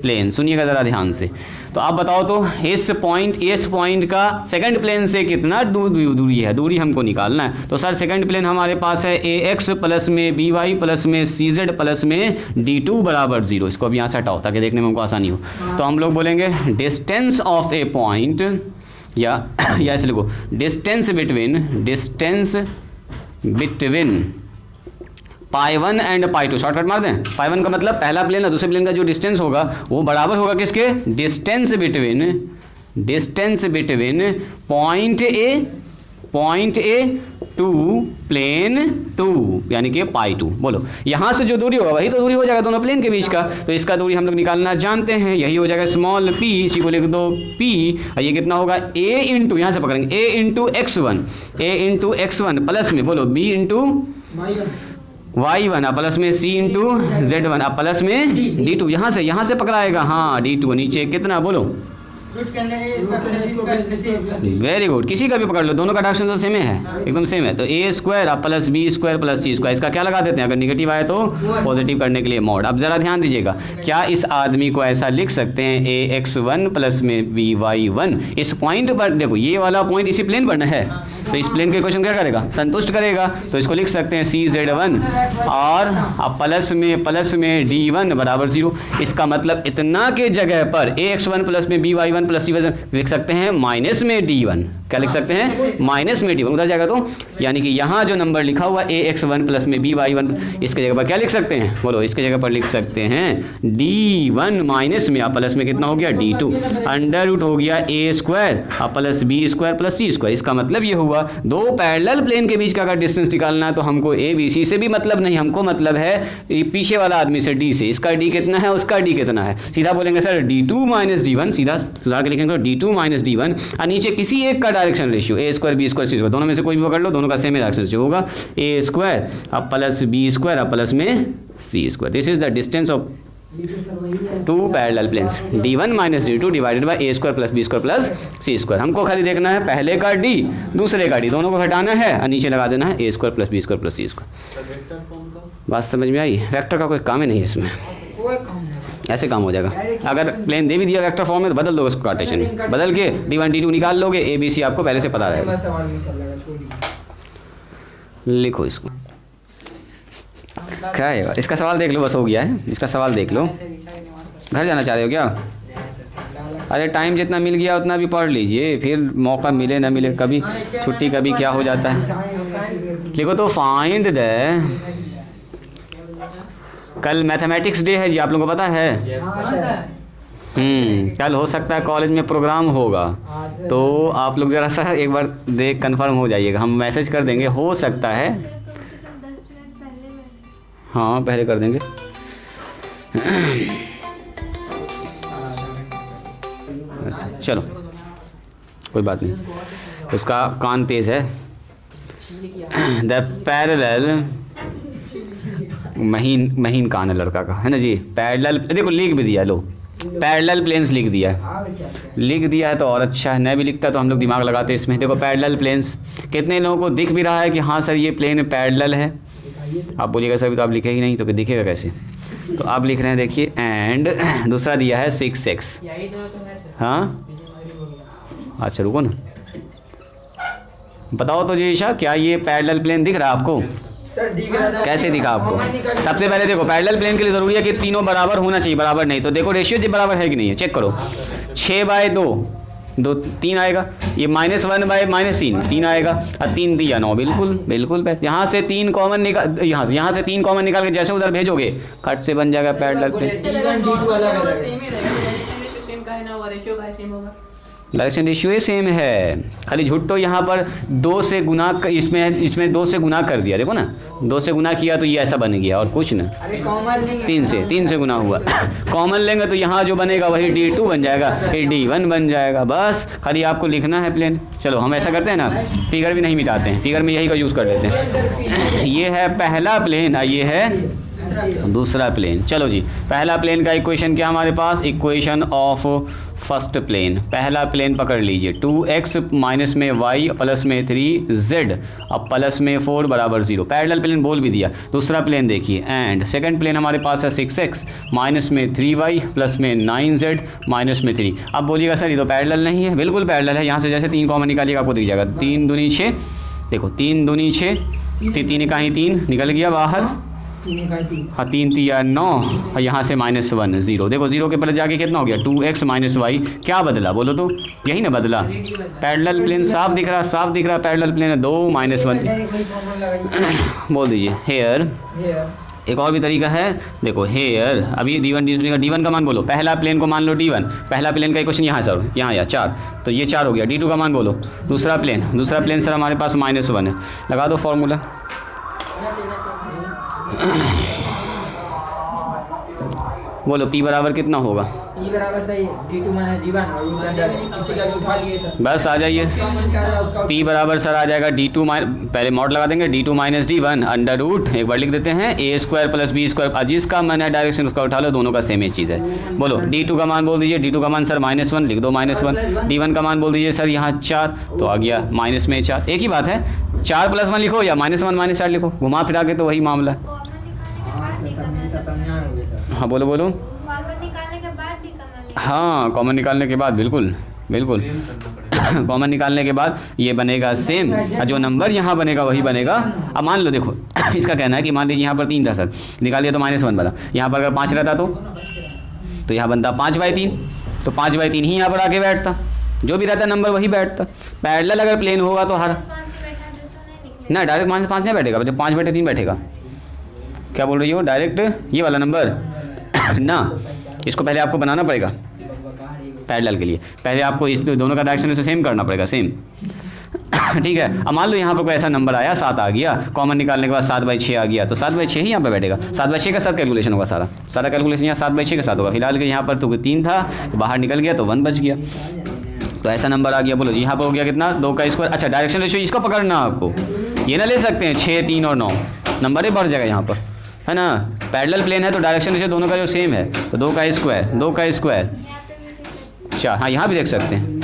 प्लेन। सुनिएगा ज़रा ध्यान से। तो आप बताओ तो इस पॉइंट का सेकंड प्लेन से कितना दूरी है, दूरी हमको निकालना है। तो सर सेकंड प्लेन हमारे पास है ax प्लस में by प्लस में cz प्लस में d2 बराबर 0। इसको अब यहाँ से हटाओ ताकि देखने में हमको आसानी हो। तो हम लोग बोलेंगे डिस्टेंस ऑफ ए पॉइंट, या ऐसे लिखो डिस्टेंस बिटवीन पाई1 एंड पाई2। शॉर्टकट मार दें, पाई1 का मतलब पहला प्लेन है, दूसरे प्लेन का जो डिस्टेंस होगा वो बराबर होगा किसके, distance between point A to plane 2 यानी कि पाई2। बोलो यहाँ से जो दूरी होगा वही तो दूरी हो जाएगा दोनों प्लेन के बीच का। तो इसका दूरी हम लोग निकालना जानते हैं, यही हो जाएगा स्मॉल p, इसी को लिख दो p। और ये कितना होगा a इंटू, यहाँ से पकड़ेंगे a इंटू x1 प्लस में बोलो b इंटू y1 प्लस में c इंटू z1 प्लस में d2। यहाँ से पकड़ाएगा, हाँ d2 नीचे कितना बोलो, वेरी गुड, किसी का भी पकड़ लो, दोनों का डायरेक्शन तो सेम है, एकदम सेम है। तो a square plus b square plus c square, इसका क्या लगा देते हैं, अगर निगेटिव आए तो पॉजिटिव करने के लिए मॉड। अब जरा ध्यान दीजिएगा, क्या इस आदमी को ऐसा लिख सकते हैं ax1 प्लस में by1। इस पॉइंट पर देखो, ये वाला पॉइंट इसी प्लेन पर है, तो इस प्लेन के क्वेश्चन क्या करेगा, संतुष्ट करेगा। तो इसको लिख सकते हैं cz1 और अब प्लस में d1 बराबर 0। इसका मतलब इतना के जगह पर ax1 प्लस में by1 प्लस c1 लिख सकते हैं माइनस में d1। क्या लिख सकते हैं, माइनस में d1, उधर जाएगा तो, यानी कि यहाँ जो नंबर लिखा हुआ ax1 प्लस में by1, इसके जगह पर क्या लिख सकते हैं, बोलो इसके जगह पर लिख सकते हैं d1 माइनस में आप प्लस में कितना हो गया d2, अंडर रूट हो गया a स्क्वायर आप plus b square plus c square. इसका मतलब ये हुआ दो पैरेलल प्लेन के बीच का अगर डिस्टेंस निकालना है तो हमको a b c से भी मतलब नहीं, हमको मतलब है पीछे वाला आदमी से d से। इसका d कितना है, उसका d कितना है, सीधा बोलेंगे सर d2 माइनस d1, सीधा सुधार के लिखेंगे d2 माइनस d1, और नीचे किसी एक का direction ratio a square b square c square, दोनों में से कोई भी पकड़ लो, दोनों का सेम डायरेक्शन रेशियो होगा a स्क्वायर अब प्लस b स्क्वायर अब प्लस में c square. This is the distance of two parallel planes, d1 minus d2 divided by a square plus b square plus c square. हमको खाली देखना है पहले का d दूसरे का d, दोनों को हटाना है और नीचे लगा देना है a square plus b square plus c square. बात समझ में आई, वेक्टर का कोई काम ही नहीं है इसमें, ऐसे काम हो जाएगा। अगर प्लेन दे भी दिया वेक्टर फॉर्म में तो बदल दोगे उसको, कार्टेशियन बदल के d1 d2 निकाल लोगे, a b c आपको पहले से पता रहेगा। लिखो इसको, क्या है इसका सवाल देख लो, बस हो गया है इसका सवाल देख लो। घर जाना चाह रहे हो क्या, अरे टाइम जितना मिल गया उतना भी पढ़ लीजिए, फिर मौका मिले ना मिले, कभी छुट्टी कभी क्या हो जाता है। लिखो तो फाइंड द, कल मैथमेटिक्स डे है जी, आप लोगों को पता है। कल हो सकता है कॉलेज में प्रोग्राम होगा, तो आप लोग ज़रा सा एक बार देख कंफर्म हो जाइएगा, हम मैसेज कर देंगे, हो सकता है हाँ पहले कर देंगे। अच्छा चलो कोई बात नहीं, उसका कान तेज़ है। द पैरेलल, महीन कान है लड़का का, है ना जी। पैरेलल देखो लिख भी दिया, लो पैरेलल प्लेन्स लिख दिया है तो और अच्छा है, नहीं भी लिखता तो हम लोग दिमाग लगाते इसमें। देखो पैरेलल प्लेन्स, कितने लोगों को दिख भी रहा है कि हाँ सर ये प्लेन पैरेलल है। आप बोलिएगा सर तो आप लिखे ही नहीं तो फिर दिखेगा कैसे, तो आप लिख रहे हैं देखिए। एंड दूसरा दिया है 6x, हाँ अच्छा रुको ना, बताओ तो जी ईशा, क्या ये पैरेलल प्लेन दिख रहा है आपको, सर दिख रहा था। कैसे दिखा कॉमन आपको? निकाल- सबसे पहले देखो पैरेलल प्लेन के लिए ज़रूरी है कि तीनों बराबर होना चाहिए, बराबर नहीं तो देखो रेशियो जी बराबर है कि नहीं है, चेक करो। 6/2 दो 3 आएगा, ये -1/-3 3 आएगा, और 3 दिया 9, बिल्कुल बिल्कुल। यहाँ से 3 कॉमन निकाल, यहाँ से 3 कॉमन निकाल के जैसे उधर भेजोगे कट से बन जाएगा पैरेलल प्लेन। D1 D2 अलग अलग है। सेम ही रहेगा, डायरेक्शन रेशियो सेम का है ना, वो रेशियो का सेम होगा। डायरेक्शन रेशियो सेम है, खाली झूठ तो यहाँ पर 2 से गुना इसमें 2 से गुना कर दिया, देखो ना 2 से गुना किया तो ये ऐसा बन गया और कुछ ना। अरे कॉमन लेंगे 3 से गुना हुआ। कॉमन लेंगे तो यहाँ जो बनेगा वही D2 बन जाएगा, फिर D1 बन जाएगा, बस खाली आपको लिखना है प्लेन। चलो हम ऐसा करते हैं ना, फिगर भी नहीं मिटाते हैं, फिगर में यही का यूज़ कर लेते हैं। ये है पहला प्लेन और ये है दूसरा प्लेन। चलो जी, पहला प्लेन का इक्वेशन क्या हमारे पास, इक्वेशन ऑफ फर्स्ट प्लेन। पहला प्लेन पकड़ लीजिए, 2x माइनस में y प्लस में 3z अब प्लस में 4 बराबर 0। पैरेलल प्लेन बोल भी दिया। दूसरा प्लेन देखिए, एंड सेकंड प्लेन हमारे पास है 6x माइनस में 3y प्लस में 9z माइनस में 3। अब बोलिएगा सर ये तो पैरेलल नहीं है, बिल्कुल पैरेलल है। यहाँ से जैसे 3 कॉमन निकालिएगा आपको दिख जाएगा, 3 दूनी 6, देखो 3 दूनी 6, 3 का ही 3 निकल गया बाहर, हाँ 3 3 9, और यहाँ से -1 0। देखो 0 के पलट जाके कितना हो गया, 2x माइनस वाई। क्या बदला बोलो तो, यही ना बदला। पैरेलल प्लेन साफ दिख रहा, साफ दिख रहा, पैरेलल प्लेन है 2 -1 बोल दीजिए। हेयर एक और भी तरीका है, देखो हेयर अभी D1 का मान बोलो, पहला प्लेन को मान लो D1, पहला प्लेन का इक्वेशन यहाँ सर, यहाँ या 4 तो ये 4 हो गया। D2 का मान बोलो, दूसरा प्लेन सर हमारे पास -1 है, लगा दो फॉर्मूला। बोलो P बराबर कितना होगा, P बराबर सही D2 माइनस D1 और रूट अंडर किसी का भी उठा लिए सर, बस आ जाइए। कॉमन कर रहा है उसका P बराबर सर आ जाएगा D2 पहले मॉड लगा देंगे, D2 minus D1 under root, एक बार लिख देते हैं A² प्लस B², जिसका मन है डायरेक्शन उसका उठा लो, दोनों का सेम ही चीज़ है। बोलो D2 का मान बोल दीजिए, D2 का मान सर -1 लिख दो -1, D1 का मान बोल दीजिए सर यहाँ 4 तो आ गया माइनस में 4, एक ही बात है, 4 + 1 लिखो या -1 -4 लिखो, घुमा फिरा के तो वही मामला है। हाँ बोलो बोलो। कॉमन निकालने के बाद भी कमल। हाँ कॉमन निकालने के बाद बिल्कुल बिल्कुल कॉमन निकालने के बाद ये बनेगा सेम, और जो नंबर यहाँ बनेगा वही बनेगा। अब मान लो देखो इसका कहना है कि मान लीजिए यहाँ पर 3 था सर, निकाल दिया तो -1 बना, यहाँ पर अगर 5 रहता तो यहाँ बनता 5/3, तो 5/3 ही यहाँ पर आके बैठता, जो भी रहता नंबर वही बैठता। पैरेलल अगर प्लेन होगा तो हर ना डायरेक्ट -5 नहीं बैठेगा, जब 5/3 बैठेगा। क्या बोल रही हो, डायरेक्ट ये वाला नंबर ना, इसको पहले आपको बनाना पड़ेगा पैरेलल के लिए, पहले आपको इस दोनों का डायरेक्शन से सेम करना पड़ेगा, सेम ठीक है। अब मान लो यहाँ पर कोई ऐसा नंबर आया 7 आ गया, कॉमन निकालने के बाद 7/6 आ गया, तो 7/6 ही यहाँ पे बैठेगा, 7/6 के साथ कैलकुलेशन होगा, सारा कैलकुलेशन यहाँ 7/6 के साथ होगा। फिलहाल के यहाँ पर तो 3 था तो बाहर निकल गया तो 1 बच गया, तो ऐसा नंबर आ गया। बोलो जी यहाँ पर हो गया कितना, 2 का स्क्वायर। अच्छा डायरेक्शन रेशियो इसको पकड़ना आपको, ये ना ले सकते हैं 6 3 और 9, नंबर ही बढ़ जाएगा यहाँ पर, है ना। पैरेलल प्लेन है तो डायरेक्शन रेशियो दोनों का जो सेम है, तो 2 का स्क्वायर 4। हाँ यहाँ भी देख सकते हैं,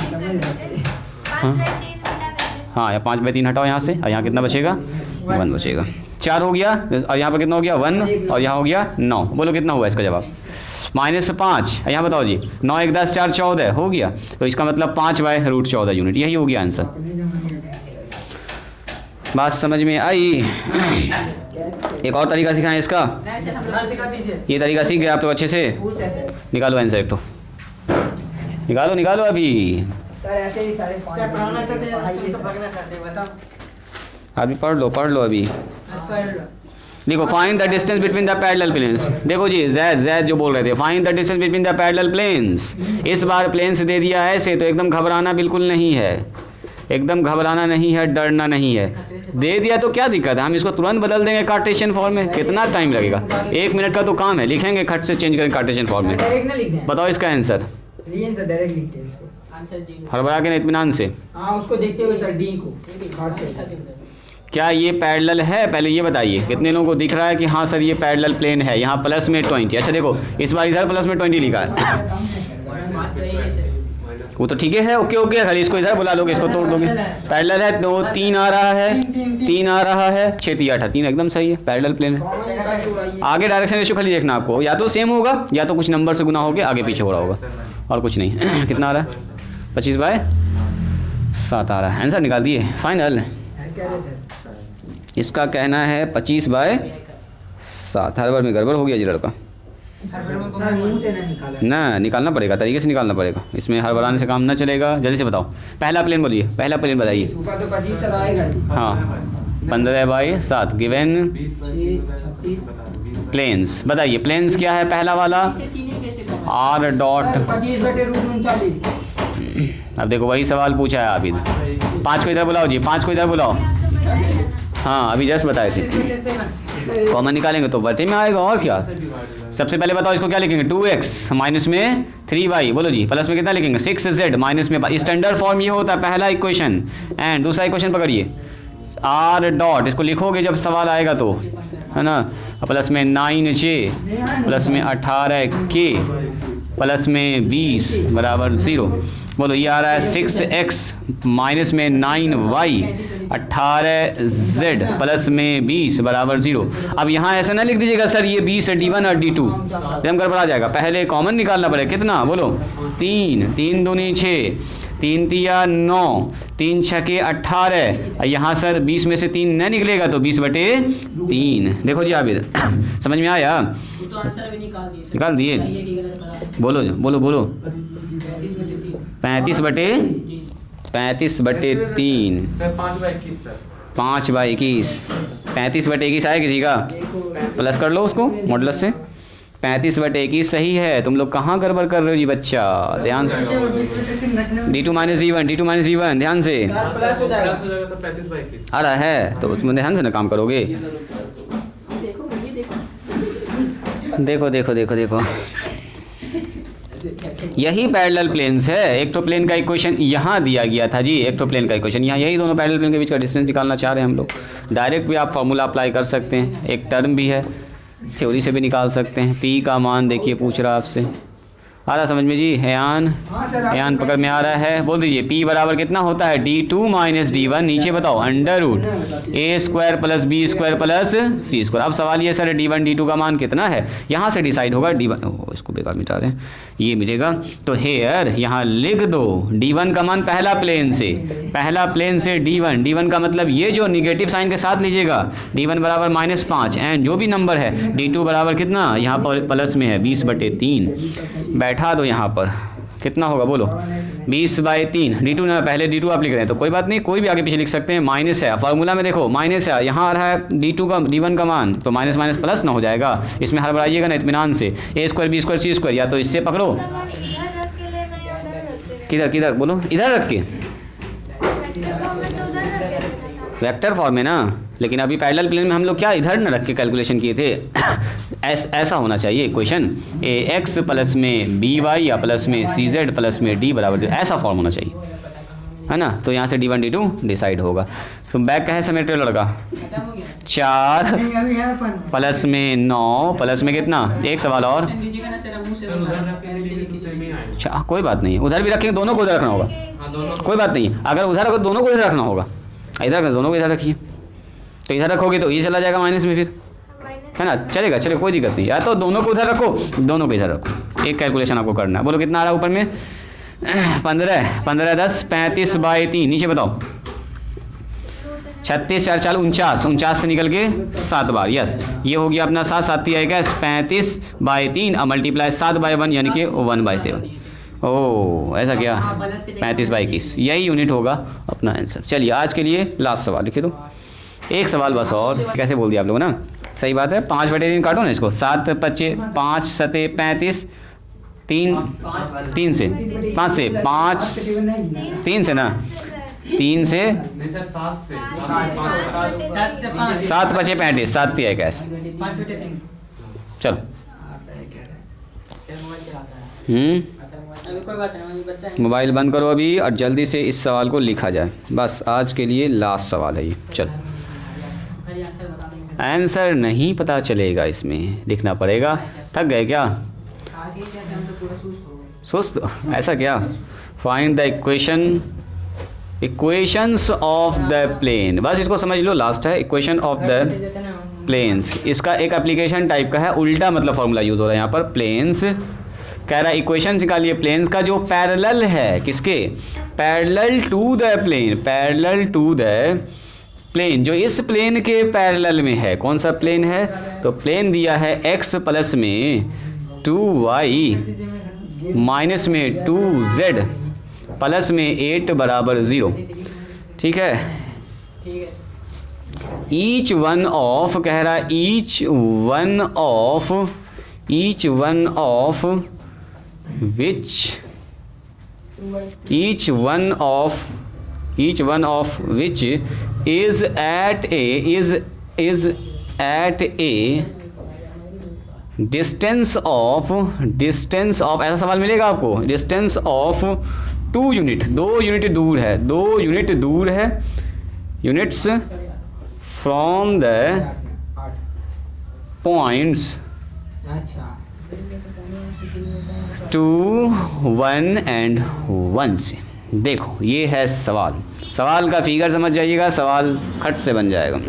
हाँ या 5/3 हटाओ यहाँ से, और यहाँ कितना बचेगा, 1 बचेगा। 4 हो गया, और यहाँ पर कितना हो गया 1, और यहाँ हो गया 9। बोलो कितना हुआ इसका जवाब, -5। यहाँ बताओ जी, 9 1 10 4 14 हो गया, तो इसका मतलब 5/√14 यूनिट, यही हो गया आंसर। बात समझ में आई। एक और तरीका सिखाएं इसका, ये तरीका सीख गए आप तो अच्छे से। निकालो आंसर एक तो, निकालो अभी। सर ऐसे ही सारे सर पढ़ाना चाहते हैं तो पढ़ना चाहते हैं, बताओ। अभी पढ़ लो अभी। देखो find the distance between the parallel planes. देखो जी जैद जो बोल रहे थे, find the distance between the parallel planes. इस बार प्लेन्स दे दिया है ऐसे, तो एकदम घबराना बिल्कुल नहीं है, एकदम घबराना नहीं है, डरना नहीं है। दे दिया तो क्या दिक्कत है, हम इसको तुरंत बदल देंगे कार्टेशियन फॉर्म में, कितना टाइम लगेगा, 1 मिनट का तो काम है, लिखेंगे खट से चेंज करेंगे कार्टेशियन फॉर्म में। डायरेक्ट ना लिख दें, बताओ इसका आंसर, सर डायरेक्ट लिखते हैं इसको, आंसर जी हड़बड़ा के इत्मीनान से। हाँ उसको देखते हुए सर डी को खास करके। क्या ये पैरेलल है, पहले ये बताइए, कितने लोगों को दिख रहा है कि हाँ सर ये पैरेलल प्लेन है, यहाँ प्लस में 20। अच्छा देखो इस बार इधर प्लस में 20 लिखा है, बात सही है सर। वो तो ठीक है, ओके खाली इसको इधर बुला लोगे, इसको तोड़ दोगे। पैरेलल है, 2 3 आ रहा है, 3 आ रहा है, 6 3 8 3 एकदम सही है, पैरेलल प्लेन है। आगे डायरेक्शन रेशियो खाली देखना आपको, या तो सेम होगा या तो कुछ नंबर से गुना होकर आगे पीछे हो रहा होगा, और कुछ नहीं। कितना आ रहा है, 25/7 आ रहा है। आंसर निकाल दिए फाइनल। इसका कहना है 25/7। हर बार में गड़बड़ हो गया जी लड़का। सर मुंह से ना निकाला। ना निकालना पड़ेगा, तरीके से निकालना पड़ेगा, इसमें हर बनाने से काम ना चलेगा। जल्दी से बताओ, पहला प्लेन बोलिए, पहला प्लेन बताइए। ऊपर तो 25 सर आएगा जी। हाँ 15/7 गिवन 36 प्लेन्स। बताइए प्लेन्स क्या है पहला वाला, आर डॉट। 25/√39। अब देखो वही सवाल पूछा है आबिद। 5 को इधर बुलाओ जी, 5 को इधर बुलाओ। हाँ अभी जस्ट बताए थे। कॉमन निकालेंगे तो बटे में आएगा, और क्या। सबसे पहले बताओ इसको क्या लिखेंगे, 2x माइनस में 3y, बोलो जी, प्लस में कितना लिखेंगे 6z माइनस में। स्टैंडर्ड फॉर्म ये होता है पहला इक्वेशन। एंड दूसरा इक्वेशन पकड़िए, आर डॉट, इसको लिखोगे जब सवाल आएगा तो, है ना। प्लस में 9j प्लस में 18k प्लस में 20 बराबर 0। बोलो ये आ रहा है 6x माइनस में 9y 18z प्लस में 20 बराबर 0। अब यहाँ ऐसा ना लिख दीजिएगा सर ये 20 है D1 और D2, एकदम गड़बड़ा जाएगा। पहले कॉमन निकालना पड़ेगा, कितना बोलो 3, 3 दूनी 6, 3 तिया 9, 3 छके 18। यहाँ सर 20 में से 3 न निकलेगा तो 20/3। देखो जी आबिद समझ में आया, तो आंसर भी निकाल दिए। बोलो बोलो बोलो 35/3। Sir 5/21 sir. 5/21 35/21 आया किसी का, प्लस कर लो उसको मॉडुलस से। 35/21 सही है। तुम लोग कहाँ गड़बड़ कर रहे हो जी बच्चा, ध्यान से। D2 minus D1 D2 minus D1 ध्यान से प्लस हो प्लस हो जाएगा। जाएगा तो 35/21। आ रहा है तो उसमें ध्यान से ना काम करोगे। देखो देखो देखो देखो यही पैरेलल प्लेन्स है। एक तो प्लेन का इक्वेशन यहाँ दिया गया था जी, एक तो प्लेन का इक्वेशन यहाँ, यही दोनों पैरेलल प्लेन के बीच का डिस्टेंस निकालना चाह रहे हैं हम लोग। डायरेक्ट भी आप फार्मूला अप्लाई कर सकते हैं, एक टर्म भी है, थ्योरी से भी निकाल सकते हैं। पी का मान देखिए पूछ रहा आपसे, आ रहा समझ में जी। हयान हयान पकड़ में आ रहा है, बोल दीजिए P बराबर कितना होता है D2 माइनस D1, नीचे बताओ √A² plus B² plus C²। अब सवाल ये सर D1 D2 का मान कितना है, यहाँ से डिसाइड होगा D1। इसको बेकार मिटा रहे हैं, ये मिलेगा तो हेयर यहाँ लिख दो D1 का मान पहला प्लेन से D1। D1 का मतलब ये जो निगेटिव साइन के साथ लीजिएगा, D1 बराबर -5 एंड जो भी नंबर है D2 बराबर कितना, यहाँ पर प्लस में है 20/3। बैठा दो यहाँ पर, कितना होगा बोलो 20/3। D2 ना, पहले D2 आप लिख रहे हैं तो कोई बात नहीं, कोई भी आगे पीछे लिख सकते हैं। माइनस है फार्मूला में, देखो माइनस है, यहाँ आ रहा है D2 का D1 का मान, तो माइनस माइनस प्लस ना हो जाएगा। इसमें हर बढ़ाइएगा ना इत्मीनान से, A² B² C², या तो इससे पकड़ो। इधर रख के लेना या उधर रख के लेना। किधर किधर बोलो, इधर रख के, वेक्टर फॉर्म में तो उधर रख के लेना था। वेक्टर फॉर्म में ना, लेकिन अभी पैरेलल प्लेन में हम लोग क्या इधर न रख के कैलकुलेशन किए थे। ऐसा होना चाहिए इक्वेशन, AX प्लस में BY या प्लस में CZ प्लस में D बराबर 0, ऐसा फॉर्म होना चाहिए, है ना। तो यहाँ से D1 D2 डिसाइड होगा। तो बैक का है समेट लड़का 4 प्लस में 9 प्लस में कितना, एक सवाल और। सर उधर रख के लेंगे तो सेम ही आएगा। अच्छा कोई बात नहीं, उधर भी रखेंगे, दोनों को उधर रखना होगा, हाँ दोनों। कोई बात नहीं। अगर उधर रखो दोनों को इधर रखना होगा, इधर दोनों को इधर रखिए, तो इधर रखोगे तो ये चला जाएगा माइनस में, फिर है ना, चलेगा चलेगा कोई दिक्कत नहीं। या तो दोनों को उधर रखो, दोनों को इधर रखो, एक कैलकुलेशन आपको करना है। बोलो कितना आ रहा है ऊपर में 15 15 10 35/3, नीचे बताओ 36 4 4 49 से निकल के 7 बार, यस ये हो गया अपना 7 7 आएगा 35/3 और मल्टीप्लाई 7/1 यानी कि 1/7। ओह ऐसा क्या, 35/21 यही यूनिट होगा अपना आंसर। चलिए आज के लिए लास्ट सवाल लिखे दो, एक सवाल बस और। कैसे बोल दिया आप लोगों ना, सही बात है। 5/3 काटो ना इसको, 7 5 5 7 35, 3 से 5 से 5 3 से ना, 3 से नहीं सर 7 से 7 5 35 7 दिया कैसे, चलो कोई बात नहीं, बच्चा है। मोबाइल बंद करो अभी और जल्दी से इस सवाल को लिखा जाए। बस आज के लिए लास्ट सवाल है ये। चलो भाई आंसर बता देंगे। आंसर नहीं पता चलेगा, इसमें लिखना पड़ेगा। थक गए क्या, आगे क्या हम तो पूरा सुस्त हो गए। सुस्त, ऐसा क्या। Find the equations of the plane, बस इसको समझ लो, लास्ट है इक्वेशन ऑफ द प्लेन्स। इसका एक एप्लीकेशन टाइप का है, उल्टा मतलब फॉर्मूला यूज हो रहा है यहाँ पर। प्लेन्स कह रहा है इक्वेशन निकालिए प्लेन्स का जो पैरेलल है, किसके, parallel to the plane, parallel to the plane जो इस प्लेन के पैरेलल में है, कौन सा प्लेन है? तो प्लेन दिया है x प्लस में 2y माइनस में 2z प्लस में 8 बराबर 0, ठीक है। ईच वन ऑफ कह रहा है each one of which is at a distance of ऐसा सवाल मिलेगा आपको, डिस्टेंस ऑफ 2 यूनिट, 2 यूनिट दूर है, 2 यूनिट दूर है, यूनिट्स फ्रॉम द पॉइंट्स अच्छा 2, 1 एंड 1 से। देखो ये है सवाल का फिगर समझ जाइएगा, सवाल खट से बन जाएगा।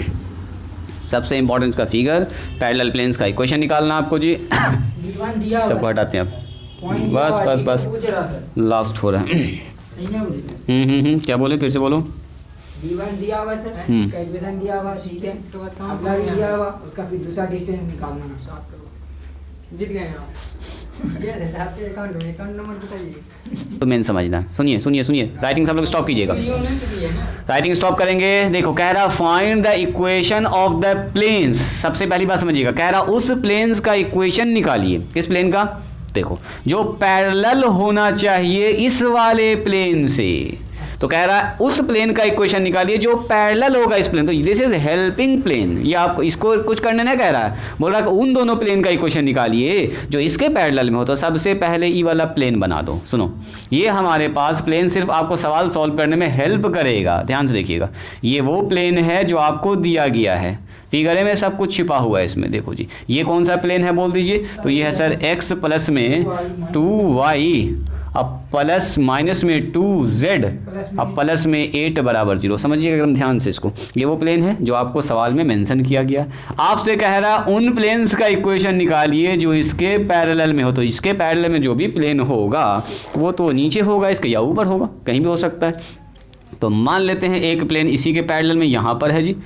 सबसे इम्पोर्टेंट का फिगर पैरेलल प्लेन्स का इक्वेशन निकालना आपको जी। D1 दिया हुआ सबको हटाते हैं आप, पॉइंट दिया हुआ है, बस पूछ रहा सर लास्ट हो रहा है। सही है बोले क्या बोले, फिर से बोलो। D1 दिया हुआ सर, इसका इक्वेशन दिया हुआ, ठीक है। अगला भी दिया हुआ, उसका फिर दूसरा डिस्टेंस निकालना है। जीत गए आप। ये रहता है आपके अकाउंट नंबर बताइए। तो मेन समझना, सुनिए राइटिंग सब लोग स्टॉप कीजिएगा, राइटिंग स्टॉप करेंगे। देखो कह रहा find the equation of the planes, सबसे पहली बात समझिएगा, कह रहा उस प्लेन्स का इक्वेशन निकालिए। किस प्लेन का? देखो जो पैरेलल होना चाहिए इस वाले प्लेन से, तो कह रहा है उस प्लेन का इक्वेशन निकालिए जो पैरेलल होगा इस प्लेन। तो दिस इज हेल्पिंग प्लेन, ये आपको इसको कुछ करने नहीं कह रहा है, बोल रहा है कि उन दोनों प्लेन का इक्वेशन निकालिए जो इसके पैरेलल में हो। तो सबसे पहले ई वाला प्लेन बना दो। सुनो, ये हमारे पास प्लेन सिर्फ आपको सवाल सॉल्व करने में हेल्प करेगा, ध्यान से देखिएगा। ये वो प्लेन है जो आपको दिया गया है, फिगर में सब कुछ छिपा हुआ है इसमें। देखो जी ये कौन सा प्लेन है बोल दीजिए, तो ये है सर x प्लस में 2y अब प्लस माइनस में 2z अब प्लस में 8 बराबर 0। समझिएगा एकदम ध्यान से इसको, ये वो प्लेन है जो आपको सवाल में मेंशन किया गया। आपसे कह रहा उन प्लेन्स का इक्वेशन निकालिए जो इसके पैरेलल में हो। तो इसके पैरेलल में जो भी प्लेन होगा वो तो नीचे होगा इसके या ऊपर होगा, कहीं भी हो सकता है। तो मान लेते हैं एक प्लेन इसी के पैरेलल में यहाँ पर है जी,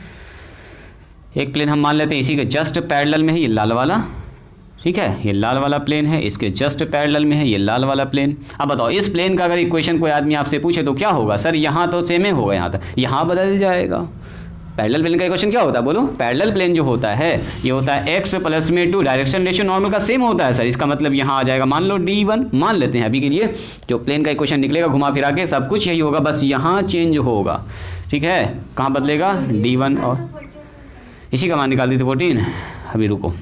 एक प्लेन हम मान लेते हैं इसी के जस्ट पैरेलल में है, ये लाल वाला, ठीक है, ये लाल वाला प्लेन है, इसके जस्ट पैरेलल में है ये लाल वाला प्लेन। अब बताओ इस प्लेन का अगर इक्वेशन कोई आदमी आपसे पूछे तो क्या होगा? सर यहाँ तो सेम ही होगा, यहाँ तक, यहाँ बदल जाएगा। पैरेलल प्लेन का इक्वेशन क्या होता है बोलो? पैरेलल प्लेन जो होता है ये होता है x प्लस में 2, डायरेक्शन रेशियो नॉर्मल का सेम होता है सर। इसका मतलब यहाँ आ जाएगा, मान लो D1 मान लेते हैं अभी के लिए, जो प्लेन का इक्वेशन निकलेगा घुमा फिरा के सब कुछ यही होगा, बस यहाँ चेंज होगा, ठीक है। कहाँ बदलेगा? D1 और इसी का मान निकाल दी थी 14। अभी रुक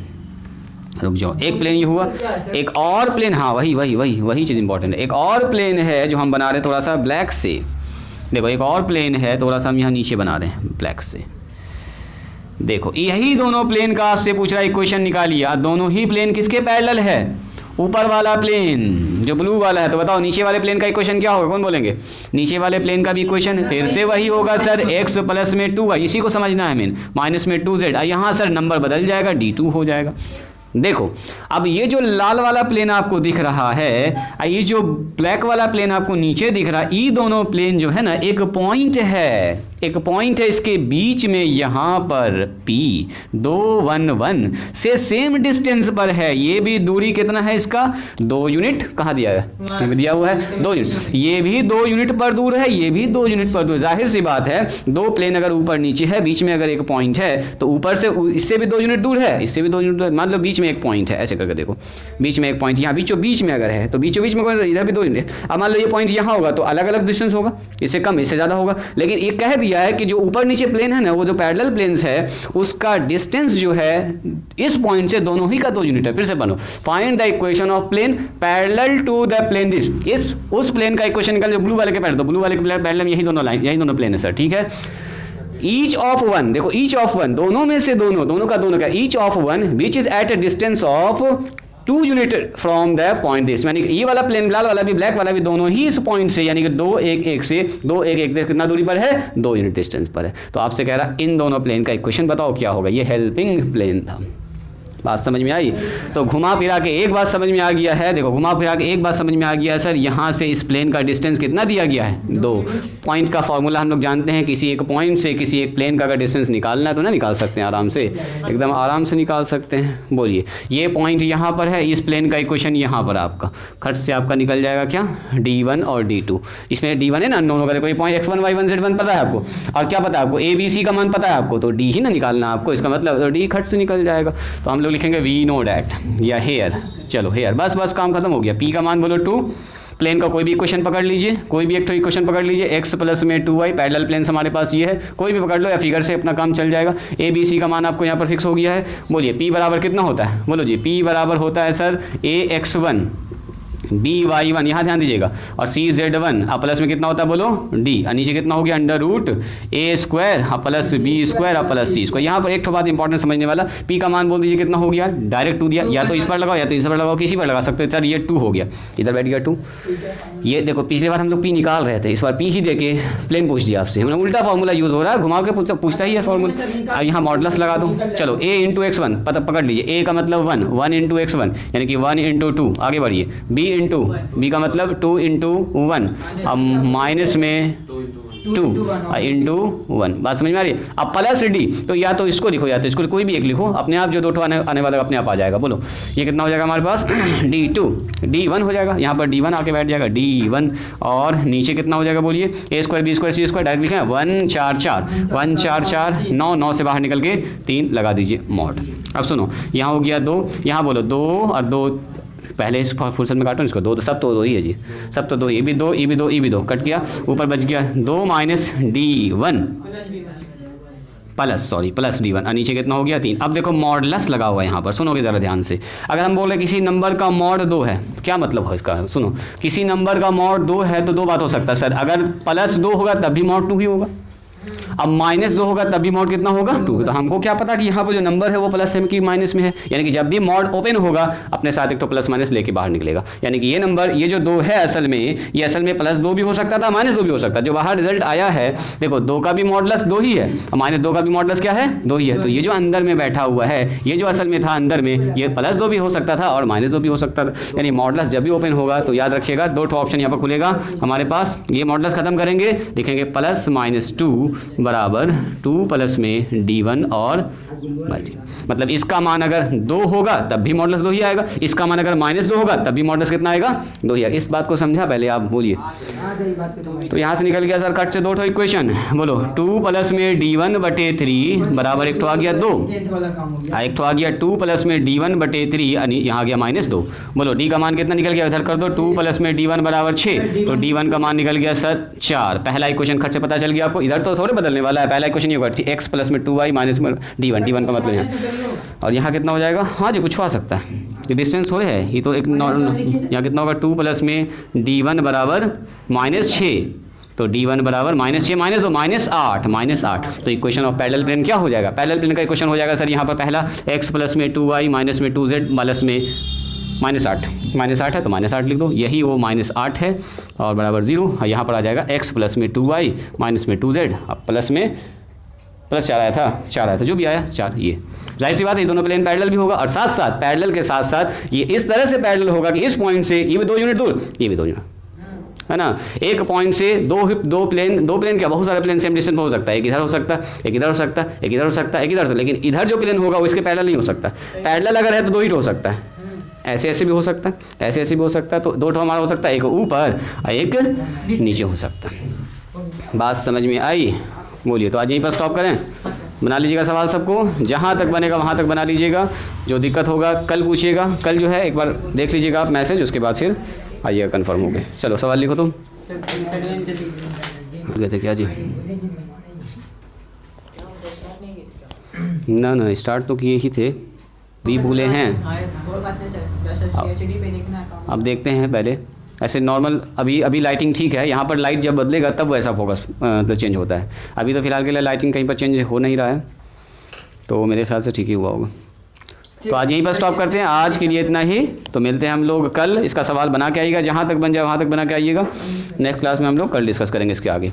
जाओ, एक प्लेन ये हुआ, एक और प्लेन, हाँ वही चीज़ इंपॉर्टेंट है। एक और प्लेन है जो हम बना रहे हैं थोड़ा सा ब्लैक से, देखो एक और प्लेन है थोड़ा सा हम यहाँ नीचे बना रहे हैं ब्लैक से। देखो यही दोनों प्लेन का आपसे पूछ रहा है इक्वेशन निकालिए। दोनों ही प्लेन किसके पैरेलल है? ऊपर वाला प्लेन जो ब्लू वाला है। तो बताओ नीचे वाले प्लेन का इक्वेशन क्या होगा, कौन बोलेंगे? नीचे वाले प्लेन का भी इक्वेशन फिर से वही होगा सर, x प्लस में 2y, इसी को समझना है मेन, माइनस में 2z। यहाँ सर नंबर बदल जाएगा, D2 हो जाएगा। देखो अब ये जो लाल वाला प्लेन आपको दिख रहा है, ये जो ब्लैक वाला प्लेन आपको नीचे दिख रहा है, ये दोनों प्लेन जो है ना एक पॉइंट है, एक पॉइंट है इसके बीच में, यहाँ पर P 2 1 1 से सेम डिस्टेंस पर है। ये भी दूरी कितना है इसका? 2 यूनिट। कहाँ दिया है? ये भी दिया हुआ है 2 यूनिट। ये भी 2 यूनिट पर दूर है, ये भी 2 यूनिट पर दूर। जाहिर सी बात है दो प्लेन अगर ऊपर नीचे है, बीच में अगर एक पॉइंट है तो ऊपर से इससे भी 2 यूनिट दूर है, इससे भी 2 यूनिट दूर। मान लो बीच में एक पॉइंट है, ऐसे करके देखो, बीच में एक पॉइंट यहाँ बीचों बीच में अगर है तो बीचों बीच में इधर भी 2 यूनिट। अब मान लो ये पॉइंट यहाँ होगा तो अलग अलग डिस्टेंस होगा, इससे कम इससे ज़्यादा होगा। लेकिन ये कह दिया है कि जो ऊपर नीचे प्लेन है ना, वो जो पैरेलल प्लेन्स है उसका डिस्टेंस जो है इस पॉइंट से दोनों ही का 2 यूनिट है। फिर से बनो, find the equation of plane parallel to the plane this. इस उस प्लेन का इक्वेशन निकाल जो ब्लू वाले के पैरेलल, तो ब्लू वाले के पैरेलल में यही दोनों लाइन, यही दोनों प्लेन है सर, ठीक है। ईच ऑफ वन, देखो ईच ऑफ वन, दोनों में से दोनों का each of one which is at a distance of 2 unit from the point this. यानी कि ये वाला प्लेन लाल वाला भी ब्लैक वाला भी दोनों ही इस पॉइंट से, यानी कि 2 1 1 से 2 1 1 कितना दूरी पर है? 2 यूनिट डिस्टेंस पर है। तो आपसे कह रहा इन दोनों प्लेन का इक्वेशन बताओ क्या होगा। ये हेल्पिंग प्लेन था, बात समझ में आई? तो घुमा फिरा के एक बात समझ में आ गया है, देखो घुमा फिरा के एक बात समझ में आ गया है सर, यहाँ से इस प्लेन का डिस्टेंस कितना दिया गया है 2। पॉइंट का फॉर्मूला हम लोग जानते हैं, किसी एक पॉइंट से किसी एक प्लेन का अगर डिस्टेंस निकालना है तो ना निकाल सकते हैं आराम से, एकदम आराम से निकाल सकते हैं। बोलिए ये पॉइंट यहाँ पर है, इस प्लेन का इक्वेशन यहाँ पर आपका खट से आपका निकल जाएगा क्या, D1 और D2। इसमें D1 है ना दोनों का, कोई पॉइंट x1 y1 z1 पता है आपको, और क्या पता है आपको a b c का मान पता है आपको, तो D ही ना निकालना आपको, इसका मतलब तो D खट से निकल जाएगा। तो हम लोग लिखेंगे वी नो डैट या हेयर, चलो हेयर, बस काम खत्म हो गया। P का मान बोलो 2, प्लेन का कोई भी इक्वेशन पकड़ लीजिए, कोई भी एक तो इक्वेशन पकड़ लीजिए, x प्लस में 2y, पैरेलल प्लेन हमारे पास ये है, कोई भी पकड़ लो या फिगर से अपना काम चल जाएगा। a b c का मान आपको यहाँ पर फिक्स हो गया है। बोलिए P बराबर कितना होता है, बोलो जी P बराबर होता है सर ax1 by1, यहाँ ध्यान दीजिएगा, और cz1 अब प्लस में कितना होता है बोलो d, और नीचे कितना हो गया under root a square plus b square plus c square. यहाँ पर एक तो बात इंपॉर्टेंट समझने वाला, p का मान बोल दीजिए कितना हो गया, डायरेक्ट 2 दिया, या तो इस पर लगाओ या तो इस पर लगाओ, किसी पर लगा सकते हो। सर ये 2 हो गया, इधर बैठ गया 2। ये देखो पिछली बार हम लोग p निकाल रहे थे, इस बार p ही देके प्लेन पूछ दिया आपसे, हमने उल्टा फॉर्मूला यूज हो रहा है, घुमा के पूछता ही है फॉर्मूला। अब यहाँ मॉडलस लगा दो, चलो a इंटू x1 पकड़ लीजिए, a का मतलब 1 इंटू x1 यानी कि 1 इंटू 2, आगे बढ़िए, b इंटू b का मतलब 2 इंटू 1, अब माइनस में 2 इंटू 1, बात समझ में आ रही है। अब प्लस डी, तो या तो इसको लिखो या तो इसको, कोई भी एक लिखो, अपने आप जो 2 आने वाला अपने आप आ जाएगा। बोलो ये कितना हो जाएगा हमारे पास D2 D1 हो जाएगा, यहाँ पर D1 आके बैठ जाएगा D1, और नीचे कितना हो जाएगा बोलिए a square b square c square, direct लिखें 1 4 4 1 4 4 9 9 से बाहर निकल के 3 लगा दीजिए मॉड। अब सुनो यहाँ हो गया 2, यहाँ बोलो 2 और 2 पहले इस फुर्सत में काटो इसको, 2 सब तो 2 ही है जी, सब तो 2, ये भी 2 ये भी 2 ये भी 2 कट गया, ऊपर बच गया 2 माइनस D1 प्लस D1, और नीचे कितना हो गया 3। अब देखो मॉडलस लगा हुआ है यहाँ पर, सुनोगे ज़रा ध्यान से। अगर हम बोले किसी नंबर का मॉड 2 है, क्या मतलब है इसका, सुनो किसी नंबर का मॉड 2 है तो 2 बात हो सकता है सर, अगर प्लस 2 होगा तब भी मॉड 2 ही होगा, अब माइनस 2 होगा तब भी मॉड कितना होगा 2। तो हमको क्या पता कि यहाँ पर जो नंबर है वो प्लस है कि माइनस में है, यानी कि जब भी मॉड ओपन होगा अपने साथ एक तो प्लस माइनस लेके बाहर निकलेगा, यानी कि ये नंबर ये जो 2 है असल में, ये असल में प्लस 2 भी हो सकता था, माइनस 2 भी हो सकता है। जो बाहर रिजल्ट आया है देखो 2 का भी मॉडलस 2 ही है और माइनस 2 का भी मॉडलस क्या है 2 ही है। तो ये जो अंदर में बैठा हुआ है, ये जो असल में था अंदर में, ये प्लस 2 भी हो सकता था और माइनस 2 भी हो सकता था, यानी मॉडलस जब भी ओपन होगा तो याद रखिएगा 2 ऑप्शन यहाँ पर खुलेगा हमारे पास। ये मॉडलस खत्म करेंगे, लिखेंगे प्लस माइनस 2 बराबर 2 प्लस में D1 और बाई, मतलब इसका मान अगर 2 होगा तब भी मॉडलस 2 ही आएगा, इसका मान अगर माइनस 2 होगा तब भी मॉडलस कितना आएगा 2 ही आएगा। इस बात को समझा पहले आप बोलिए। तो यहाँ से निकल गया सर कट से 2 इक्वेशन, बोलो 2 प्लस में D1 बटे 3 बराबर एक तो आ गया 2, एक तो आ गया 2 प्लस में D1 बटे 3, यहाँ आ गया माइनस 2। बोलो D का मान कितना निकल गया, इधर कर दो 2 प्लस में D1 बराबर 6, तो D1 का मान निकल गया सर 4। पहला इक्वेशन खट से पता चल गया आपको, इधर तो थोड़े बदलने वाला है, पहला इक्वेशन ये होगा x प्लस में 2y माइनस में D1, D1 का मतलब यहाँ, और यहाँ कितना हो जाएगा, हाँ जी कुछ हो सकता है, ये डिस्टेंस थोड़े है, ये तो एक यहाँ कितना होगा 2 प्लस में D1 बराबर -6, तो D1 बराबर -6 माइनस 2 -8, तो इक्वेशन ऑफ पैरेलल प्लेन क्या हो जाएगा, पैरेलल प्लेन का इक्वेशन हो जाएगा सर यहाँ पर पहला x प्लस में 2y माइनस में 2z प्लस में -8 है तो -8 लिख दो, यही वो -8 है और बराबर 0, यहाँ पर आ जाएगा x प्लस में 2y माइनस में 2z, अब प्लस में प्लस 4 आया था जो भी आया 4, ये जाहिर सी बात है ये दोनों प्लेन पैरेलल भी होगा, और साथ साथ पैरेलल के साथ साथ ये इस तरह से पैरेलल होगा कि इस पॉइंट से ये भी 2 यूनिट दूर, ये भी 2 यूनिट, है ना। एक पॉइंट से दो प्लेन क्या बहुत सारे प्लेन सेम डिस्टेंस हो सकता है, एक इधर हो सकता है, एक इधर हो सकता है, एक इधर हो सकता है, एक इधर हो सकता है, लेकिन इधर जो प्लेन होगा वो इसके पैरेलल नहीं हो सकता। पैरेलल अगर है तो 2 ही हो सकता है, ऐसे भी हो सकता है, ऐसे भी हो सकता है, तो 2 हमारा हो सकता है, एक ऊपर और एक नीचे हो सकता है। बात समझ में आई, बोलिए। तो आज यहीं पर स्टॉप करें, बना लीजिएगा सवाल सबको, जहाँ तक बनेगा वहाँ तक बना लीजिएगा, जो दिक्कत होगा कल पूछिएगा, कल जो है एक बार देख लीजिएगा आप मैसेज, उसके बाद फिर आइएगा कन्फर्म हो गए। चलो सवाल लिखो तुम, गए थे क्या जी, ना स्टार्ट तो किए ही थे, भी भूले हैं, अब देखते हैं पहले। ऐसे नॉर्मल अभी लाइटिंग ठीक है, यहाँ पर लाइट जब बदलेगा तब वैसा फोकस तो चेंज होता है, अभी तो फिलहाल के लिए लाइटिंग कहीं पर चेंज हो नहीं रहा है, तो मेरे ख्याल से ठीक ही हुआ होगा। तो आज यहीं पर स्टॉप करते हैं, आज के लिए इतना ही, तो मिलते हैं हम लोग कल। इसका सवाल बना के आइएगा, जहाँ तक बन जाए वहाँ तक बना के आइएगा, नेक्स्ट क्लास में हम लोग कल डिस्कस करेंगे इसके आगे।